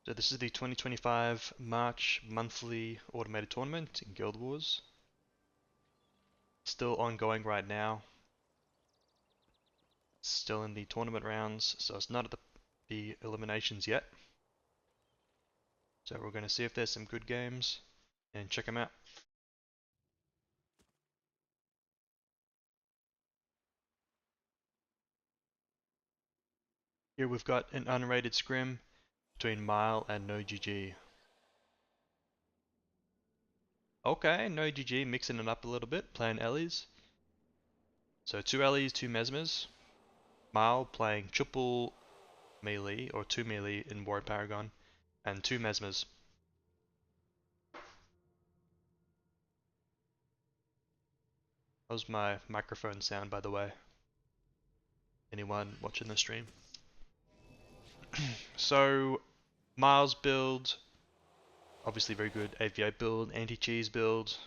So this is the 2025 March monthly automated tournament in Guild Wars. Still ongoing right now. Still in the tournament rounds, so it's not at the eliminations yet. So we're going to see if there's some good games and check them out. Here we've got an unrated scrim between Mile and No GG. Okay, No GG mixing it up a little bit, playing Ellies. So 2 Ellies, 2 Mesmers. Mile playing triple melee or 2 melee in Warrior Paragon and 2 Mesmers. That was my microphone sound, by the way. Anyone watching the stream? So, Miles build, obviously very good AVO build, anti-cheese build.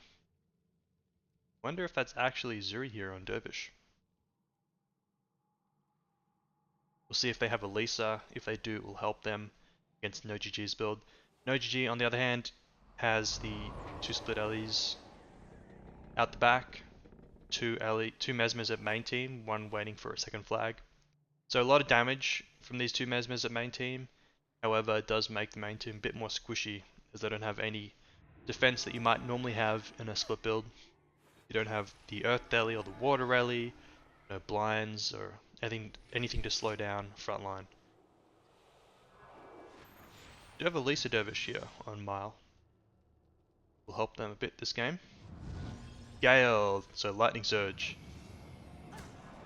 Wonder if that's actually Zuri here on Dervish. We'll see if they have a Lisa. If they do, it will help them against No GG's build. No GG, on the other hand, has the 2 split Ellies out the back, 2 Mesmers at main team, 1 waiting for a second flag. So a lot of damage from these 2 Mesmers at main team. However, it does make the main team a bit more squishy, as they don't have any defense that you might normally have in a split build. You don't have the Earth Rally or the Water Rally, no blinds or anything to slow down front line. Do have a Lisa Dervish here on Mile. Will help them a bit this game. Gale, so Lightning Surge.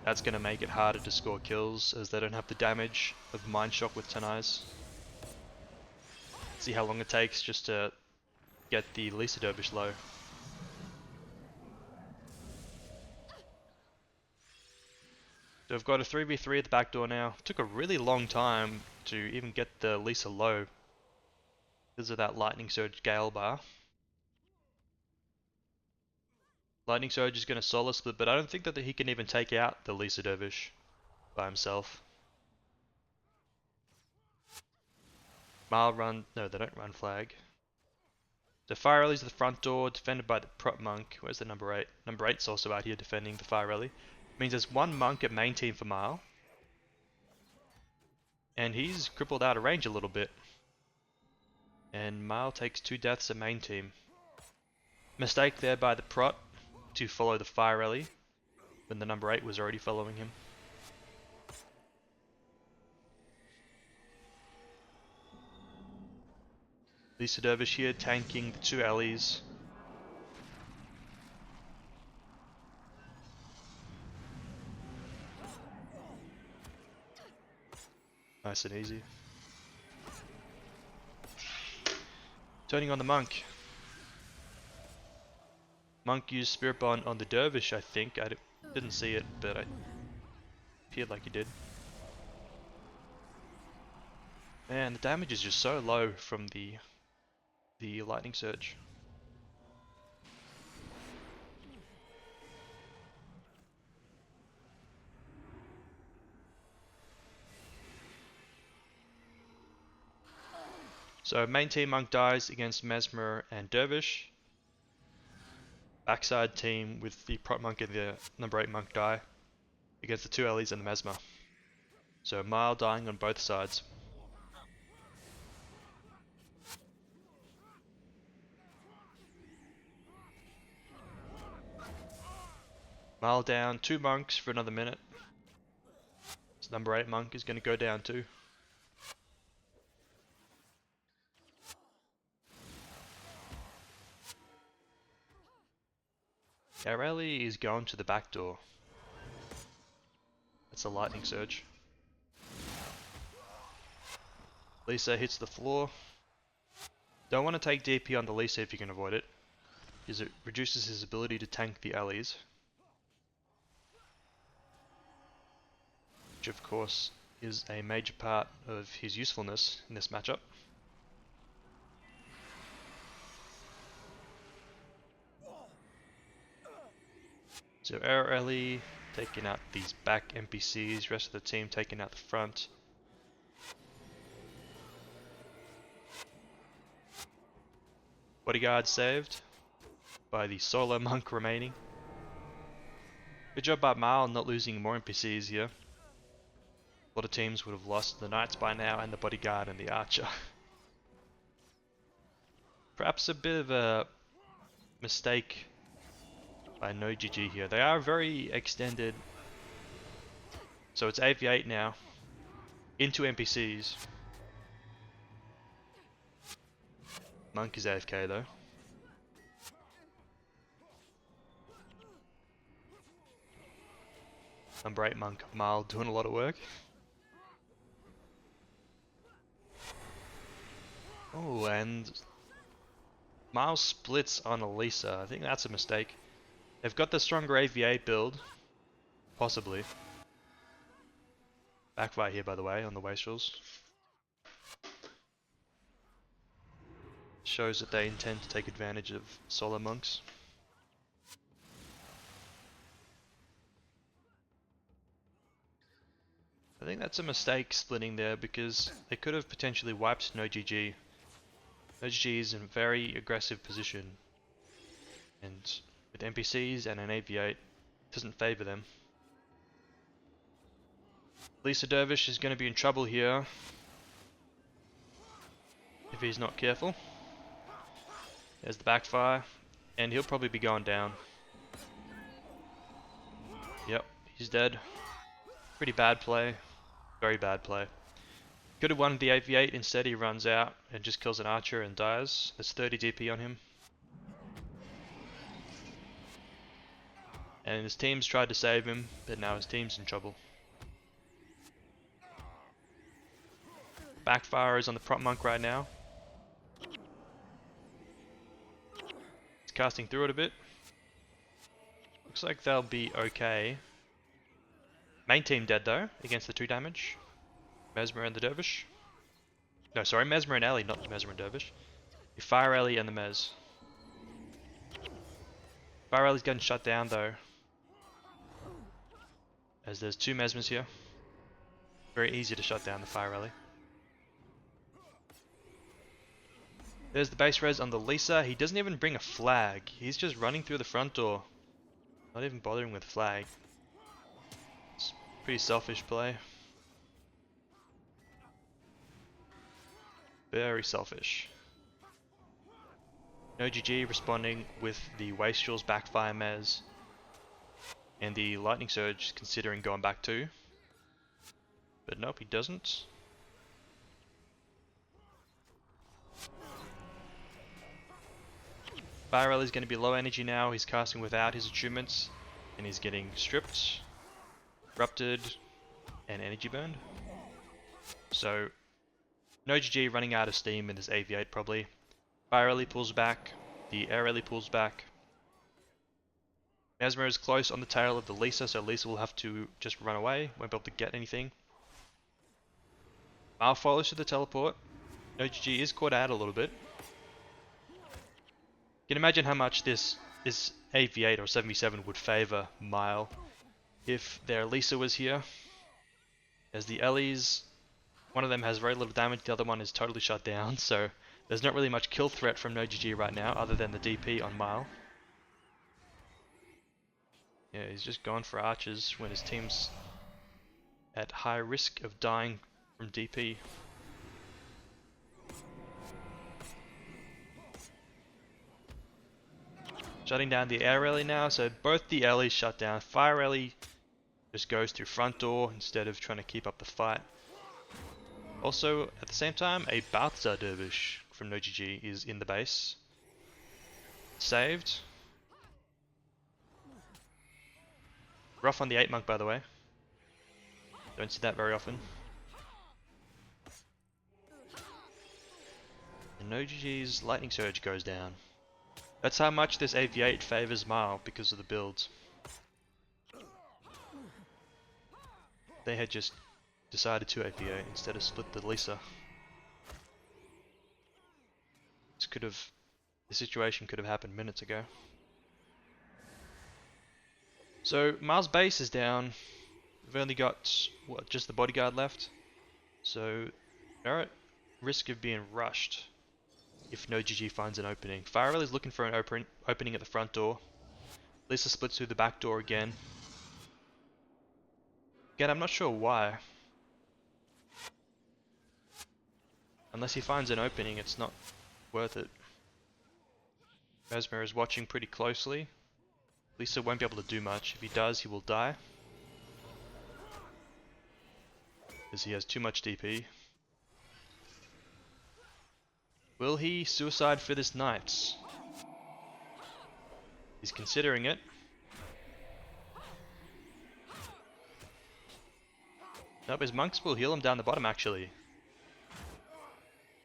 That's going to make it harder to score kills as they don't have the damage of Mind Shock with 10 Eyes. See how long it takes just to get the Lisa Dervish low. So we've got a 3v3 at the back door now. Took a really long time to even get the Lisa low because of that Lightning Surge Gale bar. Lightning Surge is going to solo split, but I don't think that he can even take out the Lisa Dervish by himself. Mile run, no they don't run flag. So Fire Rally's at the front door, defended by the prop monk. Where's the number 8? Number 8's also out here defending the Fire Rally. Means there's 1 monk at main team for Mile. And he's crippled out of range a little bit. And Mile takes 2 deaths at main team. Mistake there by the prot to follow the Fire Rally when the number 8 was already following him. Lisa Dervish here tanking the 2 Ellies. Nice and easy. Turning on the monk. Monk used Spirit Bond on the Dervish, I think. I didn't see it, but it appeared like he did. Man, the damage is just so low from the Lightning Surge. So main team monk dies against Mesmer and Dervish. Backside team with the prop monk and the number 8 monk die against the 2 Ellies and the Mesmer. So Mile dying on both sides. Mile down, 2 monks for another minute. So number 8 monk is going to go down too. Our rally is going to the back door. That's a Lightning Surge. Lisa hits the floor. Don't want to take DP on the Lisa if you can avoid it, because it reduces his ability to tank the allies. Which of course is a major part of his usefulness in this matchup. So our Ellie taking out these back NPCs, rest of the team taking out the front. Bodyguard saved by the solo monk remaining. Good job by Mal not losing more NPCs here. A lot of teams would have lost the knights by now and the bodyguard and the archer. Perhaps a bit of a mistake by no GG here. They are very extended. So it's AV8 now. Into NPCs. Monk is AFK though. Number 8 Monk of Mal doing a lot of work. Oh, and Mal splits on Elisa. I think that's a mistake. They've got the stronger AV8 build. Possibly. Backfire here, by the way, on the Wastrels. Shows that they intend to take advantage of solo monks. I think that's a mistake splitting there because they could have potentially wiped no GG. No GG is in a very aggressive position, and with NPCs and an AV8, it doesn't favour them. Lisa Dervish is going to be in trouble here if he's not careful. There's the backfire, and he'll probably be going down. Yep, he's dead. Pretty bad play. Very bad play. Could have won the AV8, instead he runs out and just kills an archer and dies. There's 30 DP on him. And his team's tried to save him, but now his team's in trouble. Backfire is on the prop monk right now. He's casting through it a bit. Looks like they'll be okay. Main team dead though, against the 2 damage. Mesmer and the Dervish. No, sorry, Mesmer and Ellie, not Mesmer and Dervish. You fire Ellie and the Mez. Fire Ellie's getting shut down though, as there's 2 Mesmers here. Very easy to shut down the Fire Ellie. There's the base res on the Lisa. He doesn't even bring a flag. He's just running through the front door. Not even bothering with flag. It's pretty selfish play. Very selfish. No GG responding with the Wastrel's backfire mez. And the Lightning Surge considering going back too. But nope, he doesn't. Fire Ellie's going to be low energy now. He's casting without his attunements. And he's getting stripped, corrupted, and energy burned. So, no GG running out of steam in this AV8 probably. Fire Ellie pulls back. The Air Ellie pulls back. Mesmer is close on the tail of the Lisa, so Lisa will have to just run away. Won't be able to get anything. Mal follows to the teleport. No GG is caught out a little bit. You can imagine how much this AV8 or 7v7 would favour Mile if their Lisa was here. As the Ellies, one of them has very little damage, the other one is totally shut down, so there's not really much kill threat from no GG right now other than the DP on Mile. Yeah, he's just gone for archers when his team's at high risk of dying from DP. Shutting down the Air Ellie now, so both the Ellies shut down. Fire Ellie just goes through front door instead of trying to keep up the fight. Also, at the same time, a Balthazar Dervish from no GG is in the base. Saved. Rough on the 8 monk, by the way. Don't see that very often. And no GG's Lightning Surge goes down. That's how much this AV8 favours Mile because of the builds. They had just decided to AV8 instead of split the Lisa. The situation could have happened minutes ago. So Mile's base is down. We've only got, what, just the bodyguard left. So they're at risk of being rushed. if no GG finds an opening. Firel is looking for an opening at the front door. Lisa splits through the back door again. Again, I'm not sure why. Unless he finds an opening, it's not worth it. Mesmer is watching pretty closely. Lisa won't be able to do much. If he does, he will die. Because he has too much DP. Will he suicide for this knight? He's considering it. Nope, his monks will heal him down the bottom actually.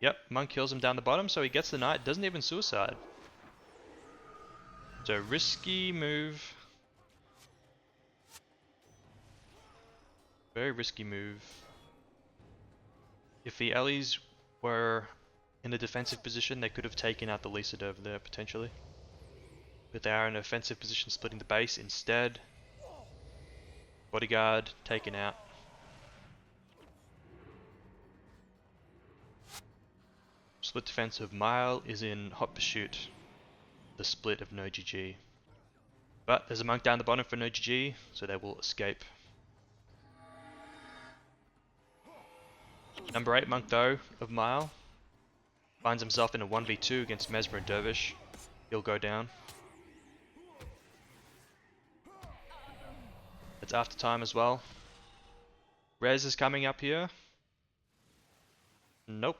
Yep, monk heals him down the bottom, so he gets the knight, doesn't even suicide. So risky move. Very risky move. If the Ellies were in a defensive position, they could have taken out the Lisa over there potentially. But they are in an offensive position, splitting the base instead. Bodyguard taken out. Split defense of Mile is in hot pursuit. The split of no GG. But there's a monk down the bottom for no GG, so they will escape. Number 8 monk though, of Mile, finds himself in a 1v2 against Mesmer and Dervish. He'll go down. It's after time as well. Rez is coming up here. Nope.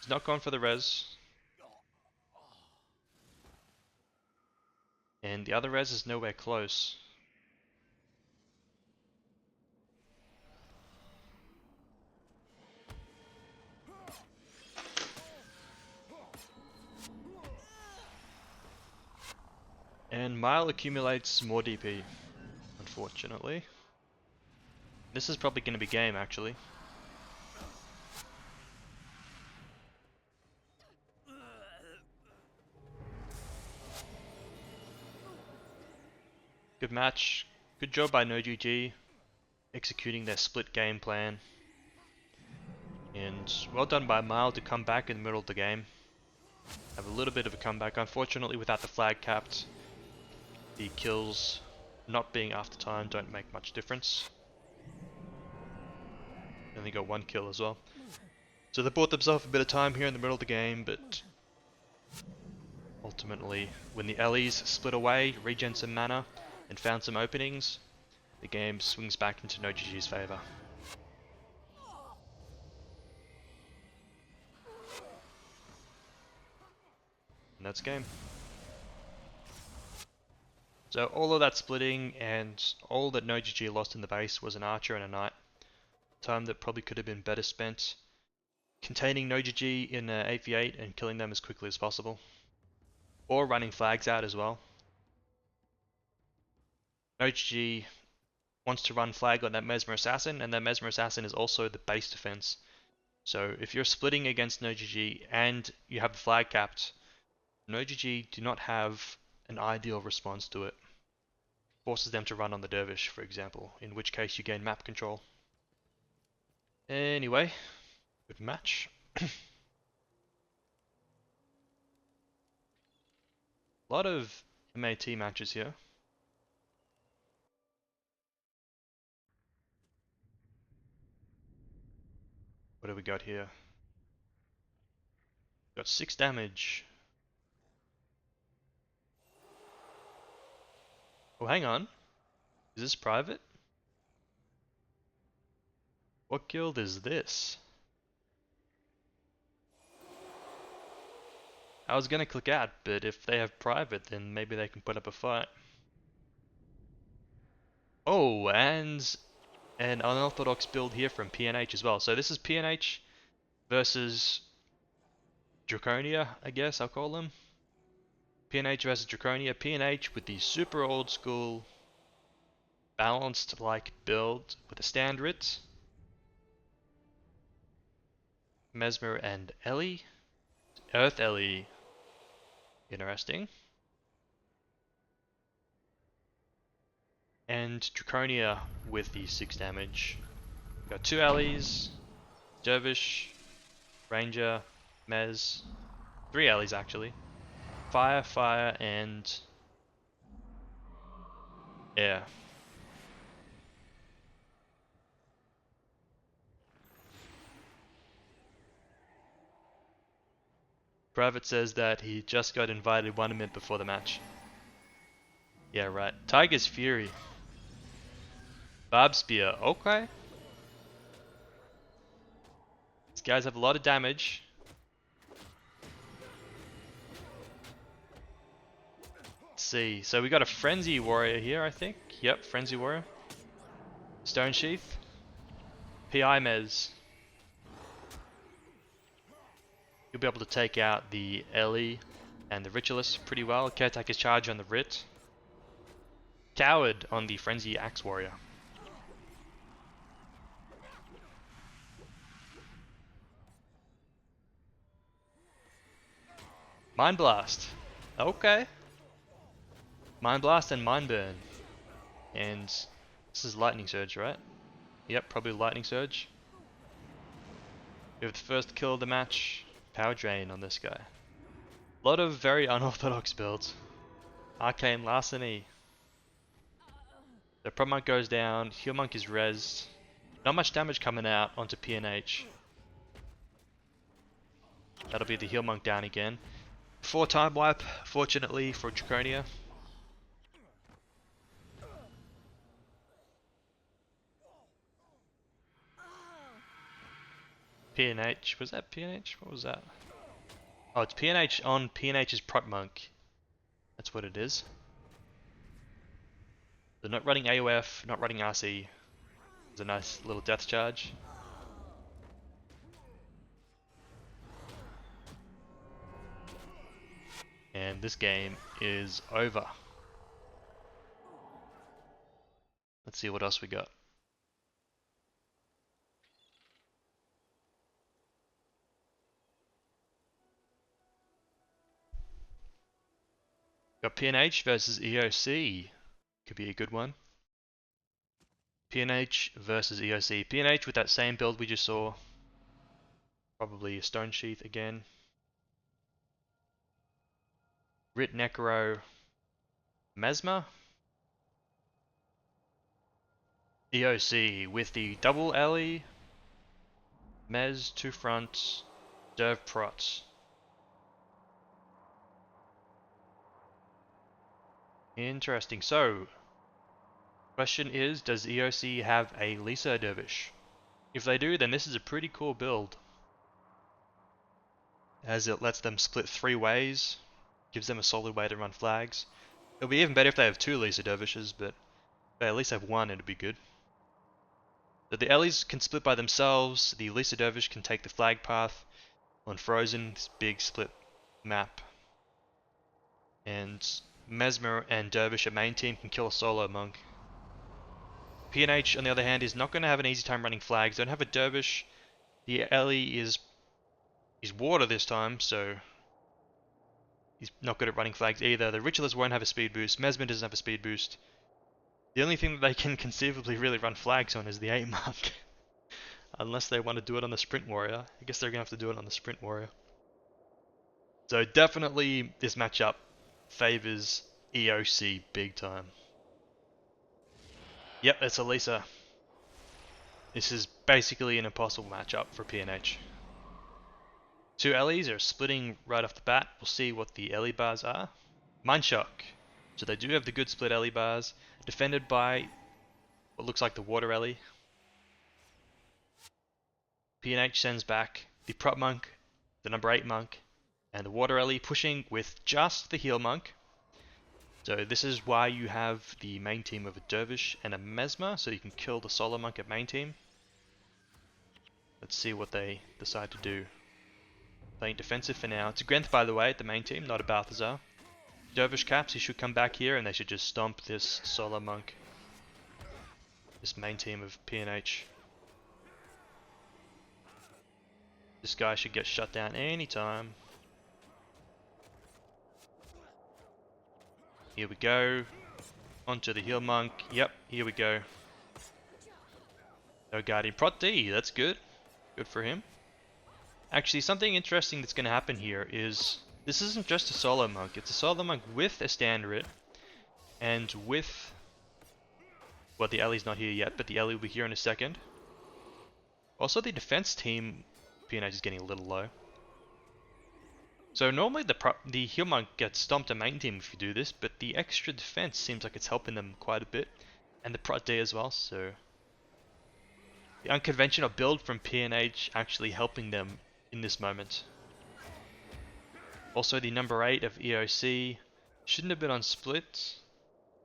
He's not gone for the res. And the other res is nowhere close. And Mile accumulates more DP, unfortunately. This is probably going to be game actually. Good match. Good job by NoGG executing their split game plan. And well done by Mile to come back in the middle of the game. Have a little bit of a comeback. Unfortunately, without the flag capped, the kills not being after time don't make much difference. Only got 1 kill as well. So they bought themselves a bit of time here in the middle of the game, but ultimately, when the Ellies split away, regen some mana, and found some openings, the game swings back into NoGG's favour. And that's game. So all of that splitting and all that NoGG lost in the base was an archer and a knight. Time that probably could have been better spent containing NoGG in 8v8 and killing them as quickly as possible. Or running flags out as well. NoGG wants to run flag on that Mesmer Assassin, and that Mesmer Assassin is also the base defense. So if you're splitting against NoGG and you have the flag capped, NoGG do not have an ideal response to it. Forces them to run on the Dervish, for example, in which case you gain map control. Anyway, good match. A lot of MAT matches here. What have we got here? Got 6 damage. Oh, hang on. Is this private? What guild is this? I was gonna click out, but if they have private, then maybe they can put up a fight. Oh, and an unorthodox build here from PNH as well. So this is PNH versus Draconia, I guess I'll call them. PNH versus Draconia. PNH with the super old school balanced like build with a standard. Mesmer and Ellie. Earth Ellie. Interesting. And Draconia with the 6 damage. Got 2 Ellies, Dervish, Ranger, Mez. 3 Ellies actually. Fire, fire, and air. Private says that he just got invited 1 minute before the match. Yeah, right. Tiger's Fury. Barb Spear. Okay. These guys have a lot of damage. Let's see. So we got a Frenzy Warrior here, I think. Yep, Frenzy Warrior. Stone Sheath. PI Mez. You'll be able to take out the Ellie and the Ritualist pretty well. Caretaker's Charge on the Rit. Coward on the Frenzy Axe Warrior. Mind Blast. Okay. Mind Blast and Mind Burn. And this is Lightning Surge, right? Yep, probably Lightning Surge. We have the first kill of the match. Power Drain on this guy. A lot of very unorthodox builds. Arcane Larceny. The Prop Monk goes down. Heal Monk is rezzed. Not much damage coming out onto PNH. That'll be the Heal Monk down again. 4 time wipe, fortunately for Draconia. PNH, was that PNH? What was that? Oh, it's PNH on PNH's Prop Monk. That's what it is. They're not running AOF, not running RC. It's a nice little death charge. And this game is over. Let's see what else we got. Got PNH versus EOC. Could be a good one. PNH versus EOC. PNH with that same build we just saw. Probably a Stone Sheath again. Rit Necro. Mesmer. EOC with the double Ellie. Mez, 2 fronts. Derv Prots. Interesting. So, question is, does EOC have a Lisa Dervish? If they do, then this is a pretty cool build, as it lets them split 3 ways, gives them a solid way to run flags. It'll be even better if they have 2 Lisa Dervishes, but if they at least have 1, it'd be good. So the Ellies can split by themselves, the Lisa Dervish can take the flag path on Frozen, this big split map. And Mesmer and Dervish at main team can kill a solo monk. PNH on the other hand is not going to have an easy time running flags. Don't have a Dervish. The Ellie is water this time, so he's not good at running flags either. The Ritualist won't have a speed boost. Mesmer doesn't have a speed boost. The only thing that they can conceivably really run flags on is the 8 monk. Unless they want to do it on the Sprint Warrior. I guess they're going to have to do it on the Sprint Warrior. So definitely this matchup favors EOC big time. Yep, it's Elisa. This is basically an impossible matchup for PNH. 2 Ellies are splitting right off the bat. We'll see what the Ellie bars are. Mind Shock. So they do have the good split Ellie bars. Defended by what looks like the Water Ellie. PNH sends back the Prop Monk, the number 8 Monk, and the Water Ellie pushing with just the Heal Monk. So this is why you have the main team of a Dervish and a Mesmer, so you can kill the solo monk at main team. Let's see what they decide to do. Playing defensive for now. It's a Grenth, by the way, at the main team, not a Balthazar. Dervish caps, he should come back here and they should just stomp this solo monk. This main team of PNH. This guy should get shut down anytime. Here we go. Onto the heal monk. Yep, here we go. No Guardian Prot D, that's good. Good for him. Actually, something interesting that's going to happen here is this isn't just a solo monk. It's a solo monk with a standard and with... Well, the Ellie's not here yet, but the Ellie will be here in a second. Also, the defense team PNH is getting a little low. So normally the heal monk gets stomped to main team if you do this, but the extra defense seems like it's helping them quite a bit. And the prot D as well, so... The unconventional build from PNH actually helping them in this moment. Also the number 8 of EOC shouldn't have been on split.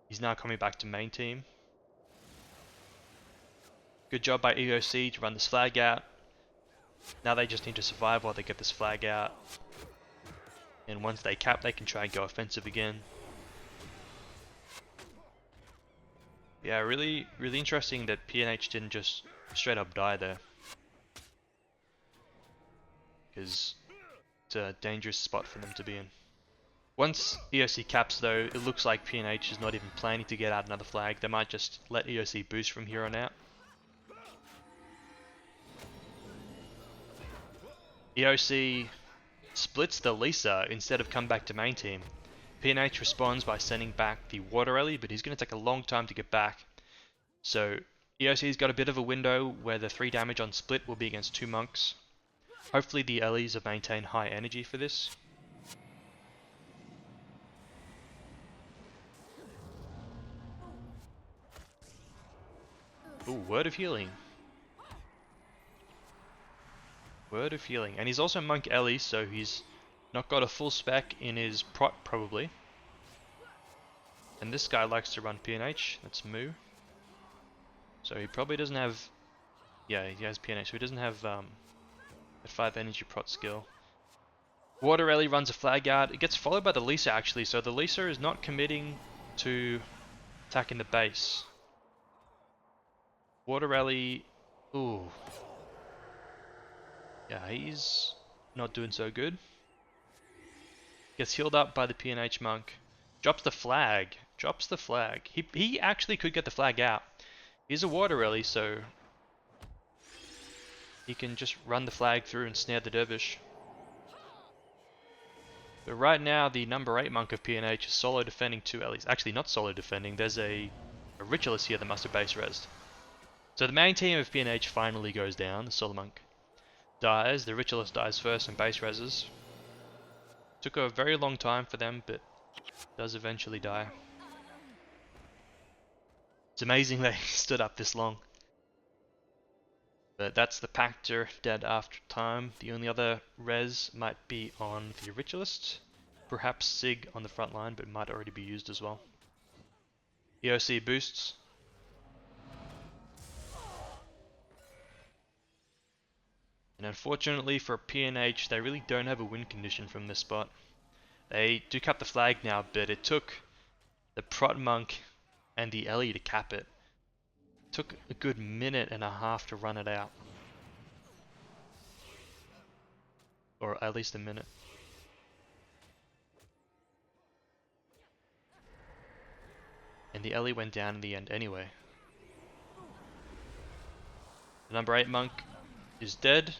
He's now coming back to main team. Good job by EOC to run this flag out. Now they just need to survive while they get this flag out. And once they cap, they can try and go offensive again. Yeah, really interesting that PNH didn't just straight up die there. Because it's a dangerous spot for them to be in. Once EOC caps though, it looks like PNH is not even planning to get out another flag. They might just let EOC boost from here on out. EOC splits the Lisa instead of come back to main team. PNH responds by sending back the Water Ellie, but he's going to take a long time to get back. So EOC's got a bit of a window where the 3 damage on split will be against 2 monks. Hopefully the Ellies have maintained high energy for this. Ooh, Word of Healing. Word of Healing. And he's also Monk Ellie, so he's not got a full spec in his prot, probably. And this guy likes to run PNH, that's Moo. So he probably doesn't have... Yeah, he has PNH, so he doesn't have a 5 energy prot skill. Water Ellie runs a flag out. It gets followed by the Lisa actually, so the Lisa is not committing to attacking the base. Water Ellie... Ooh. Yeah, he's not doing so good. Gets healed up by the PNH monk. Drops the flag. Drops the flag. He actually could get the flag out. He's a Water Ellie, so he can just run the flag through and snare the dervish. But right now, the number 8 monk of PNH is solo defending 2 Ellies. Actually, not solo defending. There's a ritualist here that must have base rezzed. So the main team of PNH finally goes down. The solo monk dies. The ritualist dies first and base rezzes. Took a very long time for them, but does eventually die. It's amazing they stood up this long. But that's the Pactor dead after time. The only other res might be on the ritualist. Perhaps Sig on the front line, but might already be used as well. EOC boosts. And unfortunately for PNH, they really don't have a win condition from this spot. They do cap the flag now, but it took the Prot Monk and the Ellie to cap it. Took a good minute and a half to run it out. Or at least a minute. And the Ellie went down in the end anyway. The number 8 monk is dead.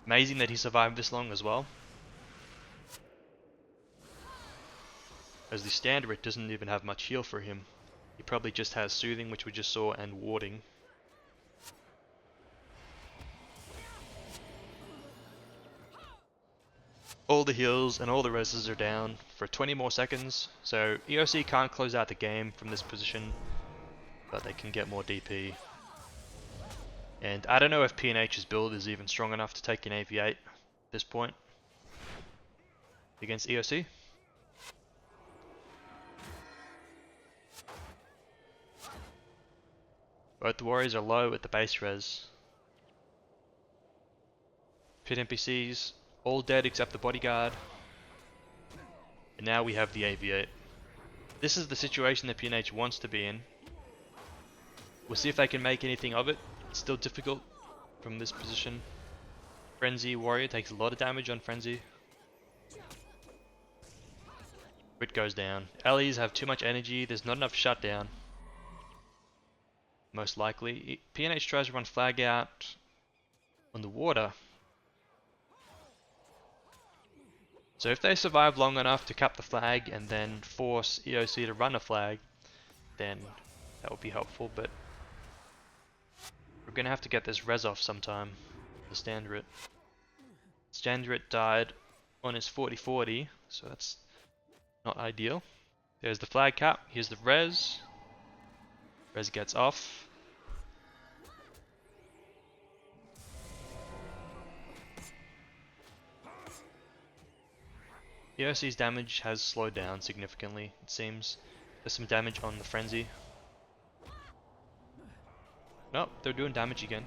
Amazing that he survived this long as well. As the standard doesn't even have much heal for him. He probably just has soothing, which we just saw, and warding. All the heals and all the reses are down for 20 more seconds, so EOC can't close out the game from this position, but they can get more DP. And I don't know if PNH's build is even strong enough to take an AV8 at this point against EOC. Both the warriors are low at the base res. Pit NPCs all dead except the bodyguard. And now we have the AV8. This is the situation that PNH wants to be in. We'll see if they can make anything of it. It's still difficult from this position. Frenzy warrior takes a lot of damage on Frenzy. Crit goes down. Ellies have too much energy, there's not enough shutdown. Most likely. PNH tries to run flag out on the water. So if they survive long enough to cap the flag and then force EOC to run a flag, then that would be helpful, but we're gonna have to get this res off sometime. The Standard. Standard died on his 40-40, so that's not ideal. There's the flag cap, here's the res. Res gets off. EOC's damage has slowed down significantly, it seems. There's some damage on the Frenzy. Nope, they're doing damage again.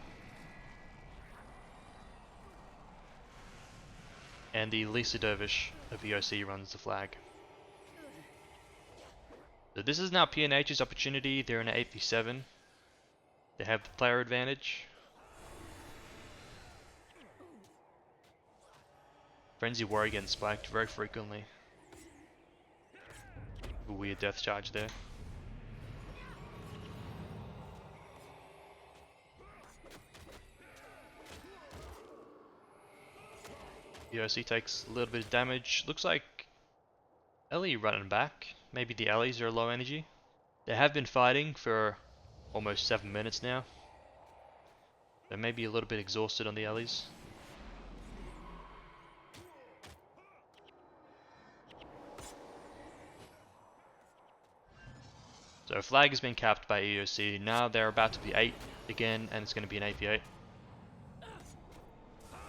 And the Lisa Dervish of EOC runs the flag. So this is now PNH's opportunity. They're in an 8v7. They have the player advantage. Frenzy Warrior getting spiked very frequently. A weird death charge there. EOC takes a little bit of damage. Looks like Ellie running back. Maybe the Ellies are low energy. They have been fighting for almost 7 minutes now. They may be a little bit exhausted on the Ellies. So flag has been capped by EOC. Now they're about to be 8 again, and it's going to be an 8v8.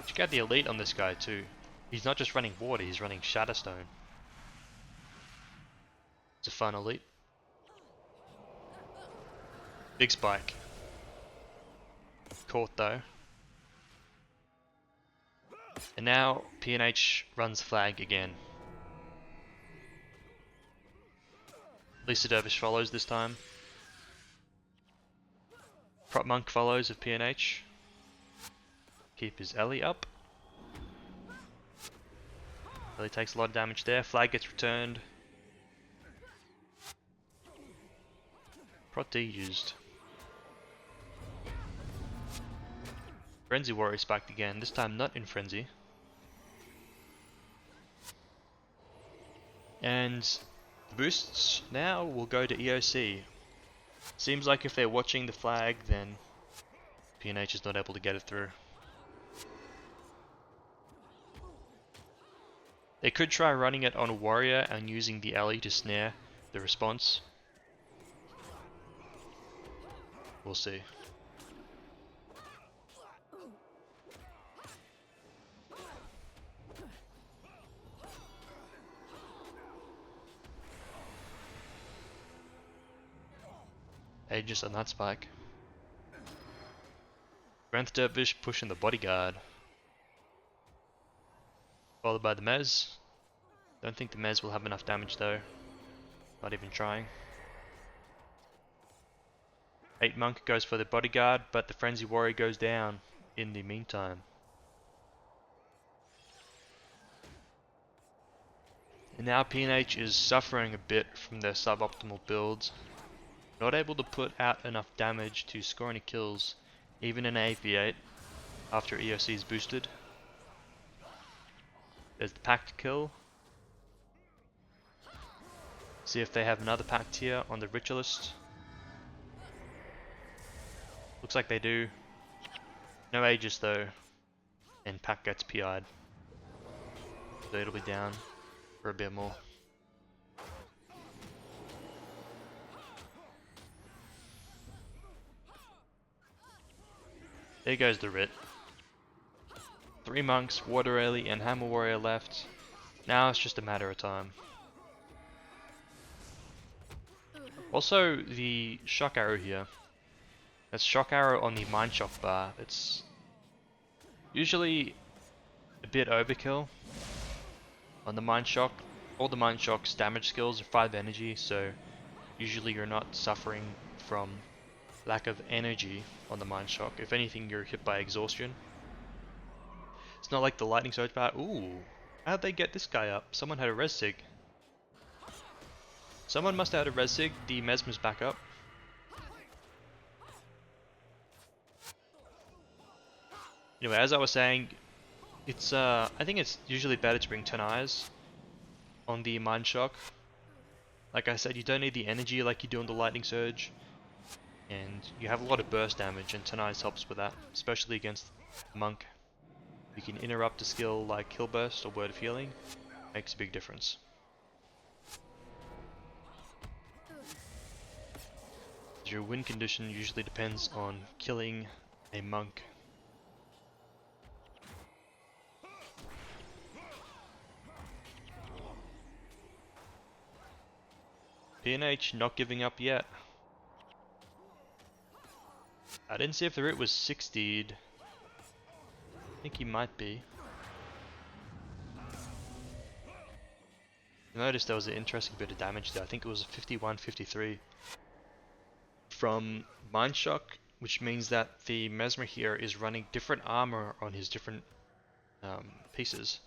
Check out the elite on this guy too. He's not just running water, he's running Shatterstone. It's a fun elite. Big spike. Caught though. And now PNH runs flag again. Lisa Dervish follows this time. Prop Monk follows of PNH. Keep his Ellie up. Ellie takes a lot of damage there. Flag gets returned. Prot D used. Frenzy Warrior spiked again, this time not in Frenzy. And the boosts now will go to EOC. Seems like if they're watching the flag, then PNH is not able to get it through. They could try running it on a warrior and using the alley to snare the response. We'll see. Aegis on that spike. Granth Dervish pushing the bodyguard. Followed by the Mez. Don't think the Mez will have enough damage though. Not even trying. 8 Monk goes for the bodyguard, but the Frenzy Warrior goes down in the meantime. And now PNH is suffering a bit from their suboptimal builds. Not able to put out enough damage to score any kills, even in 8v8, after EOC is boosted. There's the pact kill. See if they have another pact here on the ritualist. Looks like they do. No Aegis though, and pact gets PI'd. So it'll be down for a bit more. There goes the Rit. 3 monks, Water Rally, and Hammer Warrior left. Now it's just a matter of time. Also, the Shock Arrow here. That's Shock Arrow on the Mind Shock bar. It's usually a bit overkill on the Mind Shock. All the Mind Shock's damage skills are 5 energy, so usually you're not suffering from lack of energy on the Mind Shock. If anything, you're hit by exhaustion. It's not like the Lightning Surge bar. Ooh, how'd they get this guy up? Someone had a res sig. Someone must have had a res sig. The Mesmer's back up. Anyway, as I was saying, it's I think it's usually better to bring 10 eyes on the Mind Shock. Like I said, you don't need the energy like you do on the Lightning Surge, and you have a lot of burst damage, and Tenai's helps with that, especially against Monk. You can interrupt a skill like Kill Burst or Word of Healing, makes a big difference. Your win condition usually depends on killing a monk. PNH not giving up yet. I didn't see if the root was 60'd. I think he might be. I noticed there was an interesting bit of damage there. I think it was 51-53 from Mind Shock, which means that the Mesmer here is running different armor on his different pieces.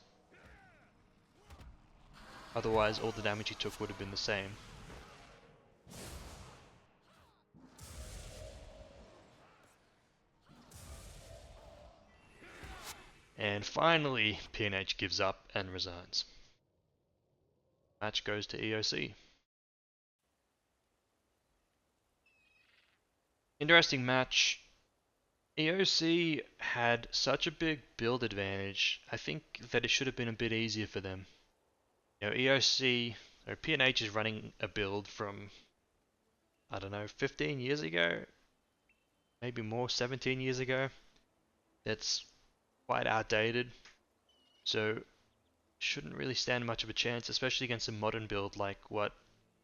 Otherwise, all the damage he took would have been the same. And finally, PNH gives up and resigns. Match goes to EOC. Interesting match. EOC had such a big build advantage. I think that it should have been a bit easier for them. You know, EOC, or PNH is running a build from, I don't know, 15 years ago? Maybe more, 17 years ago. That's quite outdated. So, shouldn't really stand much of a chance, especially against a modern build like what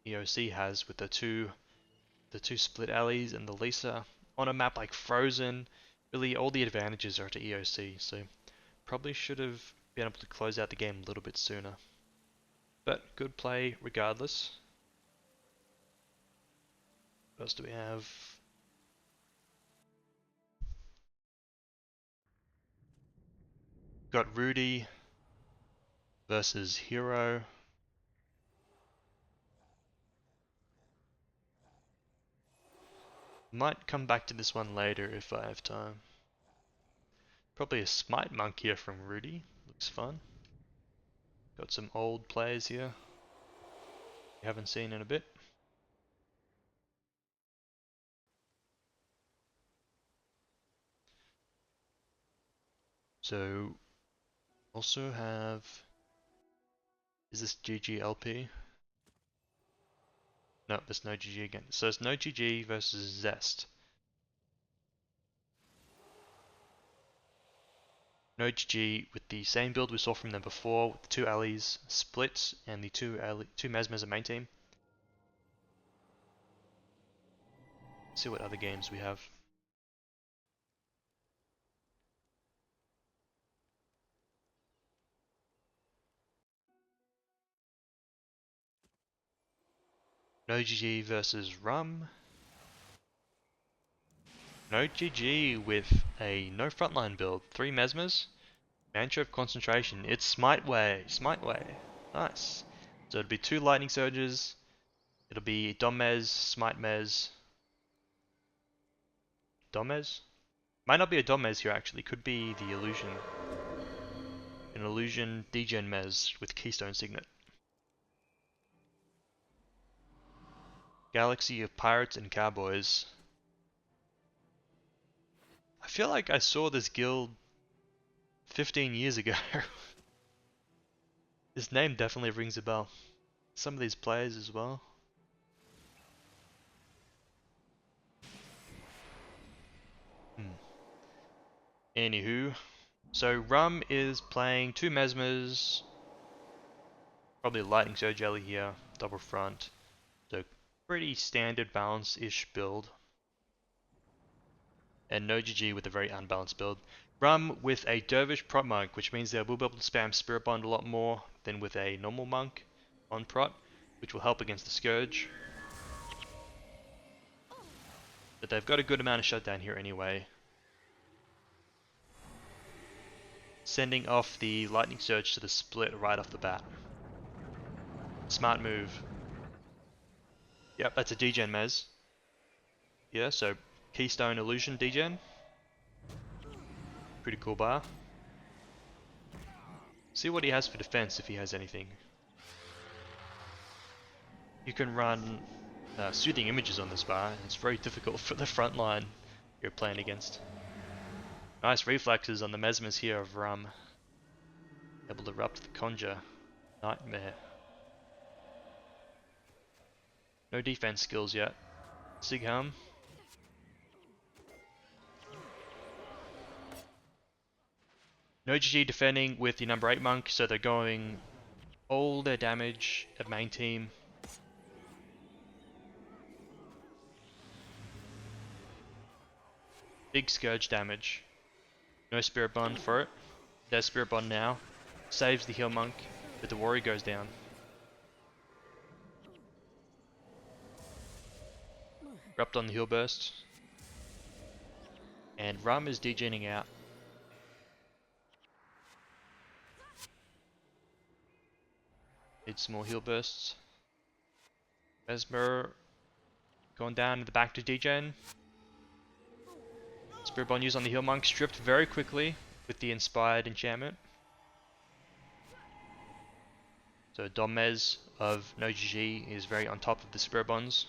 EOC has with the two split alleys and the Lisa. On a map like Frozen, really all the advantages are to EOC, so probably should have been able to close out the game a little bit sooner. But good play regardless. What else do we have? Got Rudy versus Hero. Might come back to this one later if I have time. Probably a Smite Monk here from Rudy. Looks fun. Got some old players here we haven't seen in a bit. So, also have... Is this GG-LP? No, there's no GG again. So it's no GG versus Zest. No GG with the same build we saw from them before, with the two allies split and the two Mesmers are main team. Let's see what other games we have. No GG versus Rum. No GG with a no frontline build. 3 Mesmers. Mantra of Concentration. It's Smite Way. Smite Way. Nice. So it'll be 2 Lightning Surges. It'll be Dom Mez, Smite Mez. Dom Mez? Might not be a Dom Mez here actually. Could be the Illusion. An Illusion Degen Mez with Keystone Signet. Galaxy of Pirates and Cowboys. I feel like I saw this guild 15 years ago. This name definitely rings a bell. Some of these players as well. Anywho, so Rum is playing 2 Mesmers, probably a Lightning Surge Jelly here, double front. So pretty standard balance-ish build. And no GG with a very unbalanced build. Rum with a Dervish Prot Monk, which means they will be able to spam Spirit Bond a lot more than with a normal Monk on Prot, which will help against the Scourge. But they've got a good amount of shutdown here anyway. Sending off the Lightning Surge to the split right off the bat. Smart move. Yep, that's a Degen Mez. Yeah, so Keystone Illusion Degen. Pretty cool bar. See what he has for defense if he has anything. you can run soothing images on this bar, and it's very difficult for the front line you're playing against. Nice reflexes on the Mesmers here of Rum. Able to erupt the Conjure. Nightmare. No defense skills yet. Sigham. No GG defending with the number 8 monk, so they're going all their damage at main team. Big Scourge damage. No Spirit Bond for it. There's Spirit Bond now. Saves the heal monk, but the warrior goes down. Erupt on the heal burst. And Rum is degening out. Need some more heal bursts. Mesmer going down in the back to degen. Spirit Bond used on the heal monk, stripped very quickly with the inspired enchantment. So Domez of No GG is very on top of the Spirit Bonds.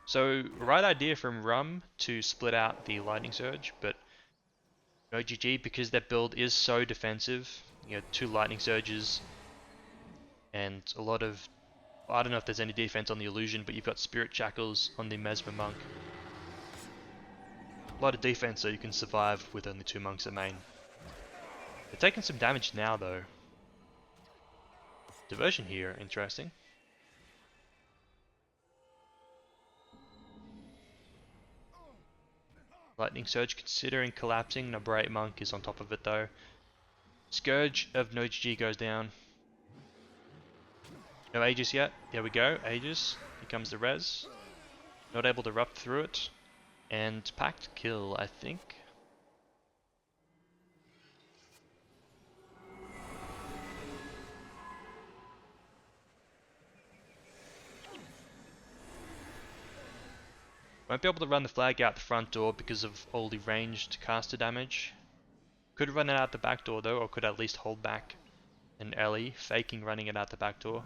So right idea from Rum to split out the Lightning Surge, but No GG, because their build is so defensive, you know, 2 Lightning Surges and a lot of, I don't know if there's any defense on the Illusion, but you've got Spirit Shackles on the Mesmer Monk. A lot of defense so you can survive with only 2 monks at main. They're taking some damage now though. Diversion here, interesting. Lightning Surge considering collapsing, number 8 monk is on top of it though. Scourge of No GG goes down. No Aegis yet, there we go, Aegis, here comes the res. Not able to erupt through it. And Pact Kill, I think. Won't be able to run the flag out the front door because of all the ranged caster damage. Could run it out the back door though, or could at least hold back an Ellie, faking running it out the back door.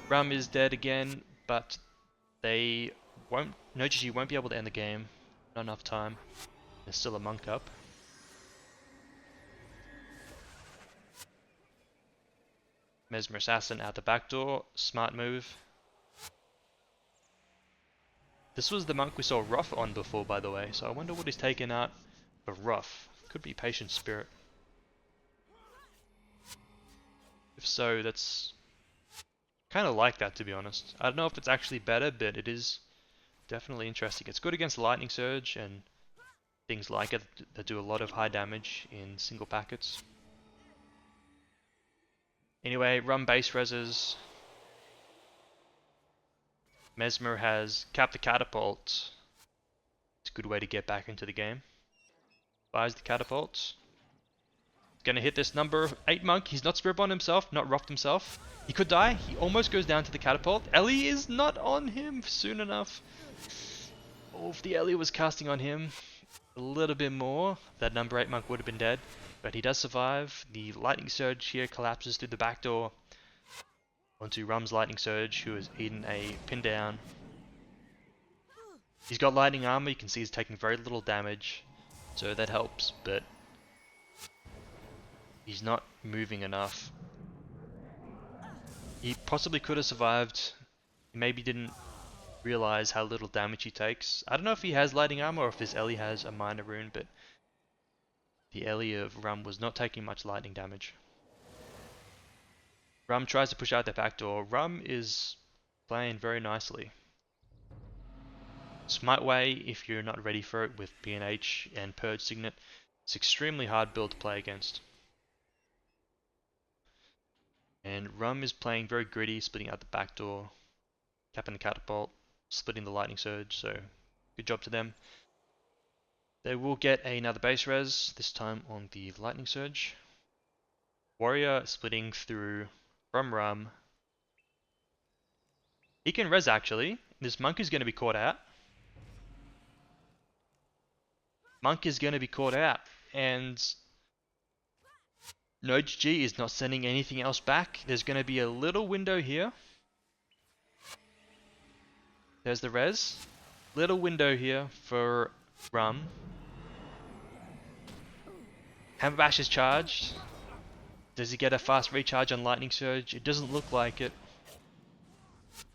Rum is dead again, but they won't, No GG won't be able to end the game. Not enough time. There's still a monk up. Mesmer Assassin out the back door, smart move. This was the monk we saw Ruff on before, by the way, so I wonder what he's taken out for Ruff. Could be Patient Spirit. If so, that's kind of like that, to be honest. I don't know if it's actually better, but it is definitely interesting. It's good against Lightning Surge and things like it that do a lot of high damage in single packets. Anyway, Rum base reses. Mesmer has capped the catapult. It's a good way to get back into the game. Fires the catapult. Gonna hit this number 8 monk. He's not Spirit Bond himself, not Ruffed himself. He could die. He almost goes down to the catapult. Ellie is not on him soon enough. Oh, if the Ellie was casting on him a little bit more, that number 8 monk would have been dead. But he does survive. The Lightning Surge here collapses through the back door onto Rum's Lightning Surge, who has eaten a pin down. He's got lightning armor. You can see he's taking very little damage, so that helps, but he's not moving enough. He possibly could have survived. He maybe didn't realize how little damage he takes. I don't know if he has lightning armor or if this Ellie has a minor rune, but the Ellie of Rum was not taking much lightning damage. Rum tries to push out the back door. Rum is playing very nicely. Smite Way, if you're not ready for it with PNH and Purge Signet, it's extremely hard build to play against. And Rum is playing very gritty, splitting out the back door, capping the catapult, splitting the Lightning Surge, so good job to them. They will get another base res, this time on the Lightning Surge. Warrior splitting through from Rum. He can res actually. This monk is going to be caught out. Monk is going to be caught out. And No GG is not sending anything else back. There's going to be a little window here. There's the res. Little window here for Rum. Hammer Bash is charged. Does he get a fast recharge on Lightning Surge? It doesn't look like it.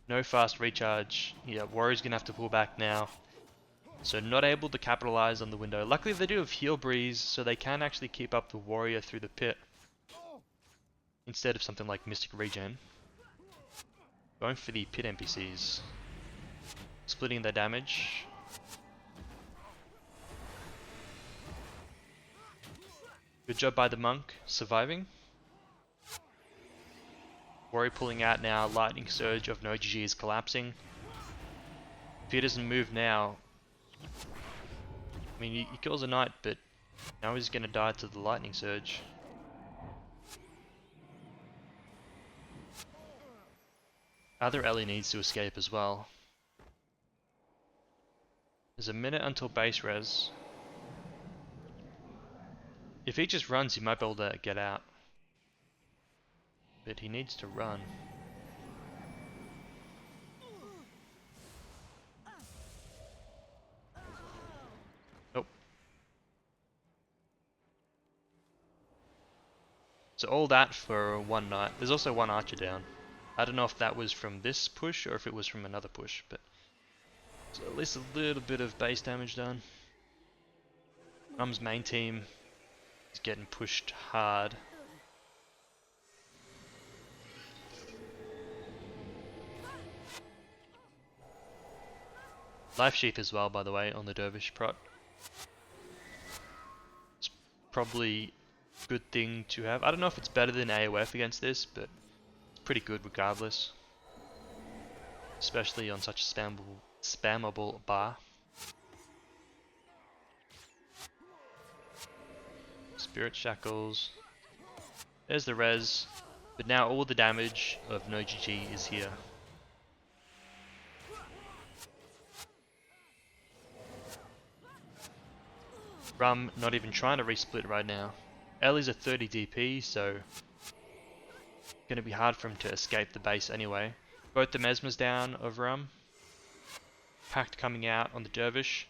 No fast recharge. Yeah, Warrior's going to have to pull back now. So not able to capitalize on the window. Luckily they do have Heal Breeze, so they can actually keep up the Warrior through the pit. Instead of something like Mystic Regen. Going for the pit NPCs. Splitting their damage. Good job by the monk, surviving. Warrior pulling out now, Lightning Surge of no GG is collapsing. If he doesn't move now... I mean, he kills a knight, but now he's going to die to the Lightning Surge. Other Ellie needs to escape as well. There's a minute until base res. If he just runs, he might be able to get out. But he needs to run. Nope. So all that for one knight. There's also one archer down. I don't know if that was from this push or if it was from another push, but so at least a little bit of base damage done. Rum's main team is getting pushed hard. Life Sheath as well, by the way, on the Dervish prot. It's probably a good thing to have. I don't know if it's better than AOF against this, but it's pretty good regardless. Especially on such a spammable bar. Spirit Shackles. There's the res. But now all the damage of no GG is here. Rum not even trying to resplit right now. Ellie's a 30 DP, so gonna be hard for him to escape the base anyway. Both the Mesmers down of Rum. Pact coming out on the Dervish.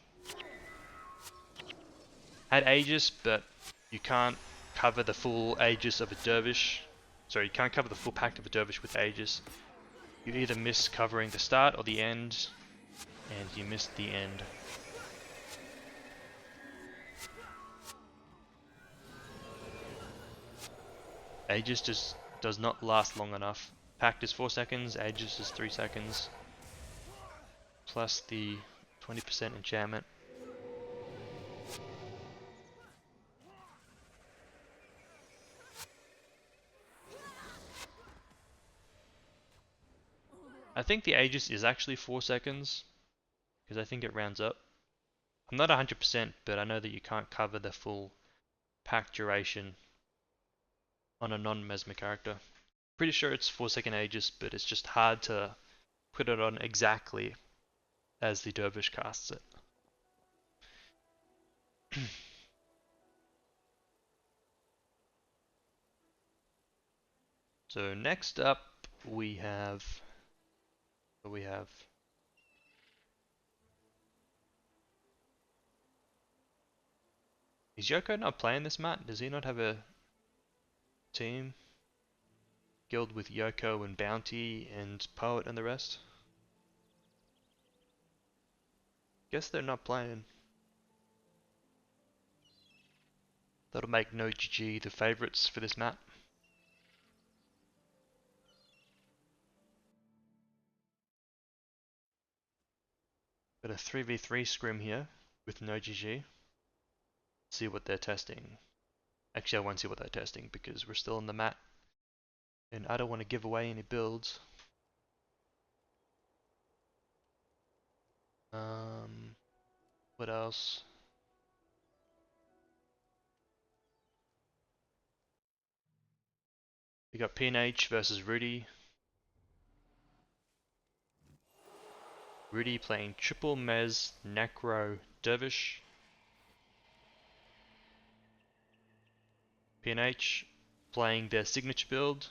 Had Aegis, but you can't cover the full Aegis of a Dervish. Sorry, you can't cover the full Pact of a Dervish with Aegis. You either miss covering the start or the end, and you missed the end. Aegis just does not last long enough. Pact is 4 seconds, Aegis is 3 seconds. Plus the 20% enchantment. I think the Aegis is actually 4 seconds, because I think it rounds up. I'm not 100%, but I know that you can't cover the full pack duration on a non-Mesmer character. Pretty sure it's 4-second Aegis, but it's just hard to put it on exactly as the Dervish casts it. So next up we have... Is Yoko not playing this map? Does he not have a team? Guild with Yoko and Bounty and Poet and the rest? Guess they're not playing. That'll make no GG the favourites for this map. Got a 3v3 scrim here with no GG. See what they're testing. Actually, I won't see what they're testing because we're still on the mat. And I don't want to give away any builds. What else? We got PNH versus Rudy. Rudy playing triple Mez, Necro, Dervish. PNH playing their signature build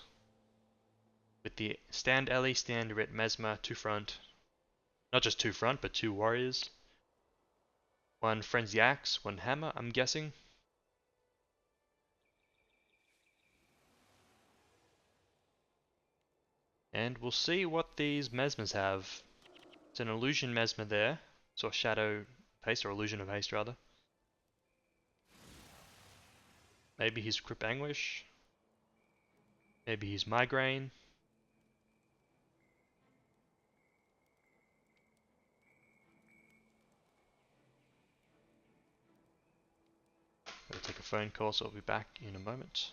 with the stand Ellie, stand Ret Mesmer, two front. Not just two front, but two warriors. One Frenzy Axe, one Hammer, I'm guessing. And we'll see what these Mesmers have. It's an Illusion Mesmer there. So a Shadow Haste, or Illusion of Haste rather. Maybe he's Crypt Anguish. Maybe he's Migraine. Gotta take a phone call, so I'll be back in a moment.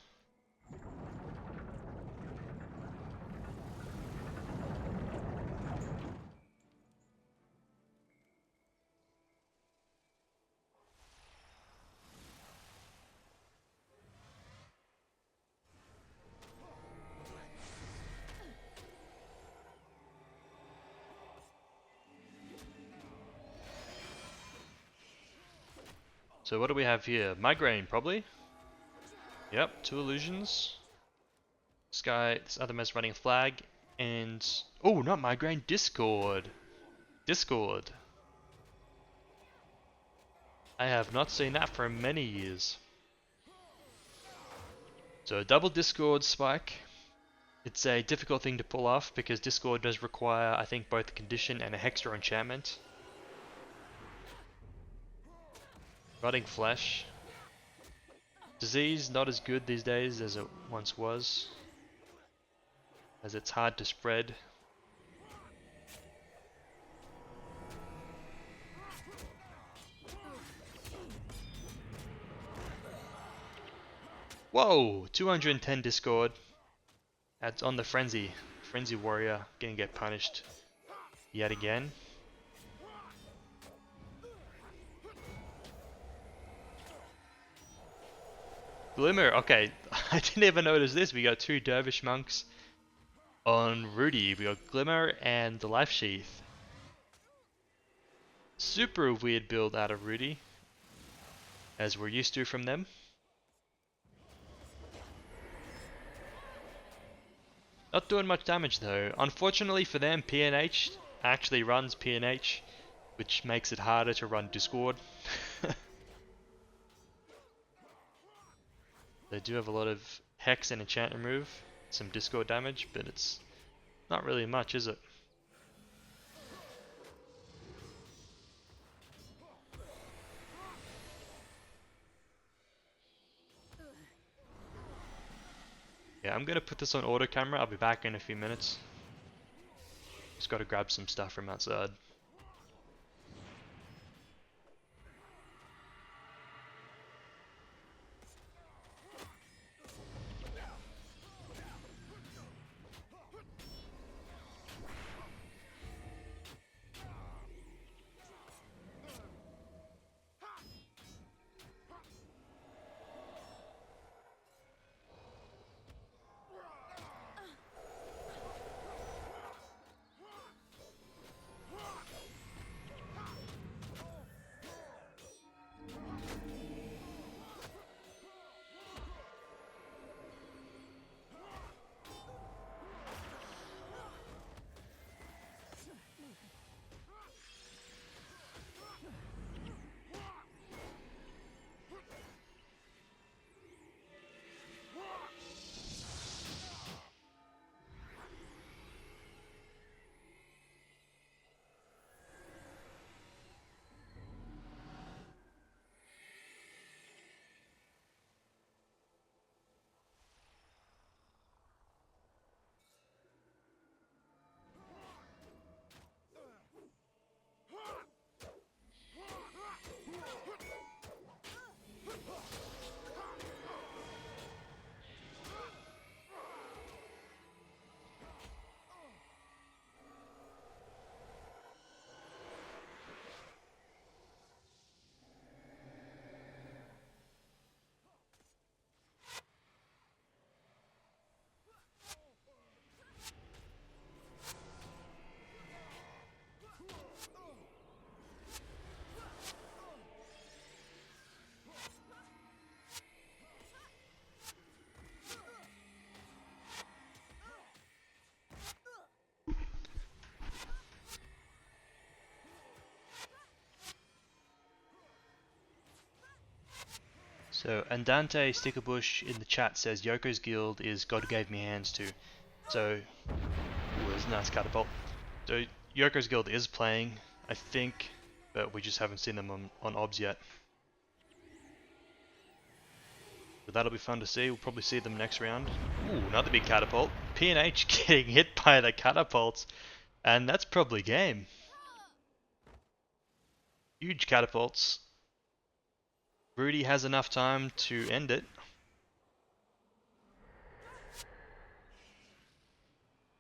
So what do we have here? Migraine, probably? Yep, two illusions. This other mess running a flag, and... Oh, not Migraine, Discord! Discord! I have not seen that for many years. So double Discord spike. It's a difficult thing to pull off because Discord does require, I think, both a condition and a hex or enchantment. Rotting Flesh. Disease, not as good these days as it once was, as it's hard to spread. Whoa! 210 Discord. That's on the Frenzy. Frenzy Warrior gonna get punished yet again. Glimmer, okay, I didn't even notice this. We got two Dervish Monks on Rudy. We got Glimmer and the Life Sheath. Super weird build out of Rudy, as we're used to from them. Not doing much damage though. Unfortunately for them, PNH actually runs PNH, which makes it harder to run Discord. They do have a lot of Hex and Enchant remove, some Discord damage, but it's not really much, is it? Yeah, I'm gonna put this on auto camera. I'll be back in a few minutes. Just gotta grab some stuff from outside. So Andante Stickerbush in the chat says Yoko's guild is God Gave Me Hands to. So, ooh, it's a nice catapult. So Yoko's guild is playing, I think, but we just haven't seen them on OBS yet. So that'll be fun to see. We'll probably see them next round. Ooh, another big catapult. P&H getting hit by the catapults, and that's probably game. Huge catapults. Rudy has enough time to end it.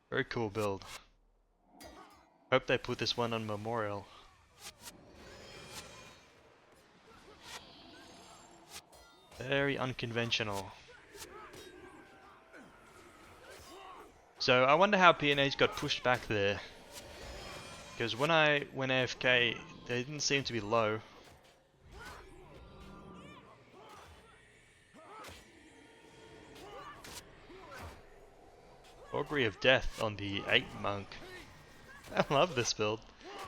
Very cool build. Hope they put this one on Memorial. Very unconventional. So I wonder how P&H got pushed back there. Because when I went AFK, they didn't seem to be low. Augury of Death on the 8 monk. I love this build.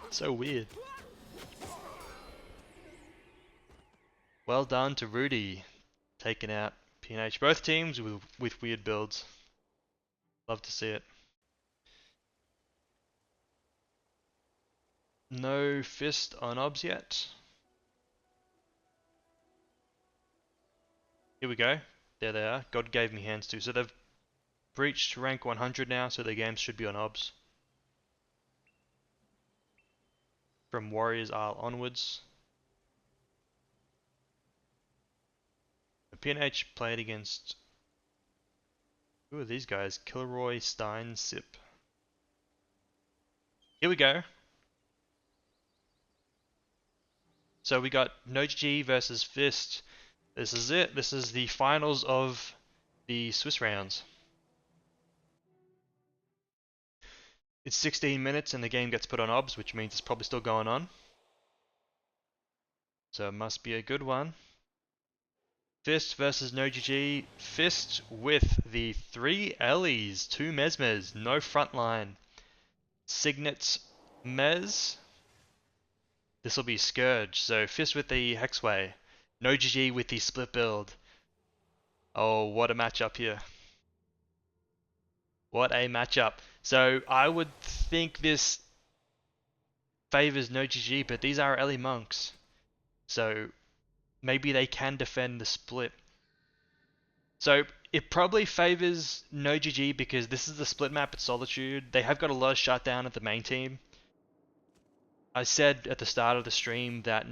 So weird. Well done to Rudy, taking out P&H. Both teams with weird builds. Love to see it. No fist on OBS yet. Here we go. There they are. God Gave Me Hands to. So they've breached rank 100 now, so their games should be on OBS. From Warriors Isle onwards. P&H played against... Who are these guys? Kilroy, Stein, Sip. Here we go. So we got NoGG versus Fist. This is it. This is the finals of the Swiss rounds. It's 16 minutes and the game gets put on OBS, which means it's probably still going on. So it must be a good one. Fist versus NoGG. Fist with the 3 Ellies, 2 Mesmers, no frontline. Signet Mez. This will be Scourge. So Fist with the Hexway. NoGG with the split build. Oh, what a matchup here. What a matchup. So I would think this favors NoGG, but these are Ellie monks. So maybe they can defend the split. So it probably favors NoGG because this is the split map at Solitude. They have got a lot of shutdown at the main team. I said at the start of the stream that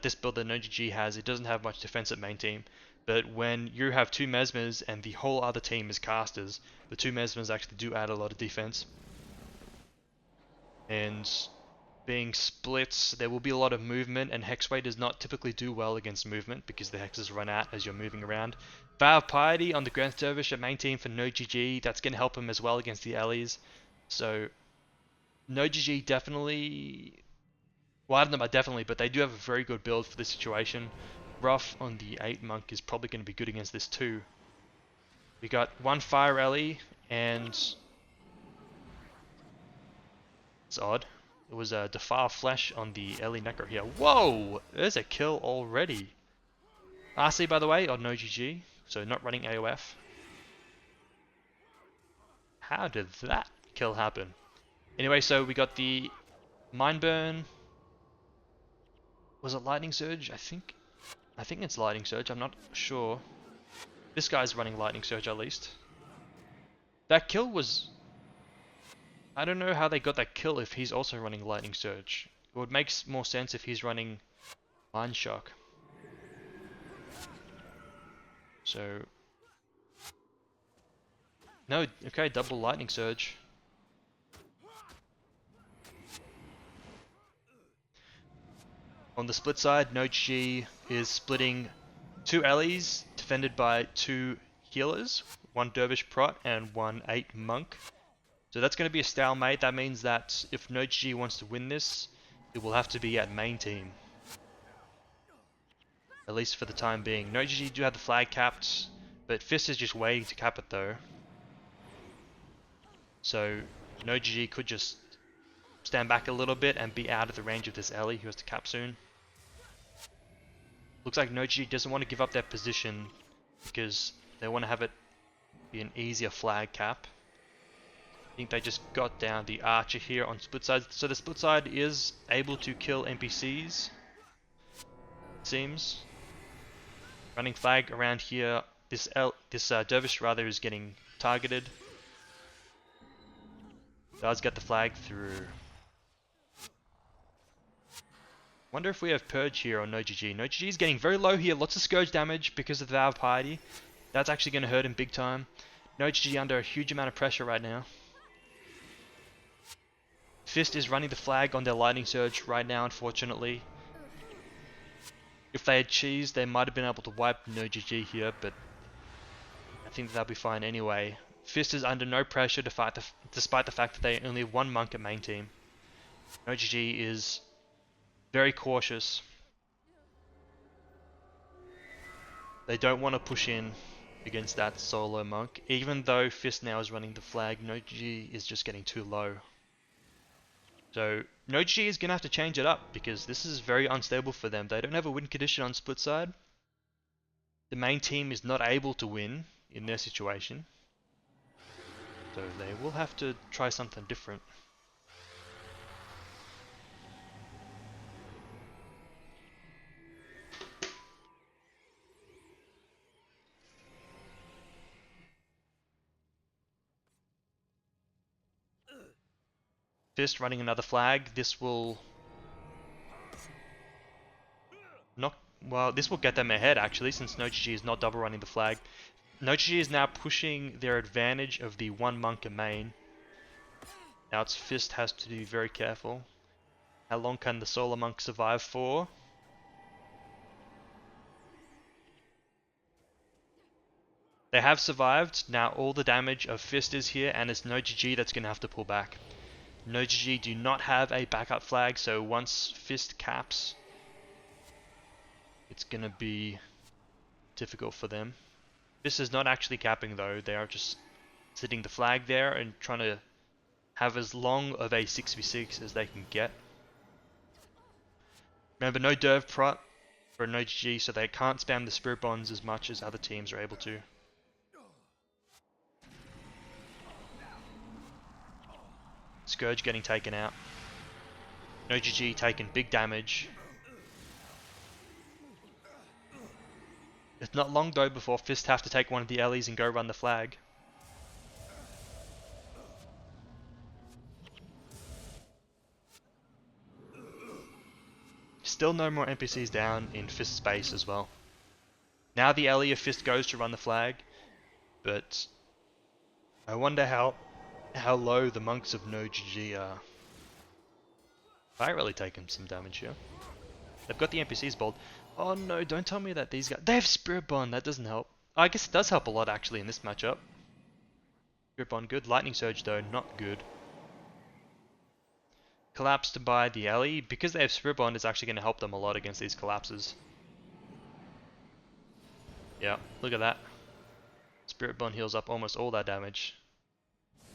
this build that NoGG has, it doesn't have much defense at main team. But when you have 2 Mesmers and the whole other team is casters, the 2 Mesmers actually do add a lot of defense. And being splits, there will be a lot of movement, and Hexway does not typically do well against movement because the hexes run out as you're moving around. Vow of Piety on the Grand Dervish at main team for NoGG, that's going to help him as well against the Ellies. So, NoGG definitely... Well, I don't know about definitely, but they do have a very good build for this situation. Rough on the 8 monk is probably going to be good against this too. We got 1 Fire Ellie, and... It's odd. It was a Defile Flash on the Ellie Necro here. Whoa! There's a kill already. RC, by the way, on NoGG, so not running AOF. How did that kill happen? Anyway, so we got the Mind Burn. Was it Lightning Surge? I think it's Lightning Surge. I'm not sure. This guy's running Lightning Surge at least. That kill was... I don't know how they got that kill if he's also running Lightning Surge. It would make more sense if he's running Mind Shock. So... No, okay, double Lightning Surge. On the split side, NoGG is splitting 2 Ellies, defended by 2 healers, 1 Dervish Prot and 1 8 Monk. So that's going to be a stalemate. That means that if NoGG wants to win this, it will have to be at main team. At least for the time being. NoGG do have the flag capped, but Fist is just waiting to cap it though. So NoGG could just stand back a little bit and be out of the range of this Ellie who has to cap soon. Looks like NoGG doesn't want to give up their position because they want to have it be an easier flag cap. I think they just got down the archer here on split side. So the split side is able to kill NPCs, it seems. Running flag around here. This dervish rather is getting targeted. Does get the flag through. Wonder if we have Purge here on NoGG. NoGG is getting very low here. Lots of Scourge damage because of the Vow of Piety. That's actually going to hurt him big time. NoGG under a huge amount of pressure right now. Fist is running the flag on their Lightning Surge right now, unfortunately. If they had cheese, they might have been able to wipe NoGG here, but I think they'll be fine anyway. Fist is under no pressure to fight despite the fact that they only have one monk at main team. NoGG is very cautious. They don't want to push in against that solo monk. Even though Fist now is running the flag, NoGG is just getting too low. So NoGG is going to have to change it up because this is very unstable for them. They don't have a win condition on split side. The main team is not able to win in their situation. So they will have to try something different. Fist running another flag. This will this will get them ahead actually, since NoGG is not double running the flag. NoGG is now pushing their advantage of the one monk in main. Now its Fist has to be very careful. How long can the solo monk survive for? They have survived. Now all the damage of Fist is here, and it's NoGG that's going to have to pull back. NoGG do not have a backup flag, so once Fist caps, it's going to be difficult for them. This is not actually capping though, they are just sitting the flag there and trying to have as long of a 6v6 as they can get. Remember, no Derv Prot for NoGG, so they can't spam the Spirit Bonds as much as other teams are able to. Scourge getting taken out. NoGG taking big damage. It's not long though before Fist have to take one of the Ellies and go run the flag. Still no more NPCs down in Fist space as well. Now the Ellie of Fist goes to run the flag, but I wonder how low the monks of NoGG are. I really taken some damage here. They've got the NPCs bold. Oh no, don't tell me that these guys... They have Spirit Bond, that doesn't help. I guess it does help a lot actually in this matchup. Spirit Bond good. Lightning Surge though, not good. Collapsed by the Ellie. Because they have Spirit Bond, it's actually going to help them a lot against these collapses. Yeah, look at that. Spirit Bond heals up almost all that damage.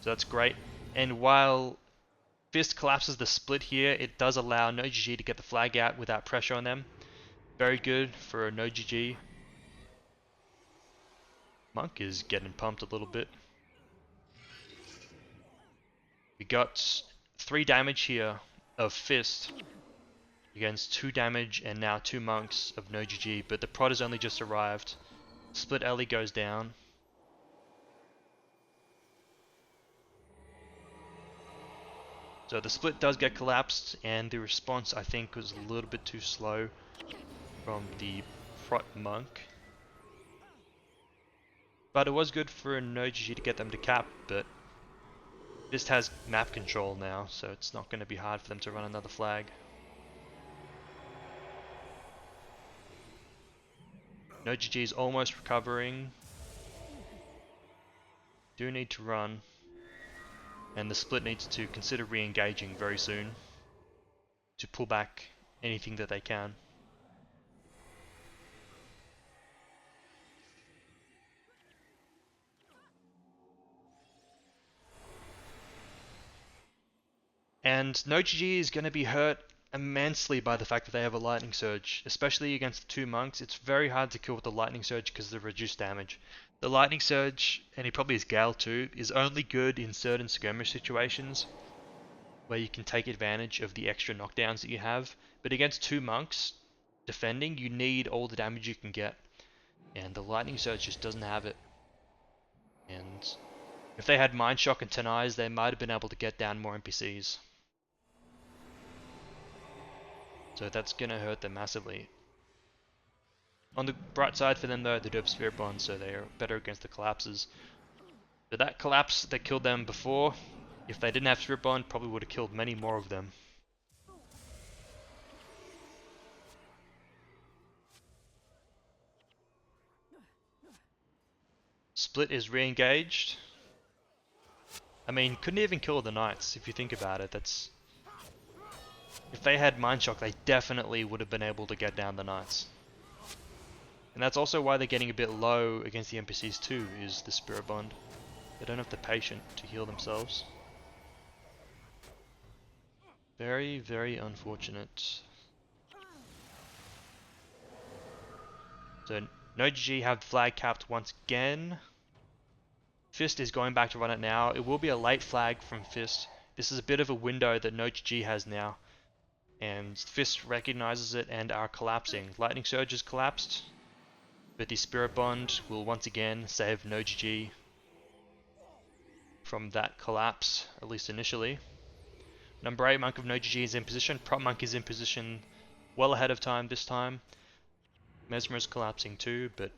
So that's great. And while Fist collapses the split here, it does allow NoGG to get the flag out without pressure on them. Very good for NoGG. Monk is getting pumped a little bit. We got 3 damage here of Fist against 2 damage and now 2 monks of NoGG, but the prod has only just arrived. Split Ellie goes down. So the split does get collapsed, and the response I think was a little bit too slow from the prot monk. But it was good for NoGG to get them to cap, but Fist has map control now, so it's not going to be hard for them to run another flag. NoGG is almost recovering. Do need to run. And the split needs to consider re-engaging very soon to pull back anything that they can. And NoGG is going to be hurt immensely by the fact that they have a lightning surge, especially against the two monks. It's very hard to kill with the lightning surge because of the reduced damage. The lightning surge, and he probably is Gale too, is only good in certain skirmish situations where you can take advantage of the extra knockdowns that you have. But against two monks defending, you need all the damage you can get, and the lightning surge just doesn't have it. And if they had Mind Shock and Ten Eyes, they might have been able to get down more NPCs. So that's gonna hurt them massively. On the bright side for them though, they do have Spirit Bond, so they are better against the collapses. But that collapse that killed them before, if they didn't have Spirit Bond, probably would have killed many more of them. Split is re-engaged. I mean, couldn't even kill the Knights if you think about it. That's if they had Mind Shock, they definitely would have been able to get down the Knights. And that's also why they're getting a bit low against the NPCs too, is the Spirit Bond. They don't have the patience to heal themselves. Very, very unfortunate. So, no GG have the flag capped once again. Fist is going back to run it now. It will be a late flag from Fist. This is a bit of a window that no GG has now. And Fist recognizes it and are collapsing. Lightning Surge is collapsed, but the Spirit Bond will once again save no GG from that collapse, at least initially. Number 8 Monk of no GG is in position. Prop Monk is in position well ahead of time this time. Mesmer is collapsing too, but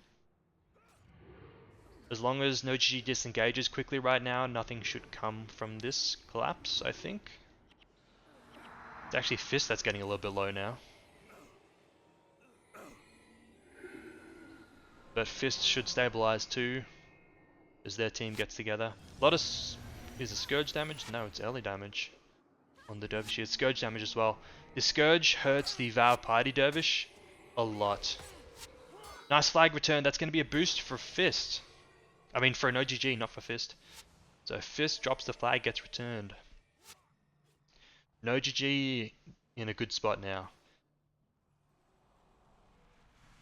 as long as no GG disengages quickly right now, nothing should come from this collapse, I think. It's actually Fist that's getting a little bit low now. But Fist should stabilize too, as their team gets together. A lot of... is it Scourge damage? No, it's early damage on the Dervish. It's Scourge damage as well. The Scourge hurts the Vow Piety Dervish a lot. Nice flag return. That's going to be a boost for Fist. I mean for an OGG, not for Fist. So Fist drops the flag, gets returned. No GG in a good spot now.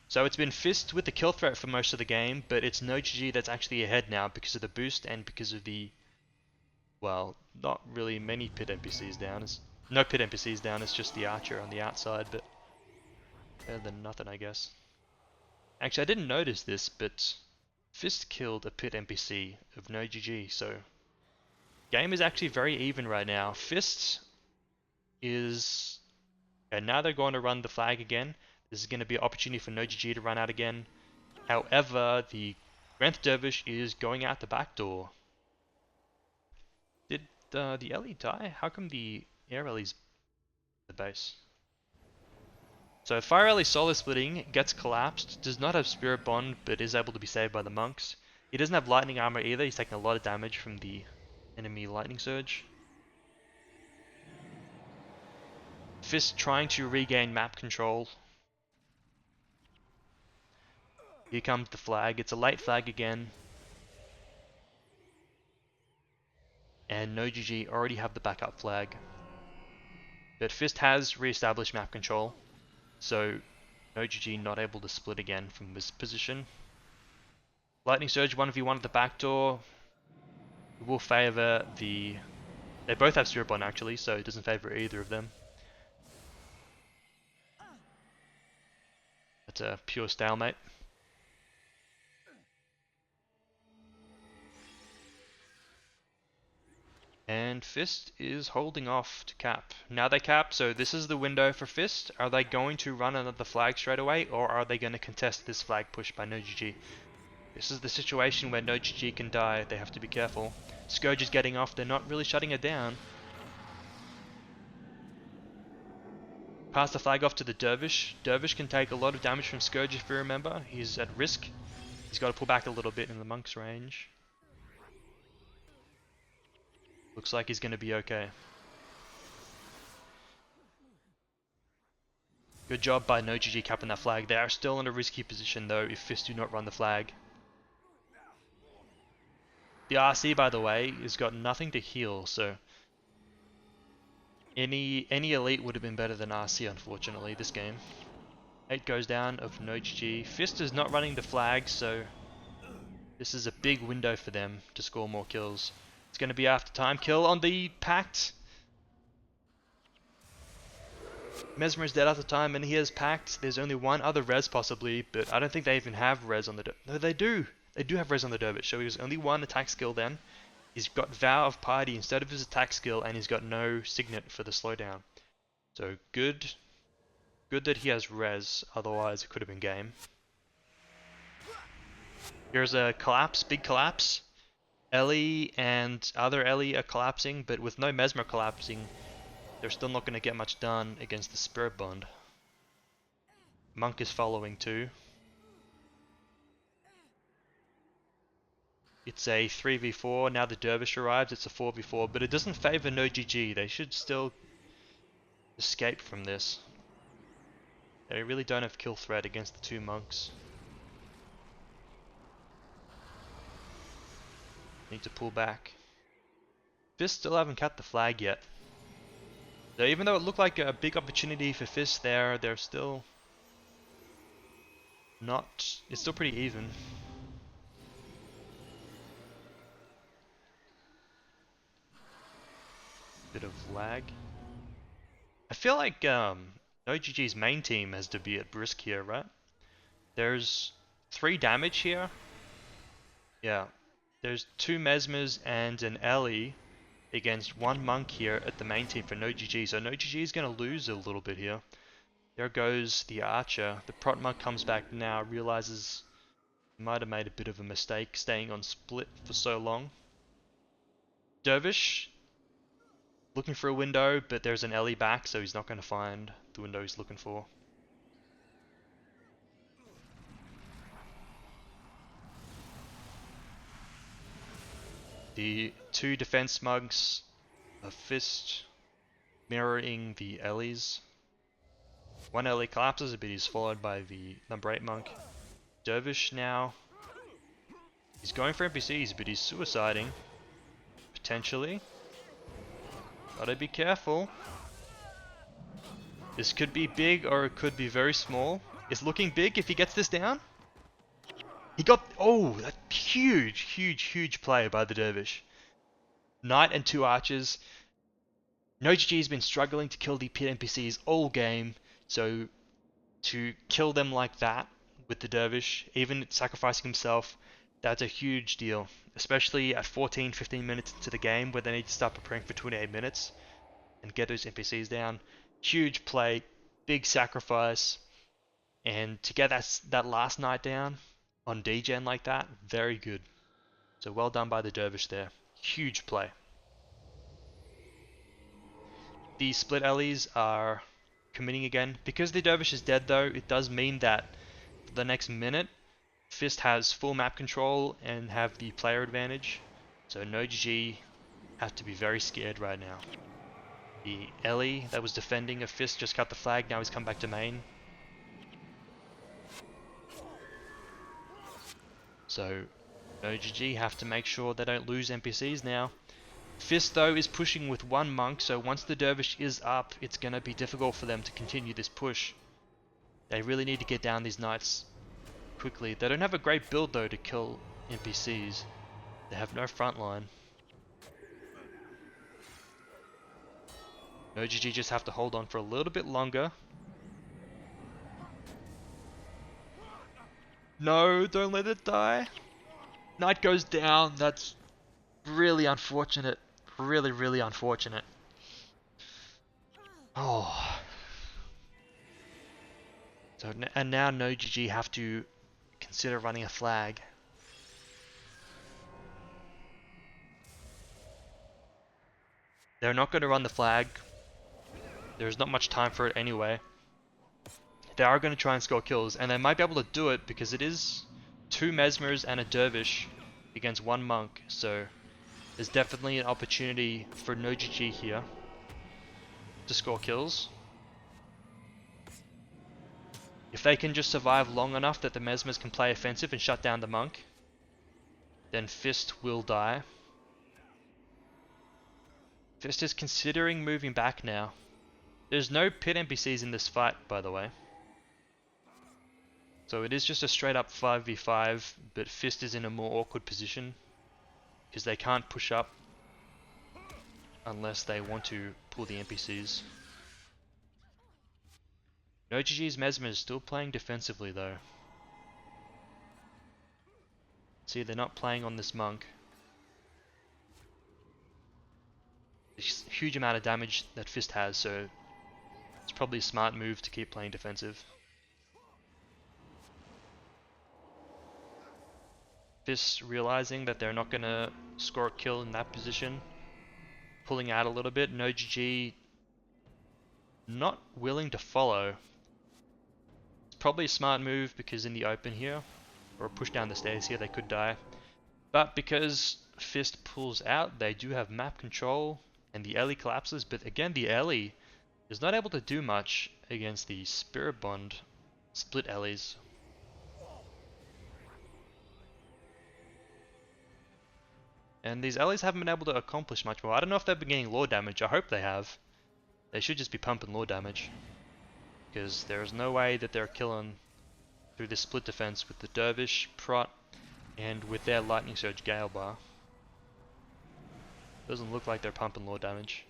So it's been Fist with the kill threat for most of the game, but it's no GG that's actually ahead now because of the boost and because of the... well, not really many pit NPCs down. It's no pit NPCs down, it's just the archer on the outside, but better than nothing, I guess. Actually, I didn't notice this, but Fist killed a pit NPC of no GG, so game is actually very even right now. Fist is... and now they're going to run the flag again. This is going to be an opportunity for no GG to run out again. However, the Grenth Dervish is going out the back door. Did the Ellie die? How come the Air Ellie's the base? So Fire Ellie Solar Splitting gets collapsed, does not have Spirit Bond, but is able to be saved by the monks. He doesn't have Lightning Armor either, he's taking a lot of damage from the enemy Lightning Surge. Fist trying to regain map control. Here comes the flag, it's a late flag again. And no GG already have the backup flag. But Fist has re-established map control, so no GG not able to split again from this position. Lightning Surge 1v1 at the back door. It will favour the... they both have Spirit Bond actually, so it doesn't favour either of them. That's a pure stalemate. And Fist is holding off to cap. Now they cap, so this is the window for Fist. Are they going to run another flag straight away, or are they going to contest this flag push by no GG? This is the situation where no GG can die, they have to be careful. Scourge is getting off, they're not really shutting it down. Pass the flag off to the Dervish. Dervish can take a lot of damage from Scourge if you remember. He's at risk. He's got to pull back a little bit in the monk's range. Looks like he's going to be okay. Good job by no GG capping that flag. They are still in a risky position though if Fist do not run the flag. The RC, by the way, has got nothing to heal, so Any elite would have been better than RC, unfortunately, this game. 8 goes down of no GG. Fist is not running the flag, so this is a big window for them to score more kills. It's going to be after time kill on the Pact. Mesmer is dead after time, and he has Pact. There's only one other res possibly, but I don't think they even have res on the... No, they do! They do have res on the Dervish, so he was only one attack skill then. He's got Vow of Piety instead of his attack skill, and he's got no Signet for the slowdown. So good. Good that he has res, otherwise it could have been game. Here's a collapse, big collapse. Ellie and other Ellie are collapsing, but with no Mesmer collapsing, they're still not going to get much done against the Spirit Bond. Monk is following too. It's a 3v4, now the Dervish arrives, it's a 4v4, but it doesn't favour no GG. They should still escape from this. They really don't have kill threat against the two monks. Need to pull back. Fist still haven't cut the flag yet. So even though it looked like a big opportunity for Fist there, they're still not... It's still pretty even. Bit of lag. I feel like OGG's main team has to be at risk here, right? There's 3 damage here. Yeah. There's 2 Mesmers and an Ellie against 1 Monk here at the main team for no GG. So no GG is going to lose a little bit here. There goes the Archer. The Prot Monk comes back now, realizes he might have made a bit of a mistake staying on split for so long. Dervish looking for a window, but there's an Ellie back, so he's not going to find the window he's looking for. The 2 defense mugs, a Fist mirroring the Ellies. 1 Ellie collapses, but he's followed by the number 8 monk. Dervish now. He's going for NPCs, but he's suiciding. Potentially. Gotta be careful. This could be big or it could be very small. It's looking big if he gets this down. He got... Oh, that huge play by the Dervish. Knight and 2 archers. No GG has been struggling to kill the pit NPCs all game. So to kill them like that with the Dervish, even sacrificing himself, that's a huge deal. Especially at 14-15 minutes into the game where they need to start preparing for 28 minutes and get those NPCs down. Huge play, big sacrifice, and to get that last night down on degen like that, very good. So well done by the Dervish there. Huge play. The split Ellies are committing again. Because the Dervish is dead though, it does mean that for the next minute, Fist has full map control and have the player advantage. So no GG have to be very scared right now. The Ellie that was defending a Fist just cut the flag, now he's come back to main. So no GG have to make sure they don't lose NPCs now. Fist though is pushing with 1 monk, so once the Dervish is up, it's going to be difficult for them to continue this push. They really need to get down these knights quickly. They don't have a great build though to kill NPCs. They have no front line. No GG just have to hold on for a little bit longer. No, don't let it die. Knight goes down. That's really unfortunate. Really unfortunate. Oh. So, and now no GG have to consider running a flag. They're not going to run the flag. There's not much time for it anyway. They are going to try and score kills, and they might be able to do it because it is 2 Mesmers and a Dervish against 1 monk, so there's definitely an opportunity for no GG here to score kills. If they can just survive long enough that the Mesmers can play offensive and shut down the monk, then Fist will die. Fist is considering moving back now. There's no pit NPCs in this fight, by the way. So it is just a straight up 5v5, but Fist is in a more awkward position because they can't push up unless they want to pull the NPCs. No GG's Mesmer is still playing defensively though. See, they're not playing on this monk. There's a huge amount of damage that Fist has, so it's probably a smart move to keep playing defensive. Fist realizing that they're not going to score a kill in that position, pulling out a little bit. No GG not willing to follow. It's probably a smart move because in the open here, or a push down the stairs here, they could die. But because Fist pulls out, they do have map control and the Ellie collapses. But again, the Ellie is not able to do much against the Spirit Bond split Ellies. And these Ellies haven't been able to accomplish much more. I don't know if they've been getting lore damage. I hope they have. They should just be pumping lore damage, because there is no way that they're killing through this split defense with the Dervish, Prot, and with their Lightning Surge Gale Bar. Doesn't look like they're pumping lore damage.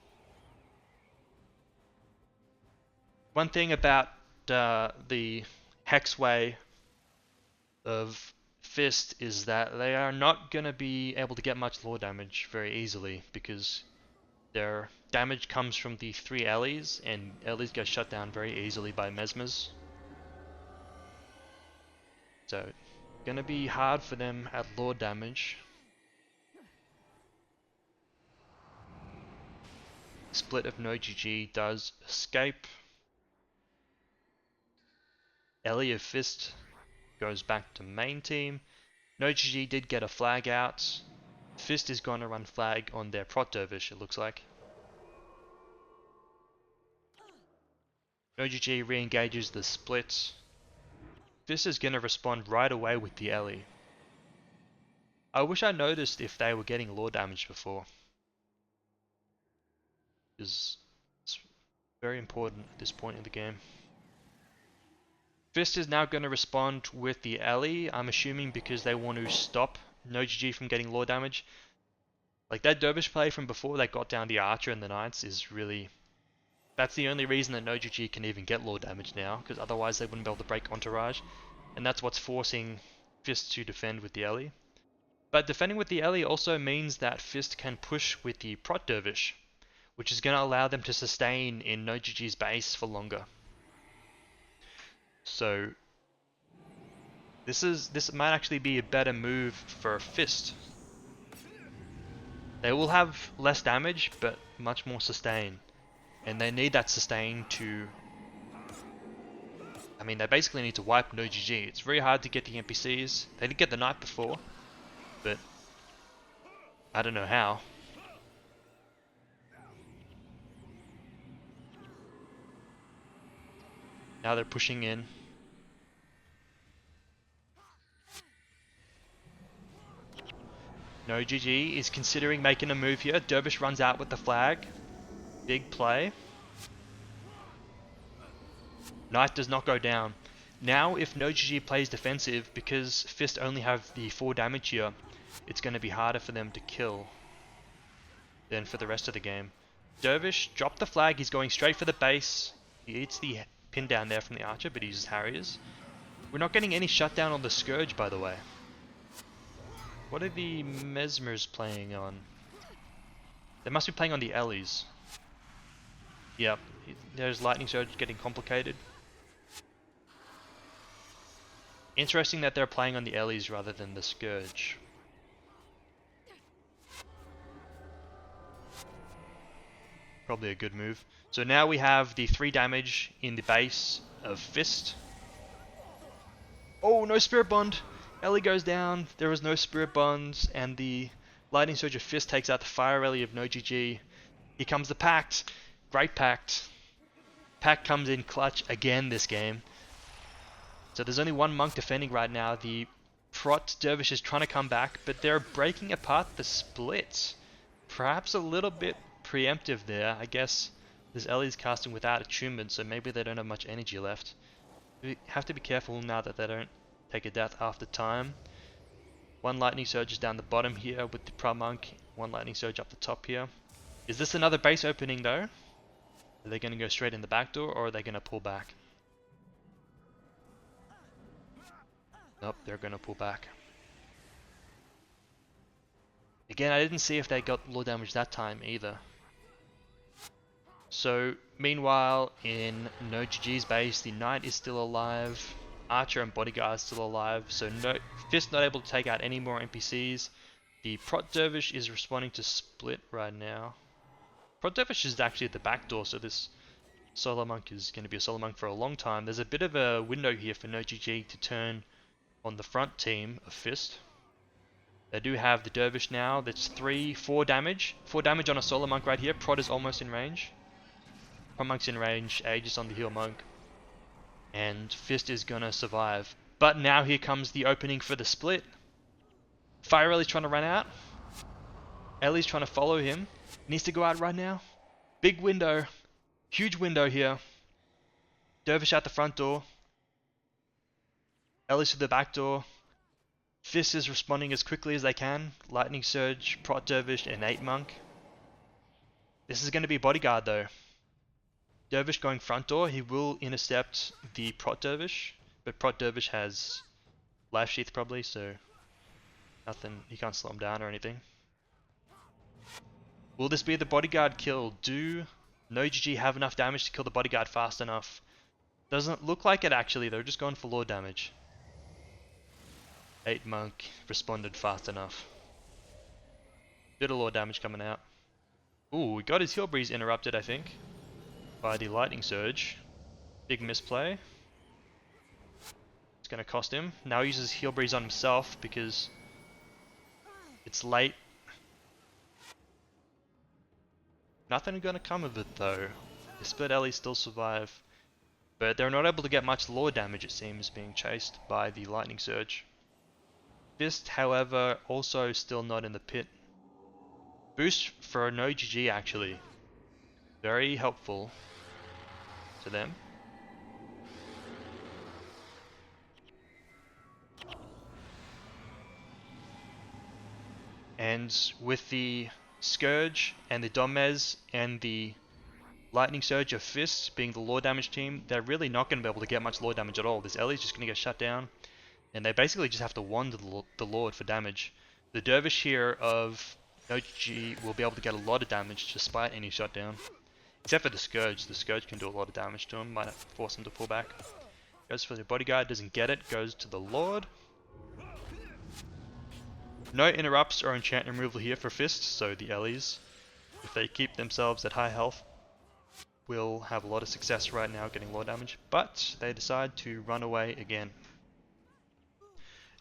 One thing about the Hex Way of Fist is that they are not going to be able to get much lore damage very easily, because their damage comes from the 3 Ellies, and Ellies get shut down very easily by Mesmers. So, going to be hard for them at lore damage. Split of no GG does escape. Ellie of Fist goes back to main team. No GG did get a flag out. Fist is going to run flag on their Prot Dervish, it looks like. No GG re-engages the split. Fist is going to respond right away with the Ellie. I wish I noticed if they were getting lore damage before, because it's very important at this point in the game. Fist is now going to respond with the Ellie, I'm assuming because they want to stop no GG from getting lore damage. Like that Dervish play from before they got down the Archer and the Knights is really... That's the only reason that no GG can even get lore damage now, because otherwise they wouldn't be able to break Entourage. And that's what's forcing Fist to defend with the Ellie. But defending with the Ellie also means that Fist can push with the Prot Dervish, which is going to allow them to sustain in no GG's base for longer. So this might actually be a better move for Fist. They will have less damage, but much more sustain. And they need that sustain to... I mean, they basically need to wipe no GG. It's very hard to get the NPCs. They did get the Knight before, but I don't know how. Now they're pushing in. No GG is considering making a move here. Dervish runs out with the flag. Big play. Knight does not go down. Now if no GG plays defensive, because Fist only have the 4 damage here, it's going to be harder for them to kill than for the rest of the game. Dervish dropped the flag. He's going straight for the base. He eats the pin down there from the Archer, but he uses Harriers. We're not getting any shutdown on the Scourge, by the way. What are the Mesmers playing on? They must be playing on the Ellies. Yep, there's Lightning Surge getting complicated. Interesting that they're playing on the Ellies rather than the Scourge. Probably a good move. So now we have the 3 damage in the base of Fist. Oh, no Spirit Bond! Ellie goes down, there is no Spirit Bonds, and the Lightning Surge of Fist takes out the Fire Ellie of no GG. Here comes the Pact. Great Pact. Pact comes in clutch again this game. So there's only one monk defending right now. The Prot Dervish is trying to come back, but they're breaking apart the split. Perhaps a little bit preemptive there. I guess this Ellie's casting without attunement, so maybe they don't have much energy left. We have to be careful now that they don't take a death after time. One lightning surge is down the bottom here with the Pro-Monk. One lightning surge up the top here. Is this another base opening though? Are they going to go straight in the back door, or are they going to pull back? Nope, they're going to pull back. Again, I didn't see if they got lore damage that time either. So, meanwhile, in GvG's base, the Knight is still alive. Archer and Bodyguard are still alive. So, Fist not able to take out any more NPCs. The Prot Dervish is responding to Split right now. Prot Dervish is actually at the back door, so this Solo Monk is going to be a Solo Monk for a long time. There's a bit of a window here for GvG to turn on the front team of Fist. They do have the Dervish now. That's 4 damage. 4 damage on a Solo Monk right here. Prot is almost in range. Prot Monk's in range. Aegis on the Heal Monk. And Fist is gonna survive. But now here comes the opening for the split. Fire Ellie's trying to run out. Ellie's trying to follow him. Needs to go out right now. Big window. Huge window here. Dervish out the front door. Ellie's to the back door. Fist is responding as quickly as they can. Lightning Surge, Prot Dervish, and 8 Monk. This is going to be Bodyguard though. Dervish going front door. He will intercept the Prot Dervish. But Prot Dervish has Life Sheath probably, so nothing. He can't slow him down or anything. Will this be the Bodyguard kill? Do GvG have enough damage to kill the Bodyguard fast enough? Doesn't look like it actually. They're just going for lore damage. 8 Monk responded fast enough. Bit of lore damage coming out. Ooh, we got his Heal Breeze interrupted, I think, by the Lightning Surge. Big misplay. It's going to cost him. Now he uses Heal Breeze on himself because it's late. Nothing going to come of it though. The Split Ellie still survive. But they're not able to get much lore damage, it seems, being chased by the Lightning Surge. Fist, however, also still not in the pit. Boost for GvG actually. Very helpful to them. And with the Scourge and the Domez and the Lightning Surge of Fist being the lore damage team, they're really not going to be able to get much lore damage at all. This Ellie's just going to get shut down. And they basically just have to wander the Lord for damage. The Dervish here of GvG will be able to get a lot of damage despite any shutdown. Except for the Scourge. The Scourge can do a lot of damage to him. Might force him to pull back. Goes for the Bodyguard, doesn't get it. Goes to the Lord. No interrupts or enchant removal here for Fist, so the Ellies, if they keep themselves at high health, will have a lot of success right now getting lore damage. But they decide to run away again.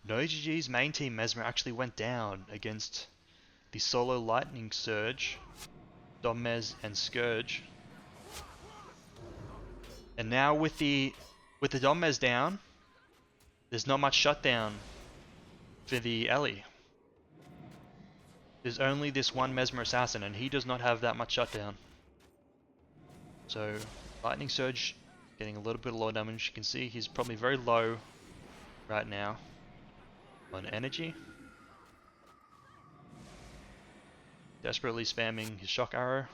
GvG's main team Mesmer actually went down against the solo Lightning Surge, Domez and Scourge. And now with the Domez down, there's not much shutdown for the Ellie. There's only this one Mesmer Assassin and he does not have that much shutdown. So Lightning Surge getting a little bit of low damage. You can see he's probably very low right now on energy. Desperately spamming his shock arrow.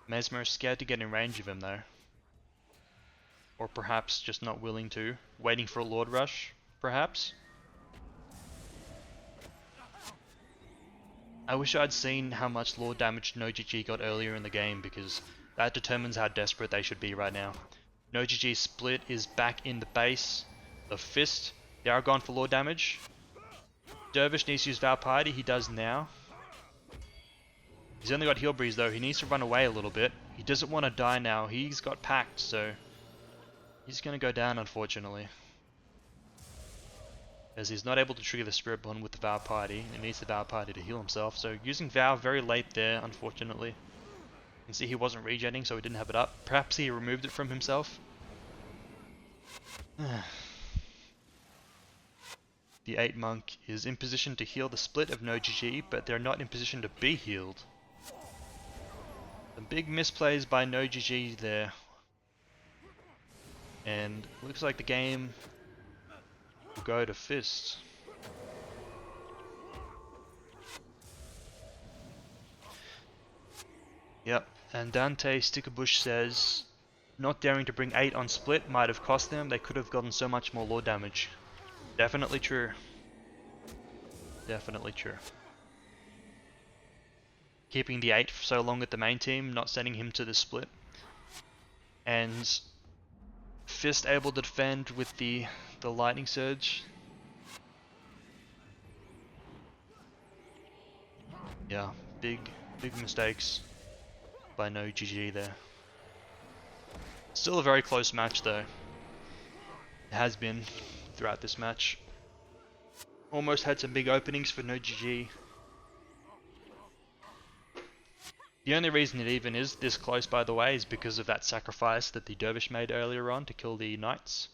Mesmer is scared to get in range of him though. Or perhaps just not willing to. Waiting for a Lord Rush, perhaps. I wish I'd seen how much lore damage GvG got earlier in the game because that determines how desperate they should be right now. GvG Split is back in the base of Fist. They are gone for lore damage. Dervish needs to use Vow Piety, he does now. He's only got Heal Breeze though, he needs to run away a little bit. He doesn't want to die now, he's got Pact, so he's going to go down unfortunately. As he's not able to trigger the Spirit Bond with the Vow Piety, he needs the Vow Piety to heal himself, so using Vow very late there unfortunately. You can see he wasn't regenning so he didn't have it up. Perhaps he removed it from himself. the 8 monk is in position to heal the split of no GG, but they're not in position to be healed. Some big misplays by no GG there. And looks like the game will go to Fist. Yep, and Dante Stickerbush says, not daring to bring 8 on split might have cost them, they could have gotten so much more lore damage. Definitely true. Definitely true. Keeping the 8 for so long at the main team, not sending him to the split. And Fist able to defend with the lightning surge. Yeah, big mistakes by no GG there. Still a very close match though. It has been throughout this match. Almost had some big openings for no GG. The only reason it even is this close, by the way, is because of that sacrifice that the dervish made earlier on to kill the knights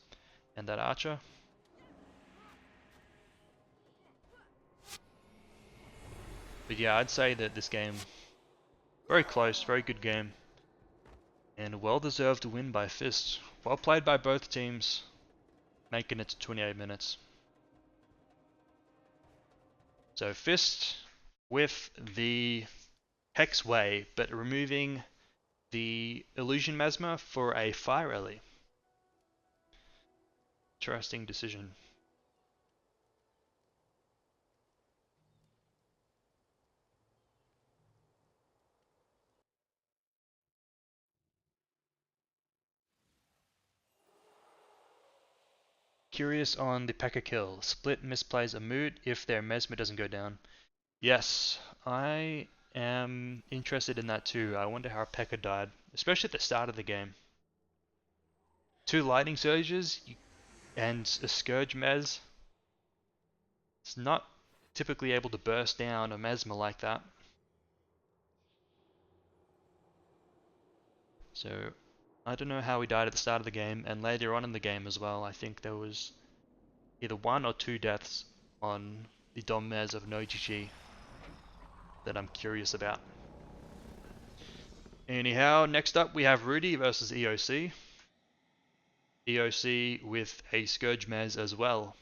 and that archer. But yeah, I'd say that this game, very close, very good game. And a well-deserved win by Fist. Well played by both teams, making it to 28 minutes. So Fist with the Hex Way, but removing the Illusion Mesmer for a Fire Ellie. Interesting decision. Curious on the P.E.K.K.A kill. Split misplays a moot if their Mesmer doesn't go down. Yes, I am interested in that too. I wonder how P.E.K.K.A died, especially at the start of the game. 2 lightning surges and a Scourge Mez. It's not typically able to burst down a Mesmer like that. So I don't know how he died at the start of the game, and later on in the game as well. I think there was either 1 or 2 deaths on the Dom Mez of no GG that I'm curious about. Anyhow, next up we have Rudy versus EOC. EOC with a Scourge Mez as well.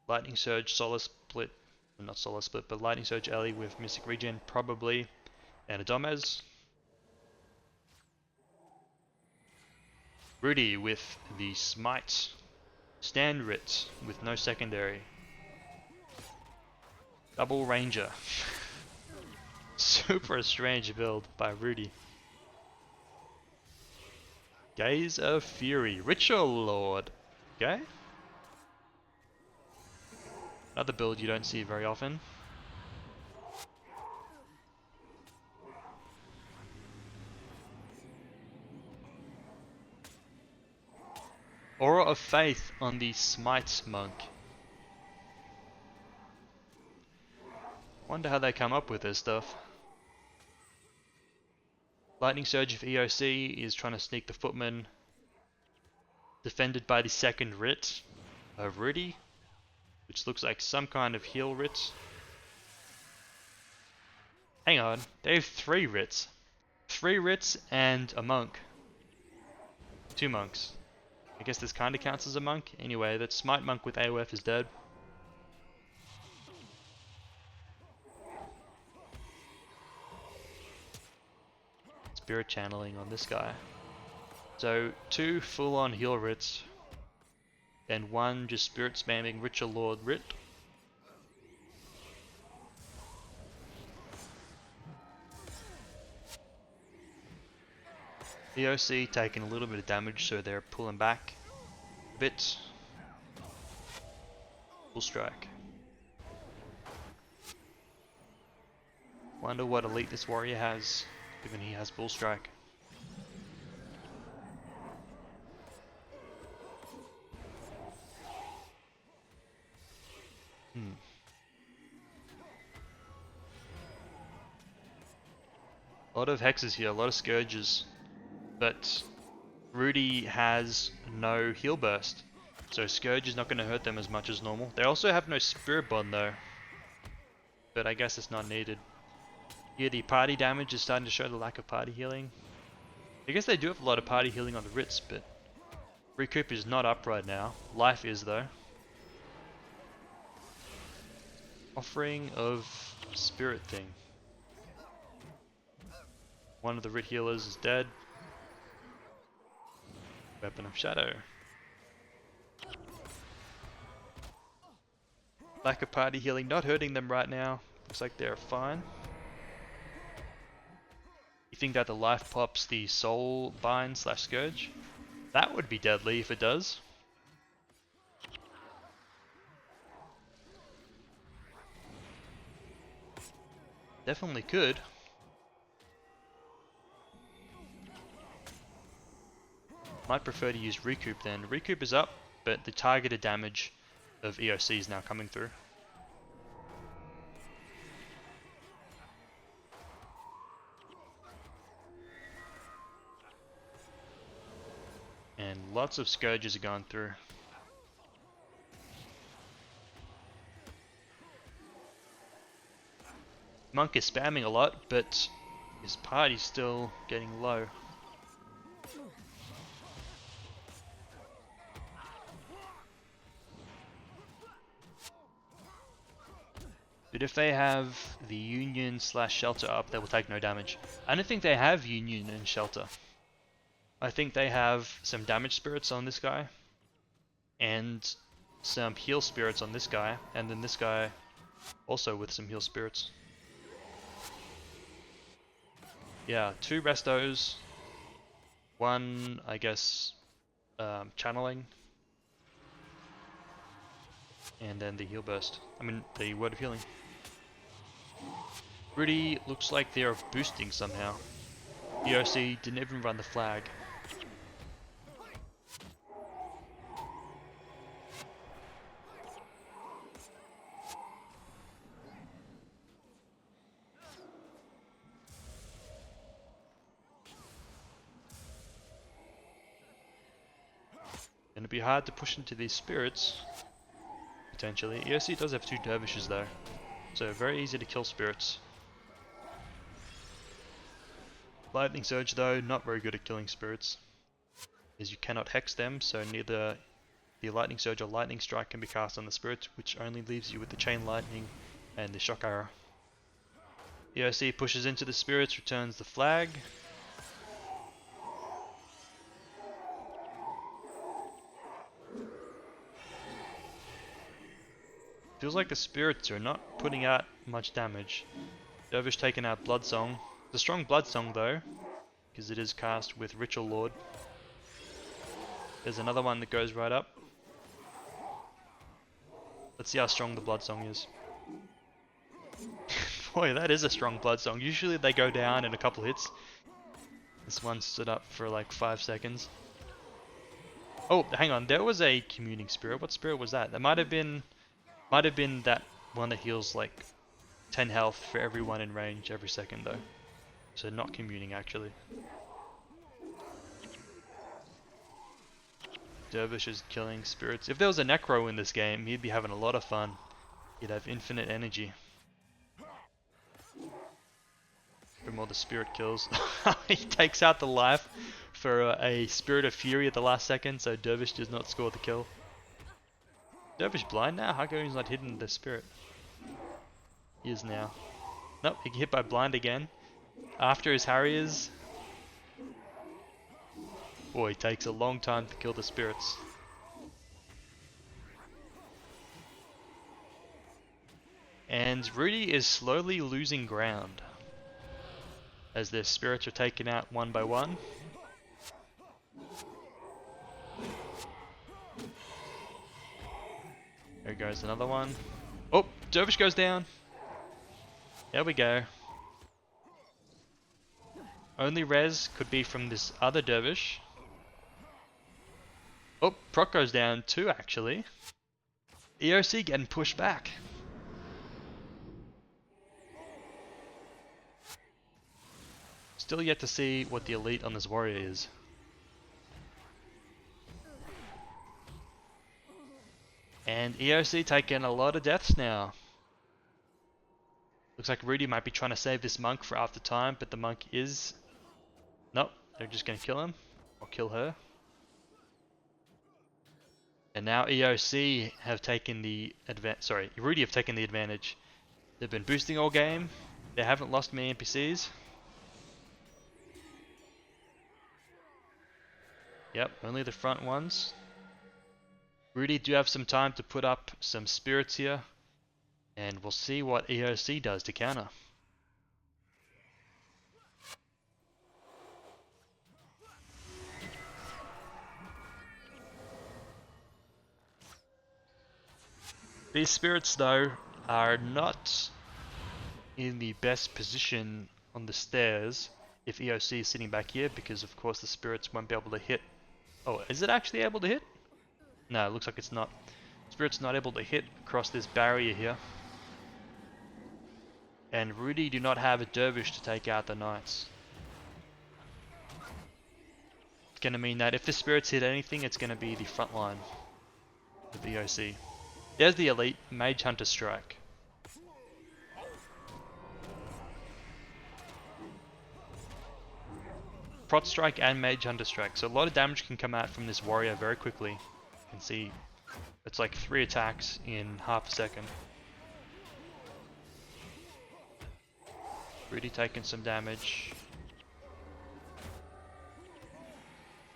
Lightning Surge, Solar Split, not Solar Split, but Lightning Surge Ellie with Mystic Regen probably, and a Domez. Rudy with the Smite, Stand Rit with no secondary. Double Ranger. Super strange build by Rudy. Gaze of Fury, Ritual Lord. Okay. Another build you don't see very often. Aura of Faith on the Smite Monk. Wonder how they come up with this stuff. Lightning Surge of EOC is trying to sneak the Footman. Defended by the second Writ of Rudy, which looks like some kind of heal Writ. Hang on, they have 3 Writs. 3 Writs and a Monk. 2 Monks. I guess this kinda counts as a Monk. Anyway, that Smite Monk with AOF is dead. Spirit Channeling on this guy. So 2 full-on heal Writs, and 1 just Spirit spamming Ritual Lord Writ. EOC taking a little bit of damage, so they're pulling back a bit. Full strike. Wonder what elite this warrior has, given he has full strike. A lot of hexes here, a lot of scourges, but Rudy has no heal burst. So Scourge is not going to hurt them as much as normal. They also have no Spirit Bond though, but I guess it's not needed. Here the party damage is starting to show the lack of party healing. I guess they do have a lot of party healing on the Ritz, but Recoup is not up right now. Life is though. Offering of Spirit thing. One of the Rit healers is dead. Weapon of Shadow. Lack of party healing not hurting them right now. Looks like they're fine. You think that the life pops the soul bind / scourge? That would be deadly if it does. Definitely could. Might prefer to use Recoup then. Recoup is up, but the targeted damage of EOC is now coming through. And lots of Scourges are going through. Monk is spamming a lot, but his party's still getting low. But if they have the Union / Shelter up, they will take no damage. I don't think they have Union and Shelter. I think they have some damage spirits on this guy, and some heal spirits on this guy, and then this guy also with some heal spirits. Yeah, 2 restos, 1, I guess, channeling, and then the heal burst. I mean, the word of healing. Rudy looks like they're boosting somehow. EOC didn't even run the flag. Gonna be hard to push into these spirits, potentially. EOC does have 2 dervishes though, so very easy to kill spirits. Lightning Surge though, not very good at killing spirits, as you cannot hex them, so neither the Lightning Surge or Lightning Strike can be cast on the spirits, which only leaves you with the Chain Lightning and the Shock Arrow. EOC pushes into the spirits, returns the flag. Feels like the spirits are not putting out much damage. Dervish taking out Bloodsong. It's a strong Bloodsong though, because it is cast with Ritual Lord. There's another one that goes right up. Let's see how strong the Bloodsong is. Boy, that is a strong Bloodsong. Usually they go down in a couple hits. This one stood up for like 5 seconds. Oh, hang on. There was a Communing Spirit. What spirit was that? That might have been that one that heals like 10 health for everyone in range every second though. So not communing actually. Dervish is killing spirits. If there was a Necro in this game, he'd be having a lot of fun. He'd have infinite energy. From all the spirit kills. He takes out the life for a Spirit of Fury at the last second, so Dervish does not score the kill. Dervish blind now? How come he's not hitting the spirit? He is now. Nope, he get hit by blind again. After his Harriers. Boy, it takes a long time to kill the spirits. And Rudy is slowly losing ground, as their spirits are taken out one by one. There goes another one. Oh, Dervish goes down. There we go. Only res could be from this other Dervish. Oh, Proc goes down too actually. EOC getting pushed back. Still yet to see what the elite on this warrior is. And EOC taking a lot of deaths now. Looks like Rudy might be trying to save this monk for after time, but the monk is... Nope, they're just going to kill him. Or kill her. And now EOC have taken the Rudy have taken the advantage. They've been boosting all game. They haven't lost many NPCs. Yep, only the front ones. Rudy do have some time to put up some spirits here. And we'll see what EOC does to counter. These spirits though are not in the best position on the stairs if EOC is sitting back here, because of course the spirits won't be able to hit. Oh, is it actually able to hit? No, it looks like it's not. Spirit's not able to hit across this barrier here. And Rudy do not have a dervish to take out the knights. It's going to mean that if the spirits hit anything, it's going to be the front line of EOC. There's the elite Mage Hunter Strike. Prot Strike and Mage Hunter Strike. So a lot of damage can come out from this warrior very quickly. You can see it's like 3 attacks in half a second. Rudy taking some damage.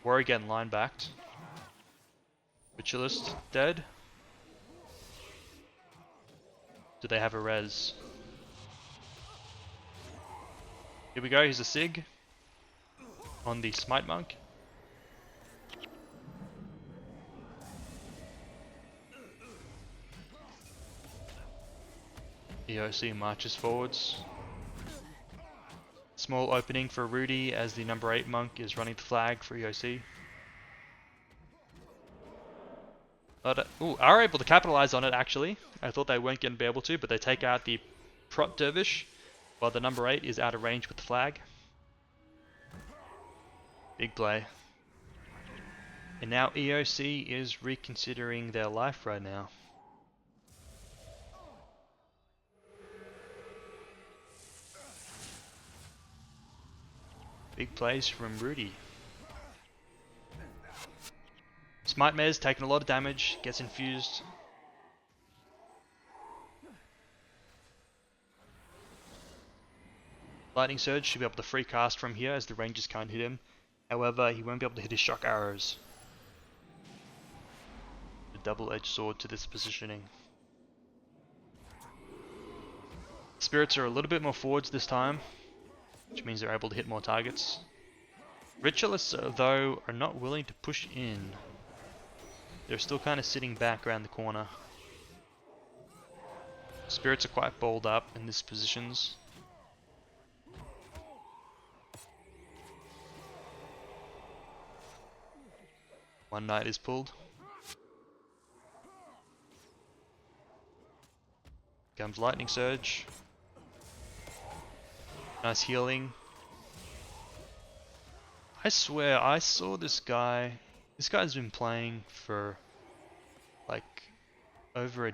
Warrior getting line backed. Ritualist dead. Do they have a res? Here we go, here's a Sig on the Smite Monk. EOC marches forwards. Small opening for Rudy as the number 8 monk is running the flag for EOC. But, are able to capitalize on it actually. I thought they weren't going to be able to, but they take out the Prot Dervish while the number 8 is out of range with the flag. Big play. And now EOC is reconsidering their life right now. Big plays from Rudy. Smite Mez taking a lot of damage, gets infused. Lightning Surge should be able to free cast from here as the rangers can't hit him. However, he won't be able to hit his shock arrows. The double-edged sword to this positioning. Spirits are a little bit more forwards this time, which means they're able to hit more targets. Ritualists, though, are not willing to push in. They're still kind of sitting back around the corner. Spirits are quite balled up in these positions. One knight is pulled. Comes Lightning Surge. Nice healing. I swear, I saw this guy. This guy's been playing for like over a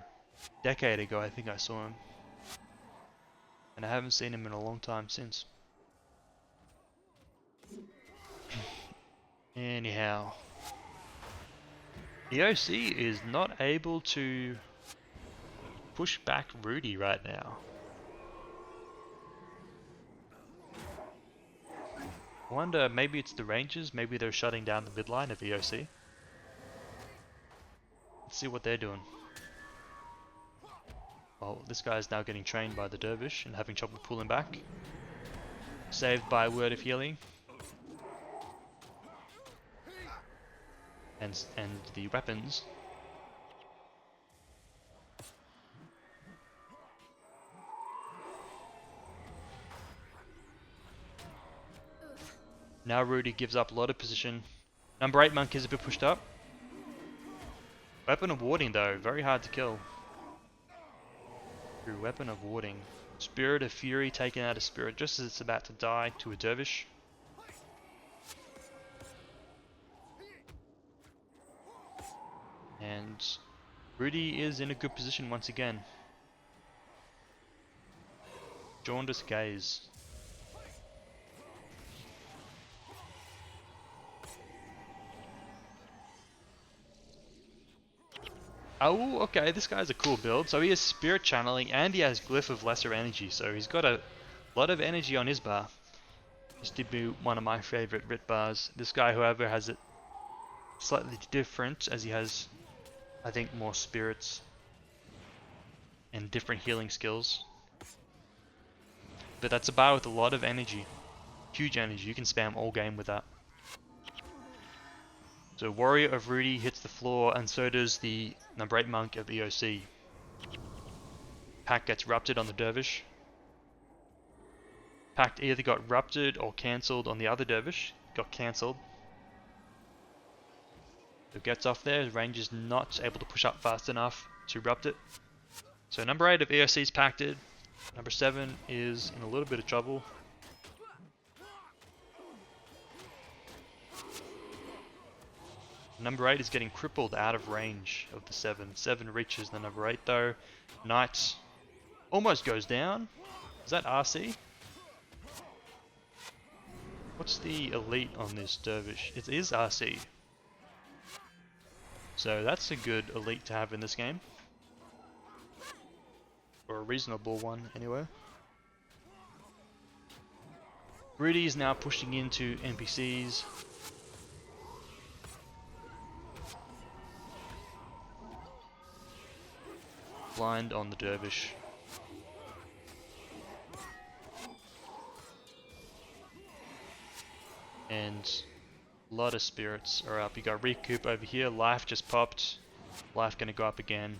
decade ago, I think I saw him. And I haven't seen him in a long time since. Anyhow. EOC is not able to push back Rudy right now. I wonder, maybe it's the Rangers, maybe they're shutting down the midline of EOC. Let's see what they're doing. Well, this guy is now getting trained by the Dervish and having trouble pulling back. Saved by a word of healing. And the weapons. Now Rudy gives up a lot of position. Number 8 monk is a bit pushed up. Weapon of warding though, very hard to kill. Through weapon of warding. Spirit of Fury taking out a spirit just as it's about to die to a dervish. And Rudy is in a good position once again. Jaundice gaze. Oh, okay, this guy's a cool build. So he has Spirit Channeling and he has Glyph of Lesser Energy, so he's got a lot of energy on his bar. This did be one of my favorite Rit bars. This guy, however, has it slightly different as he has, I think, more spirits and different healing skills. But that's a bar with a lot of energy. Huge energy. You can spam all game with that. So Warrior of Rudy hits the floor, and so does the number 8 Monk of EOC. Pact gets ruptured on the Dervish. Pact either got ruptured or cancelled on the other Dervish. Got cancelled. So gets off there. Range is not able to push up fast enough to rupt it. So number 8 of EOC is pacted. Number 7 is in a little bit of trouble. Number 8 is getting crippled out of range of the 7. 7 reaches the number 8 though. Knight almost goes down. Is that RC? What's the elite on this Dervish? It is RC. So that's a good elite to have in this game. Or a reasonable one anyway. Rudy is now pushing into NPCs. Blind on the Dervish. And a lot of spirits are up. You got Recoup over here. Life just popped. Life gonna go up again.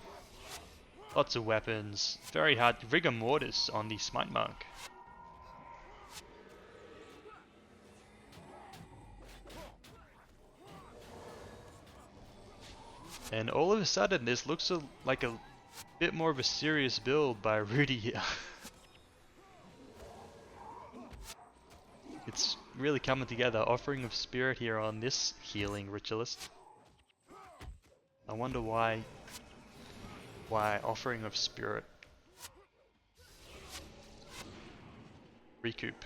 Lots of weapons. Very hard. Rigor Mortis on the Smite Monk. And all of a sudden, this looks like a bit more of a serious build by Rudy here. It's really coming together. Offering of Spirit here on this healing ritualist. I wonder why Offering of Spirit. Recoup.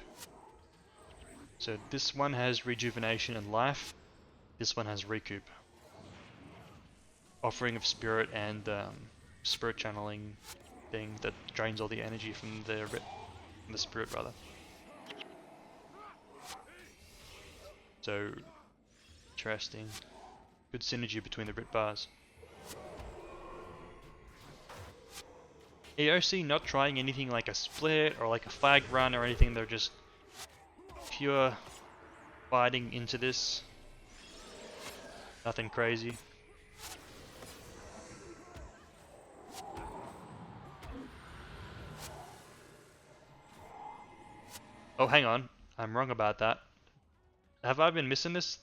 So this one has Rejuvenation and Life. This one has Recoup. Offering of Spirit and Spirit Channeling thing that drains all the energy from the Spirit rather. So interesting. Good synergy between the Rit bars. EOC not trying anything like a split or like a flag run or anything, they're just pure fighting into this. Nothing crazy. Oh, hang on. I'm wrong about that. Have I been missing this?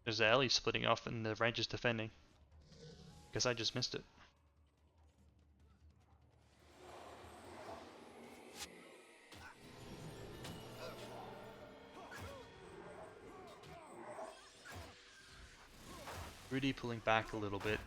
There's the alley splitting off and the range is defending. Guess I just missed it. Rudy pulling back a little bit.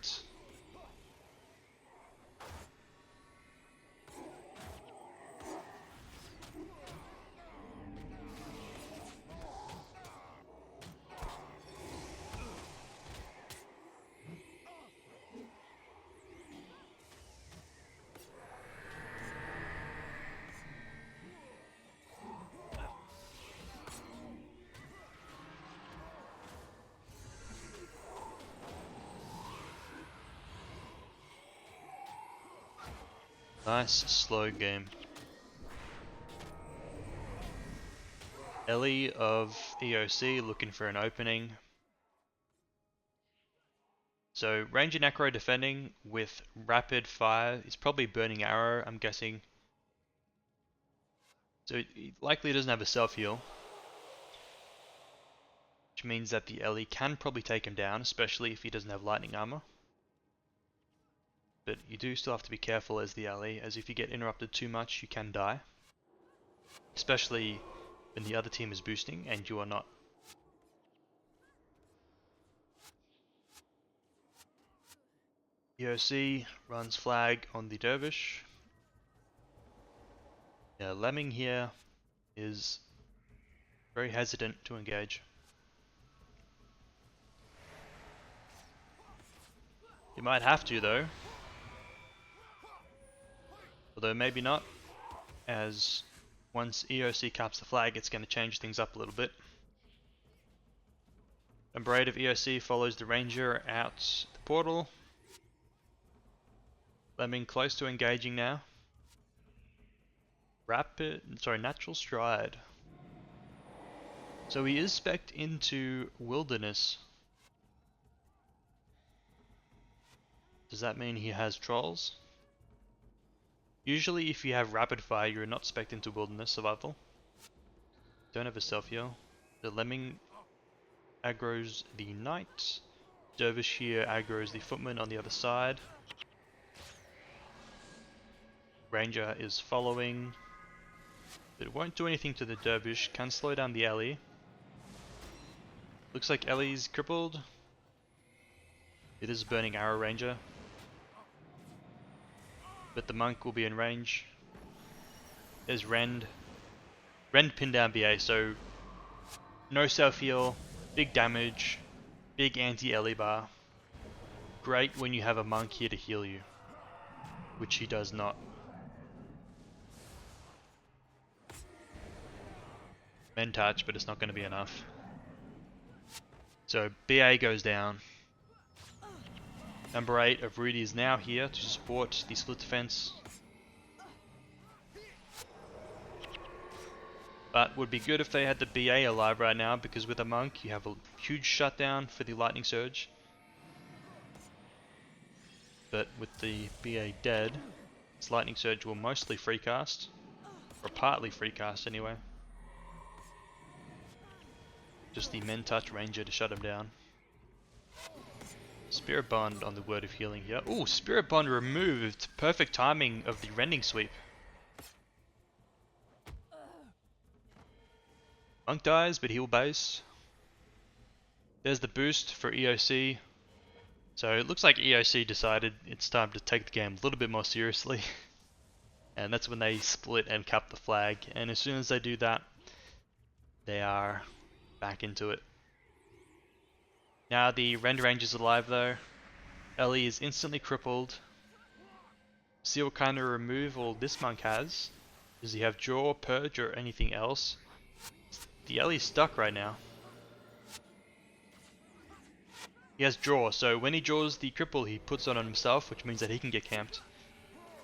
Nice slow game. Ellie of EOC looking for an opening. So range and acro defending with rapid fire. It's probably burning arrow, I'm guessing. So he likely doesn't have a self heal. Which means that the Ellie can probably take him down, especially if he doesn't have lightning armor. But you do still have to be careful as the ally, as if you get interrupted too much, you can die. Especially when the other team is boosting and you are not. EOC runs flag on the dervish. Yeah, Lemming here is very hesitant to engage. You might have to though. Although maybe not, as once EOC caps the flag it's going to change things up a little bit. And Braid of EOC follows the Ranger out the portal. Lemming close to engaging now. Natural Stride. So he is spec'd into Wilderness. Does that mean he has Trolls? Usually if you have Rapid Fire you're not spec'd into Wilderness Survival. Don't have a self heal. The Lemming aggroes the Knight. Dervish here aggroes the Footman on the other side. Ranger is following. But it won't do anything to the Dervish. Can slow down the Ellie. Looks like Ellie's crippled. It is Burning Arrow Ranger. But the Monk will be in range. There's Rend. Rend pinned down BA, so no self heal, big damage, big anti-Ellie bar. Great when you have a Monk here to heal you, which he does not. Men touch, but it's not going to be enough. So BA goes down. Number 8 of Rudy is now here to support the split defense. But would be good if they had the BA alive right now, because with a Monk you have a huge shutdown for the Lightning Surge. But with the BA dead, this Lightning Surge will mostly free cast, or partly free cast anyway. Just the Men Touch Ranger to shut him down. Spirit Bond on the Word of Healing here. Ooh, Spirit Bond removed. Perfect timing of the Rending Sweep. Monk dies, but he'll base. There's the boost for EOC. So it looks like EOC decided it's time to take the game a little bit more seriously. And that's when they split and cap the flag. And as soon as they do that, they are back into it. Now the Rend Ranger's alive though. Ellie is instantly crippled. See what kind of removal this Monk has. Does he have Jaw, Purge, or anything else? The Ellie's stuck right now. He has Jaw, so when he draws the cripple he puts it on himself, which means that he can get camped.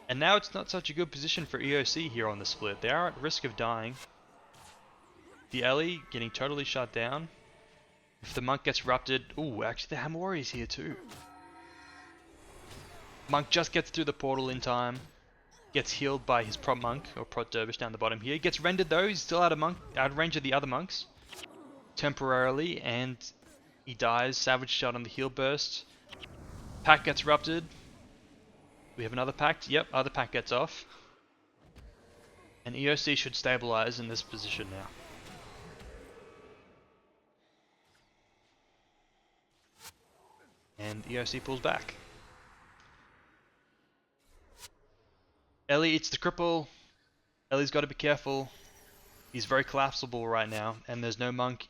And now it's not such a good position for EOC here on the split. They are at risk of dying. The Ellie getting totally shut down. If the Monk gets rupted... Ooh, actually the Hamori's here too. Monk just gets through the portal in time. Gets healed by his prop Monk, or prop Dervish down the bottom here. Gets rendered though, he's still out of range of the other Monks. Temporarily, and he dies. Savage shot on the heal burst. Pack gets rupted. We have another pack. Yep, other pack gets off. And EOC should stabilize in this position now. And EOC pulls back. Ellie eats the cripple. Ellie's got to be careful. He's very collapsible right now, and there's no Monk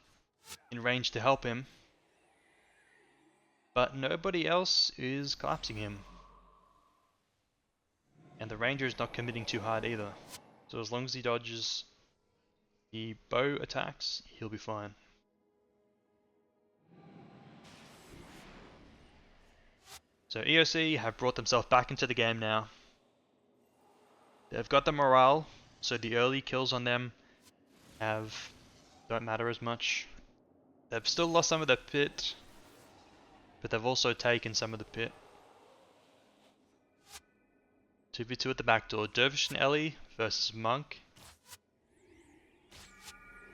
in range to help him. But nobody else is collapsing him. And the Ranger is not committing too hard either. So as long as he dodges the bow attacks, he'll be fine. So EOC have brought themselves back into the game now. They've got the morale, so the early kills on them don't matter as much. They've still lost some of their pit, but they've also taken some of the pit. 2v2 at the back door. Dervish and Ellie versus Monk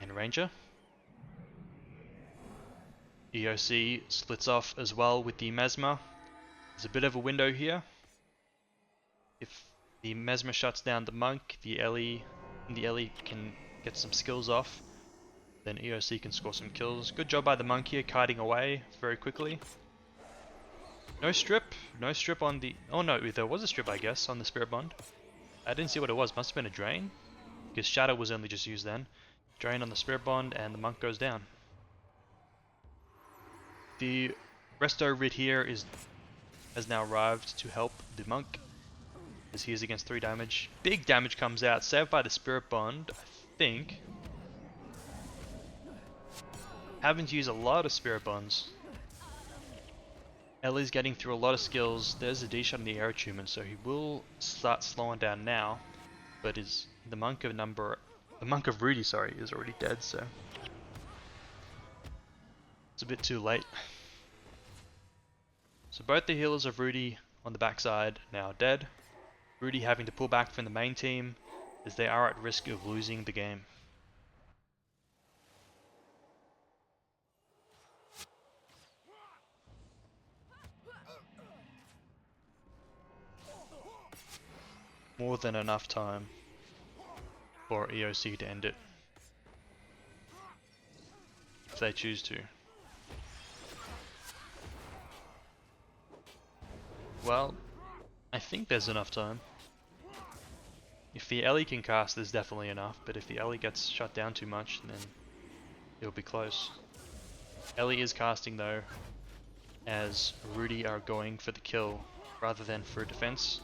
and Ranger. EOC splits off as well with the Mesmer. There's a bit of a window here. If the Mesmer shuts down the Monk, the Ellie can get some skills off. Then EOC can score some kills. Good job by the Monk here, kiting away very quickly. No strip. No strip on the... Oh no, there was a strip I guess on the Spirit Bond. I didn't see what it was. Must have been a drain. Because Shadow was only just used then. Drain on the Spirit Bond and the Monk goes down. The Resto Rid here has now arrived to help the Monk. As he is against 3 damage. Big damage comes out. Saved by the Spirit Bond, I think. Having to use a lot of Spirit Bonds. Ellie's getting through a lot of skills. There's a D-shot in the air attunement, so he will start slowing down now. But the Monk of Rudy, sorry, is already dead, so it's a bit too late. So both the healers of Rudy on the backside now dead. Rudy having to pull back from the main team as they are at risk of losing the game. More than enough time for EOC to end it. If they choose to. Well, I think there's enough time. If the Ellie can cast, there's definitely enough, but if the Ellie gets shut down too much, then it'll be close. Ellie is casting though, as Rudy are going for the kill rather than for defense.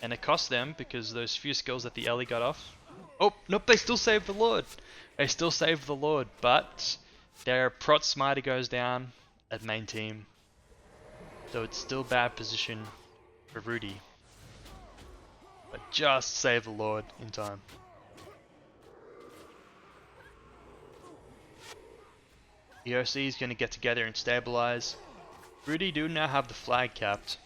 And it costs them because those few skills that the Ellie got off. Oh, nope, they still saved the Lord. They still saved the Lord, but their Prot Smiter goes down at main team. So it's still bad position for Rudy. But just save the Lord in time. EOC is going to get together and stabilize. Rudy do now have the flag capped.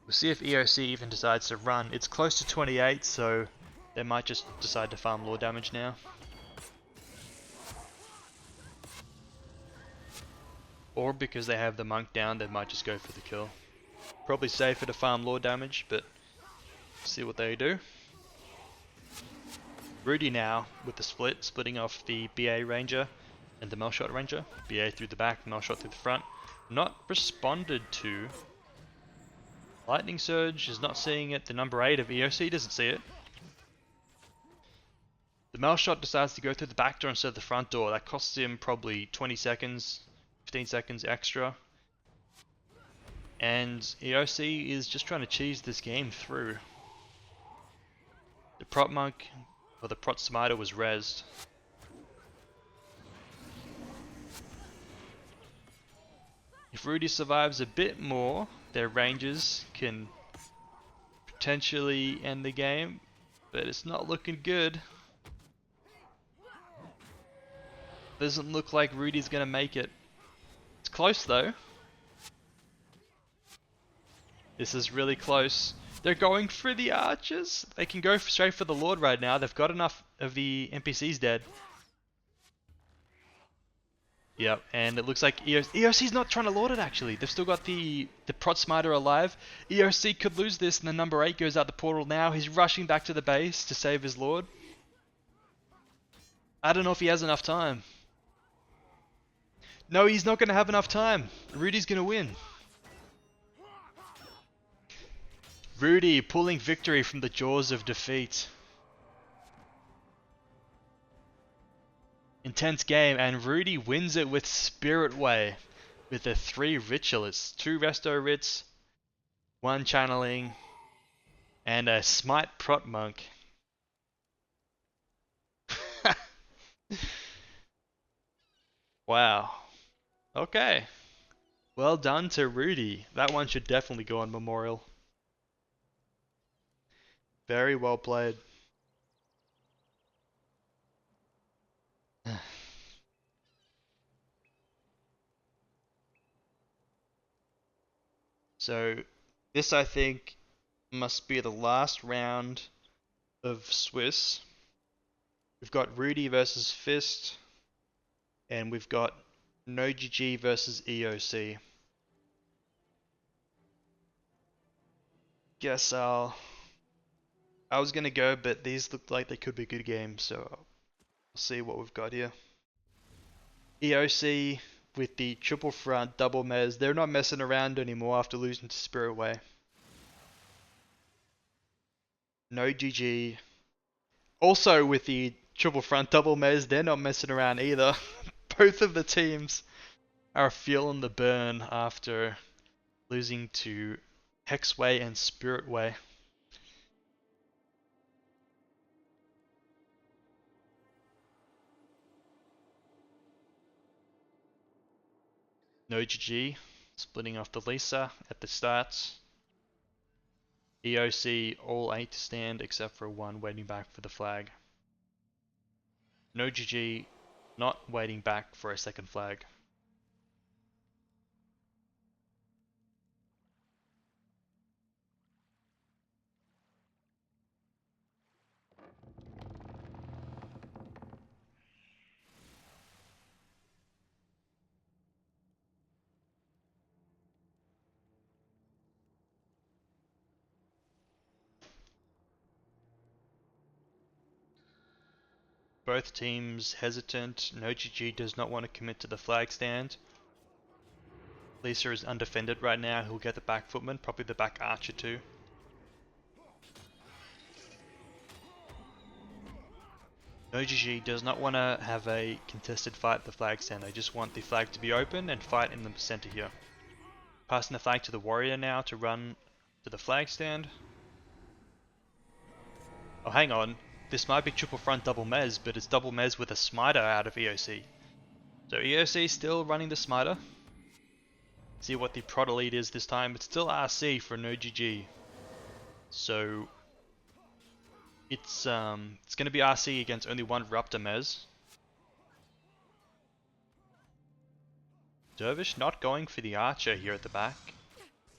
We'll see if EOC even decides to run. It's close to 28, so they might just decide to farm lore damage now. Or because they have the monk down, they might just go for the kill. Probably safer to farm lore damage, but see what they do. Rudy now, with the splitting off the BA Ranger and the Melshot Ranger. BA through the back, Melshot through the front. Not responded to. Lightning Surge is not seeing it. The number 8 of EOC doesn't see it. The Melshot decides to go through the back door instead of the front door. That costs him probably 20 seconds, 15 seconds extra. And EOC is just trying to cheese this game through. The Prot Monk, or the Prot Smiter, was rezzed. If Rudy survives a bit more, their Rangers can potentially end the game, but it's not looking good. Doesn't look like Rudy's gonna make it. It's close though. This is really close. They're going for the archers. They can go straight for the Lord right now. They've got enough of the NPCs dead. Yep, and it looks like EOC's not trying to Lord it actually. They've still got the Prot Smiter alive. EOC could lose this and the number 8 goes out the portal now. He's rushing back to the base to save his Lord. I don't know if he has enough time. No, he's not going to have enough time. Rudy's going to win. Rudy pulling victory from the jaws of defeat. Intense game, and Rudy wins it with Spirit Way. With the 3 Ritualists, 2 Resto Rits, 1 Channeling, and a Smite Prot Monk. Wow. Okay. Well done to Rudy. That one should definitely go on Memorial. Very well played. So, this I think must be the last round of Swiss. We've got Rudy versus Fist, and we've got No GG versus EOC. Guess I was gonna go, but these look like they could be good games, so we'll see what we've got here. EOC with the triple front double mez. They're not messing around anymore after losing to Spirit Way. No GG. Also with the triple front double mez, they're not messing around either. Both of the teams are feeling the burn after losing to Hexway and Spirit Way. No GG, splitting off the Lisa at the start. EOC all 8 to stand except for one waiting back for the flag. No GG, not waiting back for a second flag. Both teams hesitant. No GG does not want to commit to the flag stand. Lisa is undefended right now. He'll get the back footman, probably the back archer too. No GG does not want to have a contested fight at the flag stand. They just want the flag to be open and fight in the center here. Passing the flag to the warrior now to run to the flag stand. Oh, hang on. This might be triple front double mez, but it's double mez with a smiter out of EOC. So EOC still running the smiter. See what the prod elite is this time. It's still RC for no GG. So it's going to be RC against only one Raptor Mez. Dervish not going for the archer here at the back.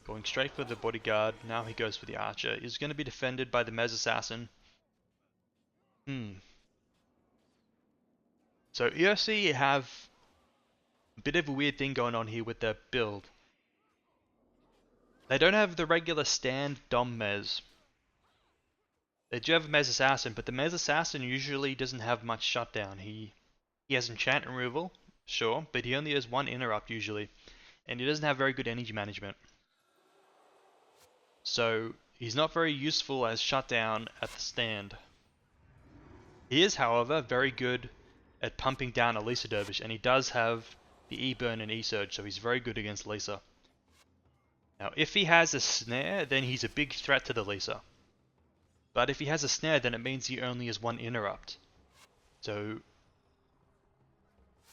Going straight for the bodyguard. Now he goes for the archer. He's going to be defended by the Mez assassin. So EOC have a bit of a weird thing going on here with their build. They don't have the regular stand Dom Mez. They do have a Mez Assassin, but the Mez Assassin usually doesn't have much shutdown. He has enchant removal, sure, but he only has one interrupt usually, and he doesn't have very good energy management. So he's not very useful as shutdown at the stand. He is, however, very good at pumping down a Lisa Dervish, and he does have the E-Burn and E-Surge, so he's very good against Lisa. Now, if he has a snare, then he's a big threat to the Lisa. But if he has a snare, then it means he only has one interrupt. So,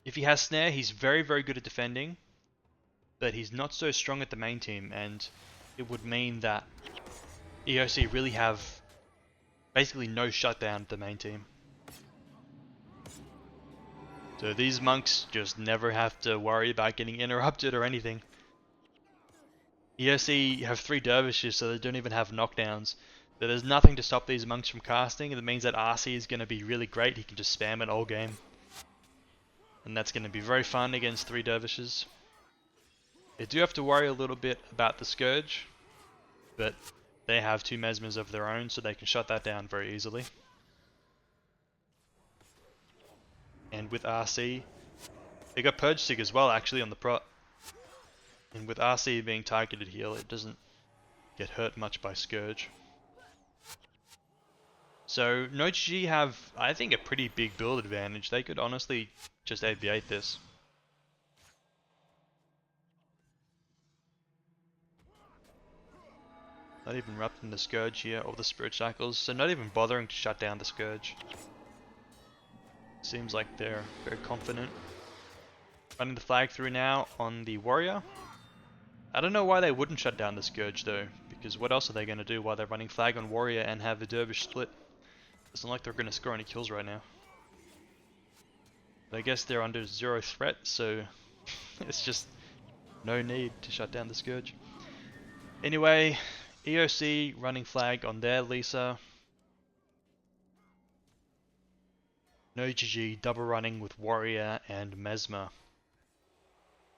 if he has snare, he's very, very good at defending, but he's not so strong at the main team, and it would mean that EOC really have basically no shutdown at the main team. So these monks just never have to worry about getting interrupted or anything. EOC have 3 dervishes, so they don't even have knockdowns. So there's nothing to stop these monks from casting, and it means that RC is going to be really great. He can just spam it all game. And that's going to be very fun against 3 dervishes. They do have to worry a little bit about the Scourge, but they have 2 Mesmers of their own, so they can shut that down very easily. And with RC, they got Purge Sig as well actually on the prot. And with RC being targeted heal, it doesn't get hurt much by Scourge. So no GG have, I think, a pretty big build advantage. They could honestly just 8v8 this. Not even erupting the Scourge here, or the Spirit Shackles, so not even bothering to shut down the Scourge. Seems like they're very confident. Running the flag through now on the Warrior. I don't know why they wouldn't shut down the Scourge though, because what else are they going to do while they're running flag on Warrior and have the Dervish split? Doesn't look like they're going to score any kills right now. But I guess they're under 0 threat, so it's just no need to shut down the Scourge. Anyway, EOC running flag on their Lisa. No GG, double running with Warrior and Mesmer.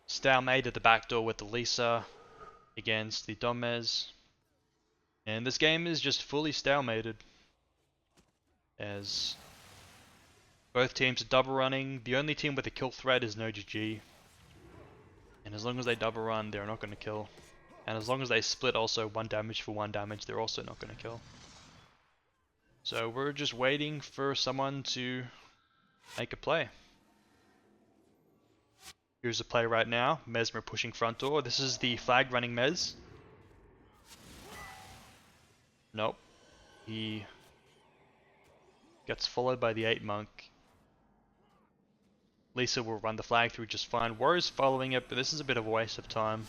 Stalemate at the back door with the Lisa against the Domez. And this game is just fully stalemated, as both teams are double running. The only team with a kill threat is no GG. And as long as they double run, they're not going to kill. And as long as they split also 1 damage for 1 damage, they're also not going to kill. So we're just waiting for someone to make a play. Here's a play right now. Mesmer pushing front door. This is the flag running Mez. Nope. He gets followed by the 8 monk. Lisa will run the flag through just fine. Warrior's following it, but this is a bit of a waste of time.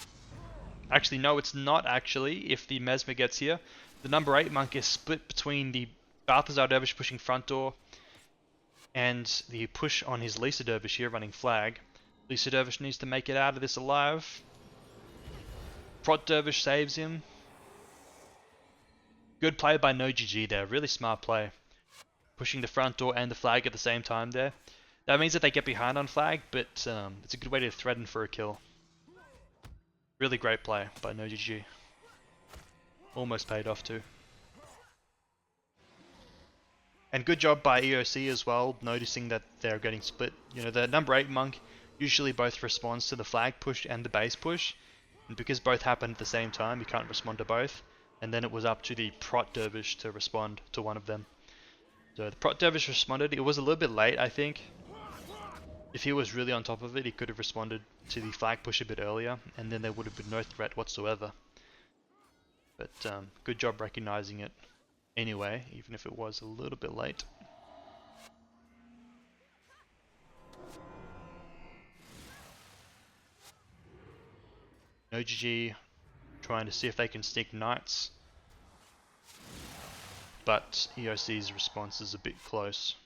Actually, no, it's not actually. If the Mesmer gets here, the number 8 monk is split between the Balthazar Dervish pushing front door and the push on his Lisa Dervish here running flag. Lisa Dervish needs to make it out of this alive. Prot Dervish saves him. Good play by No GG there, really smart play. Pushing the front door and the flag at the same time there. That means that they get behind on flag, but it's a good way to threaten for a kill. Really great play by No GG. Almost paid off too. And good job by EOC as well, noticing that they're getting split. You know, the number 8 monk usually both responds to the flag push and the base push. And because both happen at the same time, you can't respond to both. And then it was up to the Prot Dervish to respond to one of them. So the Prot Dervish responded. It was a little bit late, I think. If he was really on top of it, he could have responded to the flag push a bit earlier, and then there would have been no threat whatsoever. But good job recognizing it anyway, even if it was a little bit late. No GG trying to see if they can sneak knights, but EOC's response is a bit close.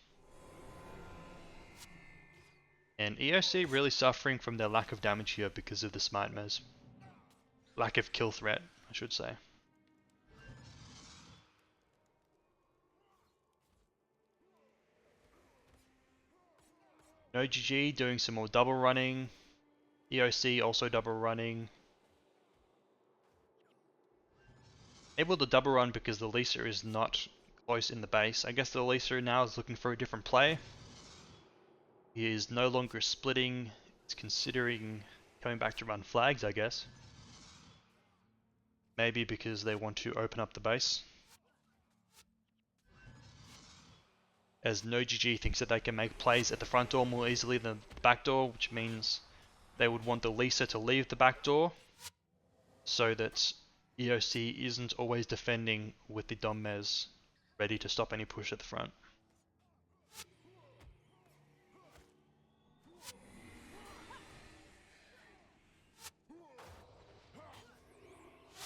And EOC really suffering from their lack of damage here because of the Smite Mez. Lack of kill threat, I should say. No GG doing some more double running. EOC also double running. Able to double run because the Lisa is not close in the base. I guess the Lisa now is looking for a different play. He is no longer splitting. He's considering coming back to run flags, I guess. Maybe because they want to open up the base. As No GG thinks that they can make plays at the front door more easily than the back door, which means they would want the Lisa to leave the back door so that EOC isn't always defending with the Dom Mez ready to stop any push at the front.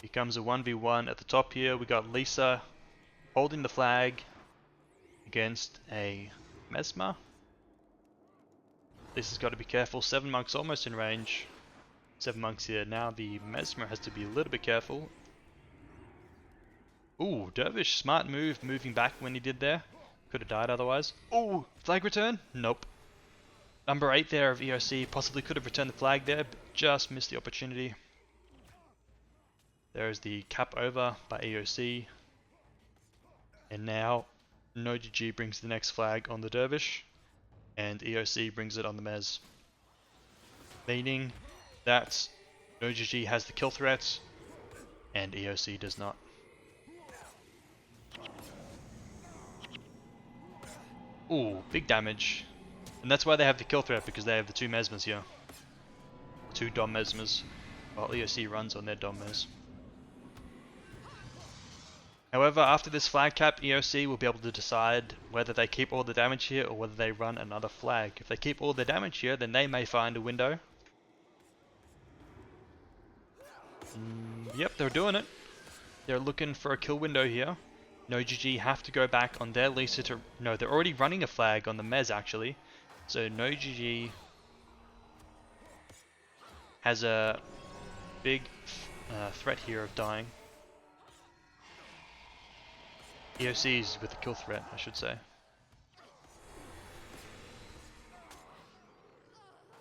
Becomes a 1v1 at the top here. We got Lisa holding the flag against a Mesmer. Lisa's got to be careful. 7 monks almost in range. 7 monks here. Now the Mesmer has to be a little bit careful. Ooh, Dervish, smart move, moving back when he did there. Could have died otherwise. Ooh, flag return? Nope. Number 8 there of EOC possibly could have returned the flag there, but just missed the opportunity. There is the cap over by EOC. And now No GG brings the next flag on the Dervish, and EOC brings it on the Mez. Meaning that No GG has the kill threat, and EOC does not. Ooh, big damage. And that's why they have the kill threat, because they have the 2 Mesmers here. 2 Dom Mesmers, while EOC runs on their Dom Mez. However, after this flag cap, EOC will be able to decide whether they keep all the damage here or whether they run another flag. If they keep all the damage here, then they may find a window. Yep, they're doing it. They're looking for a kill window here. No GG have to go back on their Lisa to... No, they're already running a flag on the Mez actually. So No GG has a big threat here of dying. EOC's with the kill threat, I should say.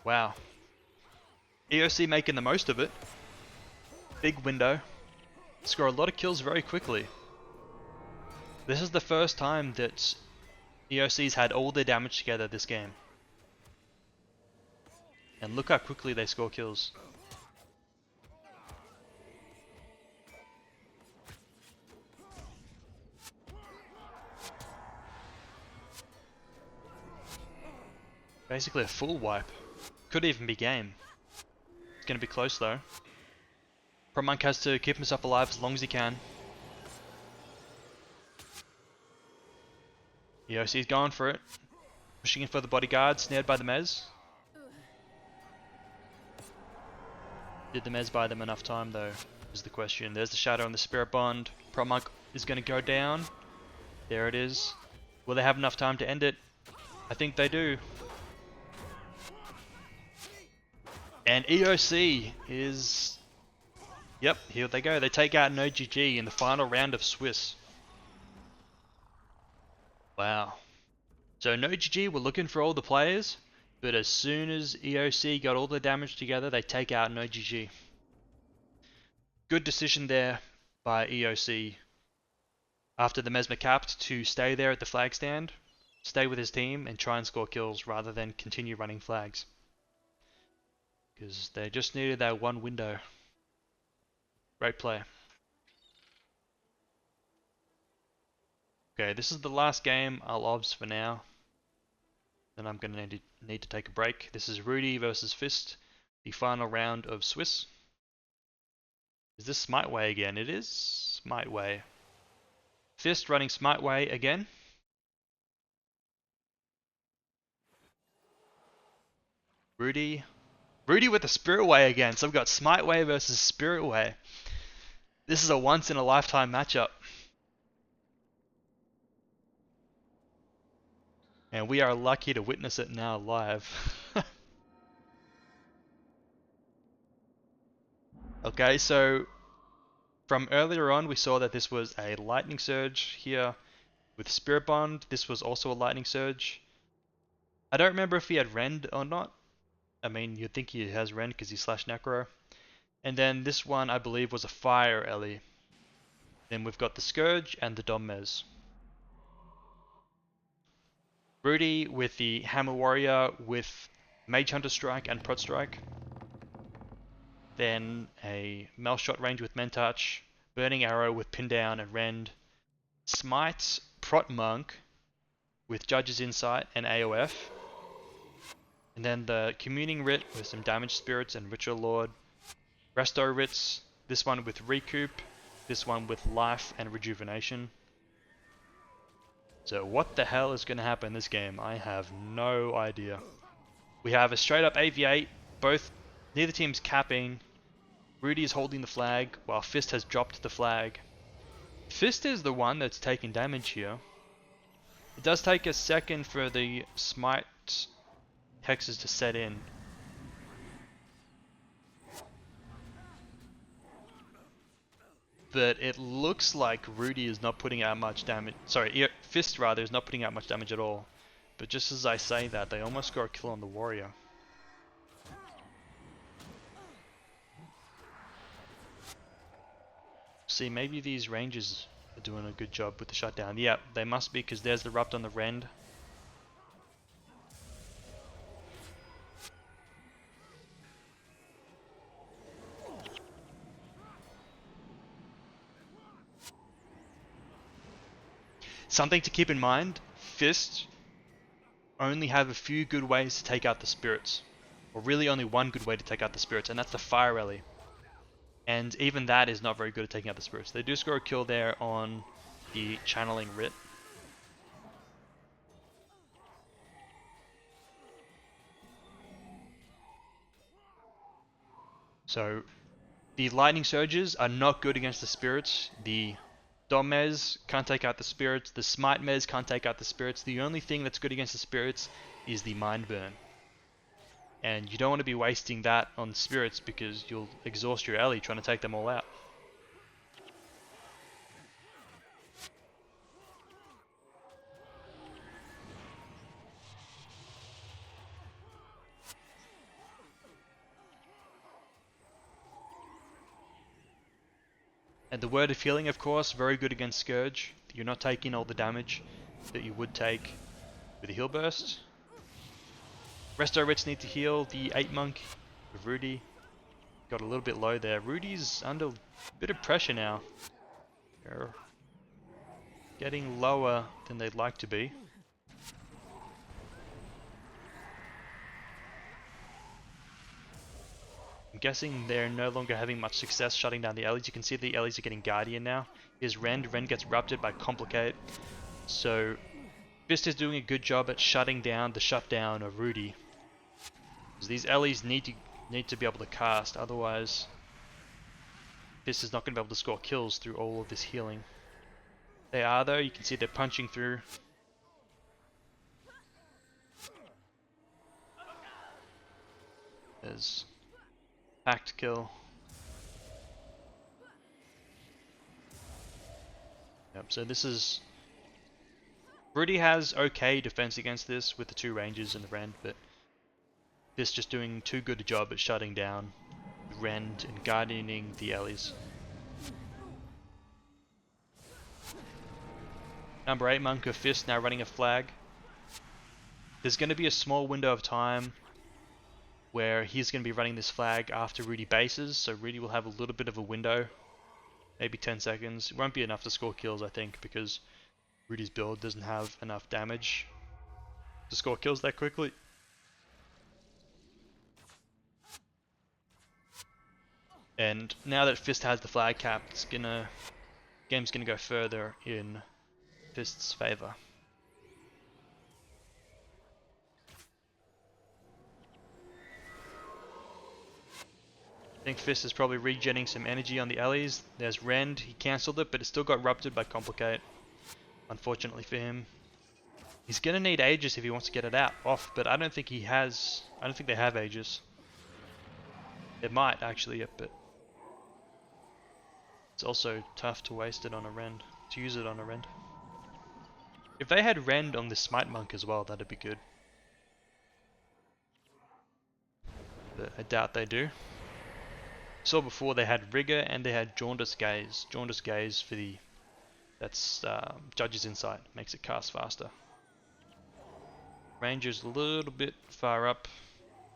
Wow. EOC making the most of it. Big window. Score a lot of kills very quickly. This is the first time that EOC's had all their damage together this game. And look how quickly they score kills. Basically a full wipe. Could even be game. It's going to be close though. Pro Monk has to keep himself alive as long as he can. EOC's going for it. Pushing in for the bodyguard, snared by the Mez. Did the Mez buy them enough time though, is the question. There's the Shadow and the Spirit Bond. Pro Monk is going to go down. There it is. Will they have enough time to end it? I think they do. And EOC is... Yep, here they go. They take out no GG in the final round of Swiss. Wow. So no GG were looking for all the players, but as soon as EOC got all the damage together, they take out no GG. Good decision there by EOC after the Mesmer capped to stay there at the flag stand, stay with his team and try and score kills rather than continue running flags. Because they just needed that one window. Great play. Okay, this is the last game I'll obs for now. Then I'm going to need to take a break. This is Rudy versus Fist, the final round of Swiss. Is this Smite Way again? It is Smite Way. Fist running Smite Way again. Rudy with the Spirit Way again. So we've got Smite Way versus Spirit Way. This is a once in a lifetime matchup. And we are lucky to witness it now live. Okay, so from earlier on we saw that this was a Lightning Surge here with Spirit Bond. This was also a Lightning Surge. I don't remember if he had Rend or not. I mean, you'd think he has Rend because he slash Necro. And then this one I believe was a Fire Ellie. Then we've got the Scourge and the Dom Mez. Rudy with the Hammer Warrior with Mage Hunter Strike and Prot Strike. Then a Maelshot range with Mentouch, Burning Arrow with Pin Down and Rend. Smite Prot Monk with Judge's Insight and AOF. And then the Communing Writ with some Damage Spirits and Ritual Lord. Resto Writs, this one with Recoup, this one with Life and Rejuvenation. So what the hell is going to happen in this game? I have no idea. We have a straight up AV8, neither team's capping. Rudy is holding the flag while Fist has dropped the flag. Fist is the one that's taking damage here. It does take a second for the Smite hexes to set in. But it looks like Rudy is not putting out much damage. Sorry, Fist rather is not putting out much damage at all. But just as I say that, they almost score a kill on the Warrior. See, maybe these ranges are doing a good job with the shutdown. Yeah, they must be because there's the Rupt on the Rend. Something to keep in mind, Fist only have a few good ways to take out the spirits. Or really only one good way to take out the spirits, and that's the Fire Rally. And even that is not very good at taking out the spirits. They do score a kill there on the Channeling Writ. So, the Lightning Surges are not good against the spirits. The Dom Mez can't take out the spirits. The Smite Mez can't take out the spirits. The only thing that's good against the spirits is the Mind Burn. And you don't want to be wasting that on spirits because you'll exhaust your Ellie trying to take them all out. And the Word of Healing, of course, very good against Scourge. You're not taking all the damage that you would take with a Heal Burst. Resto Writs need to heal the 8 Monk with Rudy. Got a little bit low there. Rudy's under a bit of pressure now. They're getting lower than they'd like to be. guessing they're no longer having much success shutting down the Ellies. You can see the Ellies are getting Guardian now. Here's Rend. Rend gets ruptured by Complicate. So Fist is doing a good job at shutting down the shutdown of Rudy. Because these Ellies need to be able to cast, otherwise Fist is not going to be able to score kills through all of this healing. They are though, you can see they're punching through. There's Pact kill. Yep, so this is... Rudy has okay defense against this with the two ranges and the Rend, but this just doing too good a job at shutting down Rend and guardianing the Ellies. Number 8 Monk of Fist now running a flag. There's going to be a small window of time where he's going to be running this flag after Rudy bases, so Rudy will have a little bit of a window, maybe 10 seconds. It won't be enough to score kills, I think, because Rudy's build doesn't have enough damage to score kills that quickly. And now that Fist has the flag cap, game's gonna go further in Fist's favor. I think Fist is probably regenerating some energy on the Ellies. There's Rend, he cancelled it, but it still got ruptured by Complicate. Unfortunately for him. He's gonna need Aegis if he wants to get it out off, but I don't think he has. I don't think they have Aegis. It might actually, but it's also tough to waste it on a Rend, to use it on a Rend. If they had Rend on the Smite Monk as well, that'd be good. But I doubt they do. Saw before they had Rigor and they had Jaundice Gaze. Jaundice Gaze for the... that's Judge's Insight, makes it cast faster. Ranger's a little bit far up,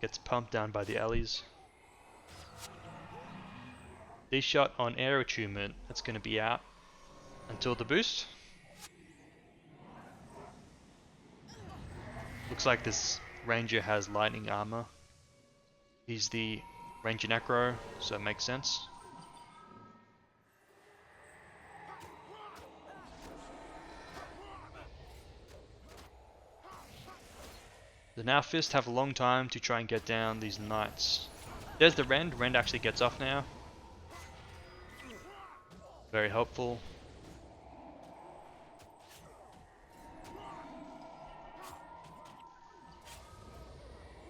gets pumped down by the Ellies. D-Shot on Air Attunement, that's going to be out until the boost. Looks like this Ranger has lightning armor. He's the Ranger Necro, so it makes sense. The now Fist have a long time to try and get down these Knights. There's the Rend. Rend actually gets off now. Very helpful.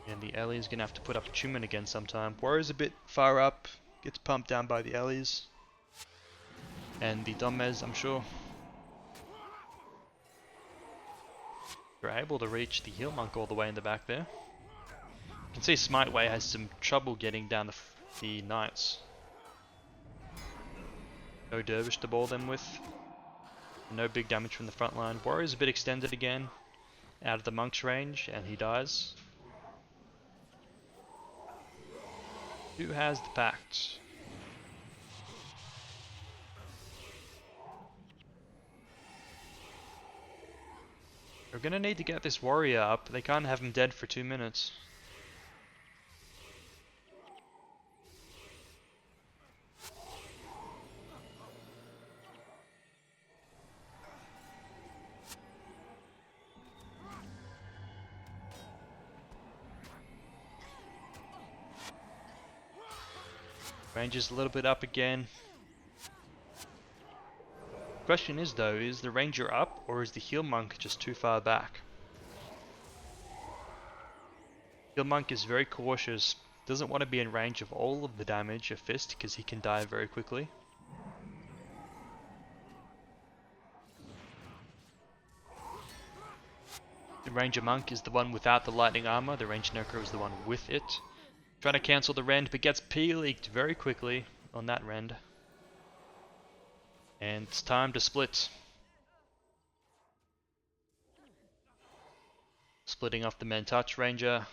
And the Ellie's gonna have to put up Attunement again sometime. Warrior's a bit far up, gets pumped down by the Ellies. And the Domez, I'm sure. We're able to reach the Heal Monk all the way in the back there. You can see Smite Way has some trouble getting down the Knights. No Dervish to ball them with. No big damage from the front line. Warrior's a bit extended again, out of the Monk's range, and he dies. Who has the Pact? We're gonna need to get this warrior up. They can't have him dead for 2 minutes. Range is a little bit up again. Question is though, is the Ranger up or is the Heal Monk just too far back? Heal Monk is very cautious, doesn't want to be in range of all of the damage of Fist because he can die very quickly. The Ranger Monk is the one without the lightning armor, the Ranger Necro is the one with it. Trying to cancel the Rend, but gets P-leaked very quickly on that Rend. And it's time to split. Splitting off the Men Touch Ranger,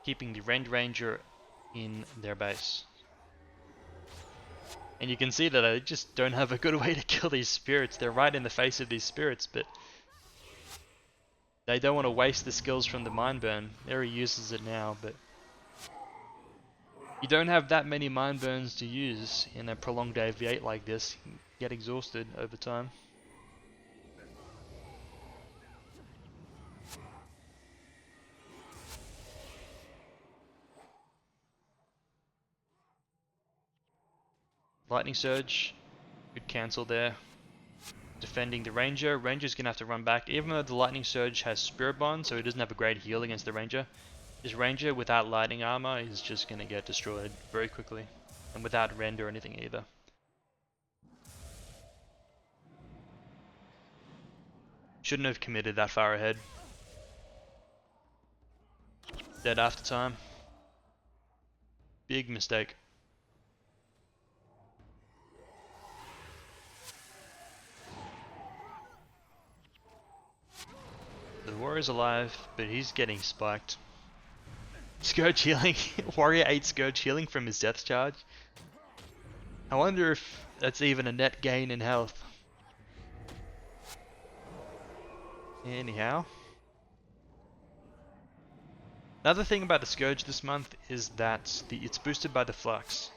keeping the Rend Ranger in their base. And you can see that they just don't have a good way to kill these spirits. They're right in the face of these spirits, but they don't want to waste the skills from the Mind Burn. There he uses it now, but You don't have that many mind burns to use in a prolonged AV8 like this. You get exhausted over time. Lightning Surge, good cancel there. Defending the Ranger. Ranger's gonna have to run back, even though the Lightning Surge has Spirit Bond, so he doesn't have a great heal against the Ranger. This Ranger without Lightning Armor is just gonna get destroyed very quickly, and without Rend or anything either. Shouldn't have committed that far ahead. Dead after time. Big mistake. The Warrior's alive, but he's getting spiked. Scourge healing. Warrior 8 Scourge healing from his death charge. I wonder if that's even a net gain in health. Anyhow. Another thing about the Scourge this month is that it's boosted by the Flux.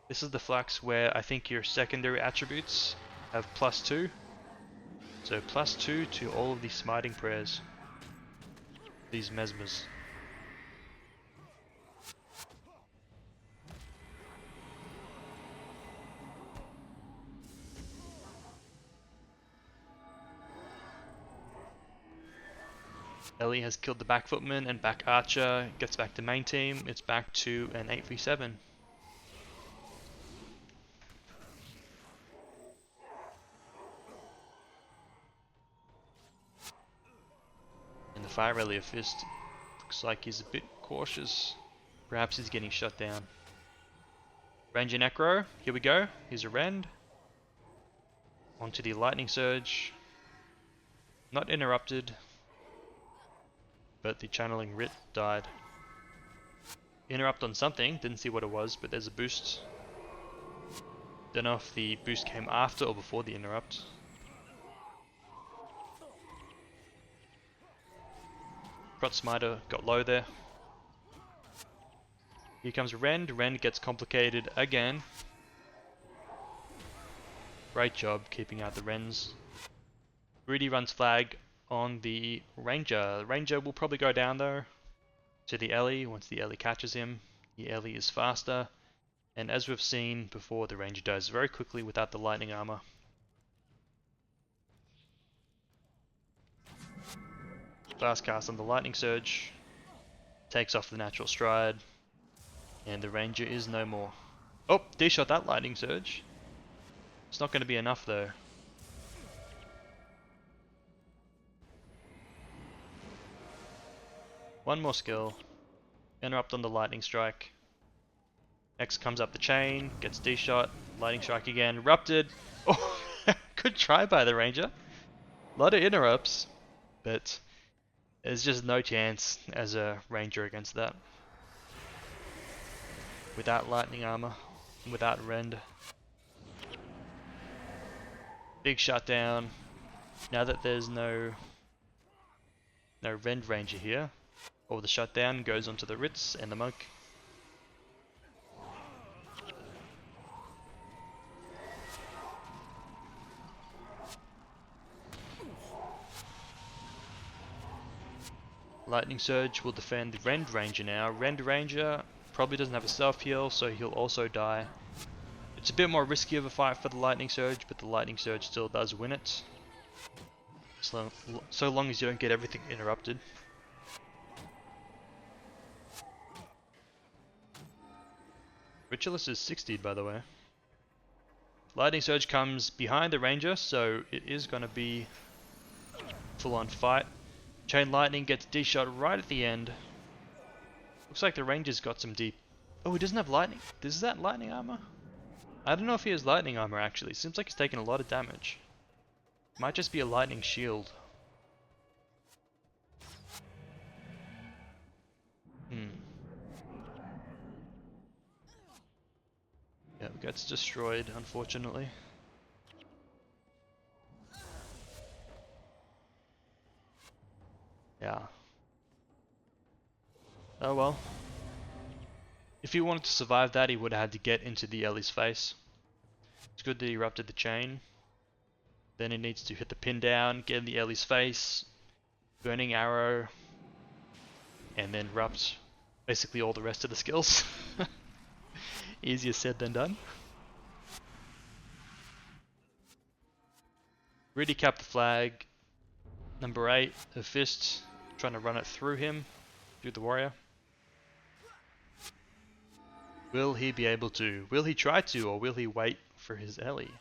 This is the Flux where I think your secondary attributes have +2. So +2 to all of these smiting prayers. These mesmers. Ellie has killed the back footman and back archer, gets back to main team, it's back to an 8v7. And the Fire Rally of Fist looks like he's a bit cautious. Perhaps he's getting shut down. Ranger Necro, here we go, here's a Rend. Onto the Lightning Surge. Not interrupted. But the channeling Writ died. Interrupt on something, didn't see what it was, but there's a boost. Don't know if the boost came after or before the interrupt. Crot Smiter got low there. Here comes Rend. Rend gets complicated again. Great job keeping out the Rends. Rudy runs flag on the Ranger. The Ranger will probably go down though to the Ellie once the Ellie catches him. The Ellie is faster, and as we've seen before, the Ranger dies very quickly without the lightning armor. Fast cast on the Lightning Surge, takes off the natural stride, and the Ranger is no more. Oh, D-shot that Lightning Surge. It's not going to be enough though. One more skill. Interrupt on the Lightning Strike. X comes up the chain, gets D-shot, Lightning Strike again, erupted. Oh, good try by the Ranger. A lot of interrupts, but there's just no chance as a Ranger against that. Without Lightning Armor, without Rend. Big shutdown. Now that there's no Rend Ranger here, all the shutdown goes onto the Writs and the Monk. Lightning Surge will defend the Rend Ranger now. Rend Ranger probably doesn't have a self heal, so he'll also die. It's a bit more risky of a fight for the Lightning Surge, but the Lightning Surge still does win it. So long as you don't get everything interrupted. Ritualist is 60'd by the way. Lightning Surge comes behind the Ranger, so it is going to be full on fight. Chain Lightning gets D-shot right at the end. Looks like the Ranger's got some deep... Oh, he doesn't have lightning. Is that lightning armor? I don't know if he has lightning armor actually. Seems like he's taking a lot of damage. Might just be a lightning shield. Yeah, gets destroyed, unfortunately. Yeah. Oh well. If he wanted to survive that, he would have had to get into the Ellie's face. It's good that he erupted the chain. Then he needs to hit the pin down, get in the Ellie's face, burning arrow, and then erupt basically all the rest of the skills. Easier said than done. Really cap the flag. Number 8, a fist, trying to run it through him, through the warrior. Will he be able to? Will he try to, or will he wait for his Ellie?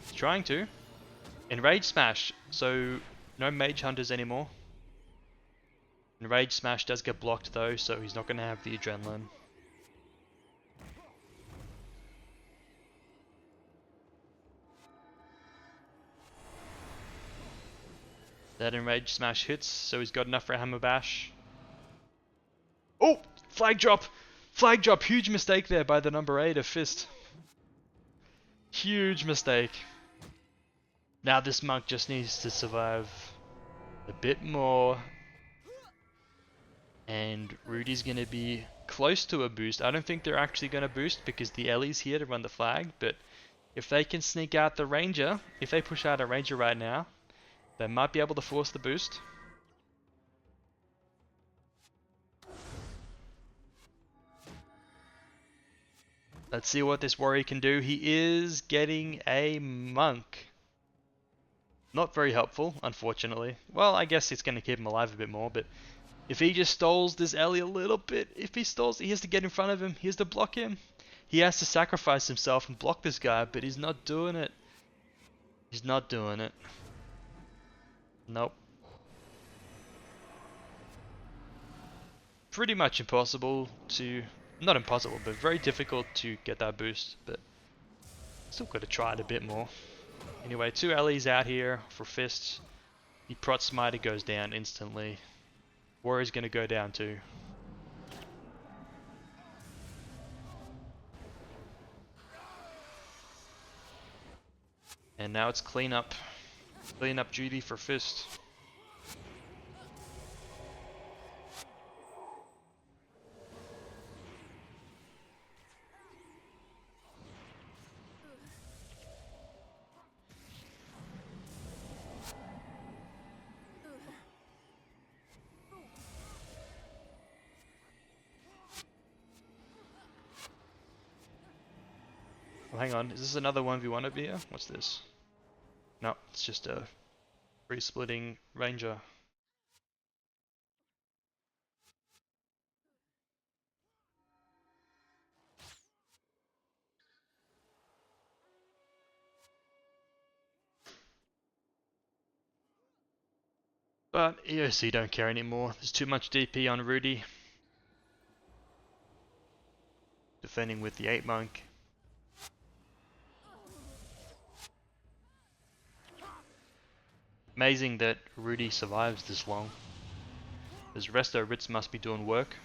He's trying to. Enrage Smash, so no Mage Hunters anymore. Enrage Smash does get blocked though, so he's not going to have the Adrenaline. That Enrage Smash hits, so he's got enough for a Hammer Bash. Oh! Flag drop! Flag drop! Huge mistake there by the number 8 of Fist. Huge mistake. Now this monk just needs to survive a bit more. And Rudy's going to be close to a boost. I don't think they're actually going to boost because the Ellie's here to run the flag. But if they can sneak out the Ranger, if they push out a Ranger right now, they might be able to force the boost. Let's see what this warrior can do. He is getting a monk. Not very helpful, unfortunately. Well, I guess it's going to keep him alive a bit more, but if he just stalls this Ellie a little bit, if he stalls, he has to get in front of him. He has to block him. He has to sacrifice himself and block this guy, but he's not doing it. He's not doing it. Nope. Pretty much impossible to... Not impossible, but very difficult to get that boost, but still got to try it a bit more. Anyway, 2 Ellies out here for Fists. The Prot Smiter goes down instantly. Warrior's going to go down too. And now it's cleanup. Cleanup duty for Fist. Well, hang on, is this another 1v1 over here? What's this? No, it's just a free splitting Ranger. But EOC don't care anymore. There's too much DP on Rudy. Defending with the 8 monk. Amazing that Rudy survives this long. His Resto Ritz must be doing work.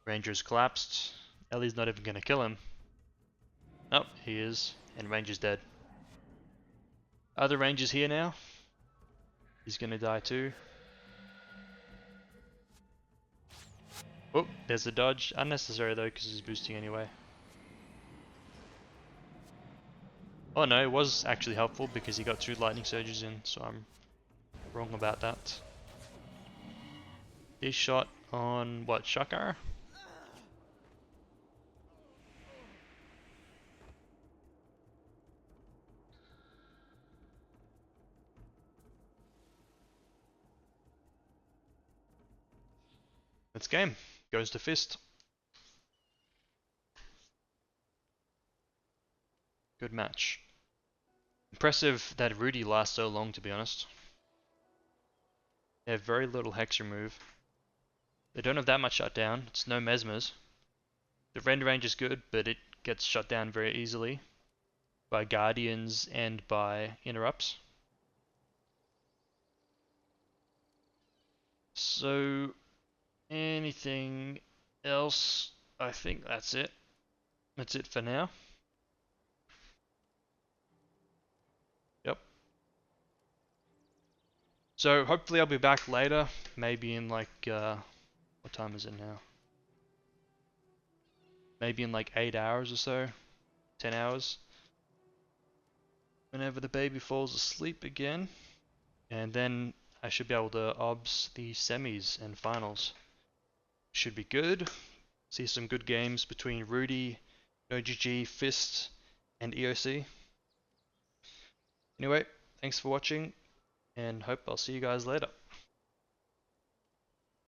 Ranger's collapsed. Ellie's not even gonna kill him. Oh, he is. And Ranger's dead. Other Ranger's here now. He's gonna die too. Oh, there's a dodge. Unnecessary though, because he's boosting anyway. Oh no, it was actually helpful because he got 2 lightning surges in, so I'm wrong about that. This shot on what, Shakar? That's game. Goes to Fist. Good match. Impressive that Rudy lasts so long, to be honest. They have very little hex remove. They don't have that much shutdown. It's no mesmers. The rend range is good, but it gets shut down very easily by guardians and by interrupts. So anything else? I think that's it. That's it for now. Yep. So hopefully I'll be back later, maybe in like, what time is it now? Maybe in like 8 hours or so, 10 hours. Whenever the baby falls asleep again. And then I should be able to obs the semis and finals. Should be good. See some good games between Rudy, GvG, Fist, and EOC. Anyway, thanks for watching, and hope I'll see you guys later.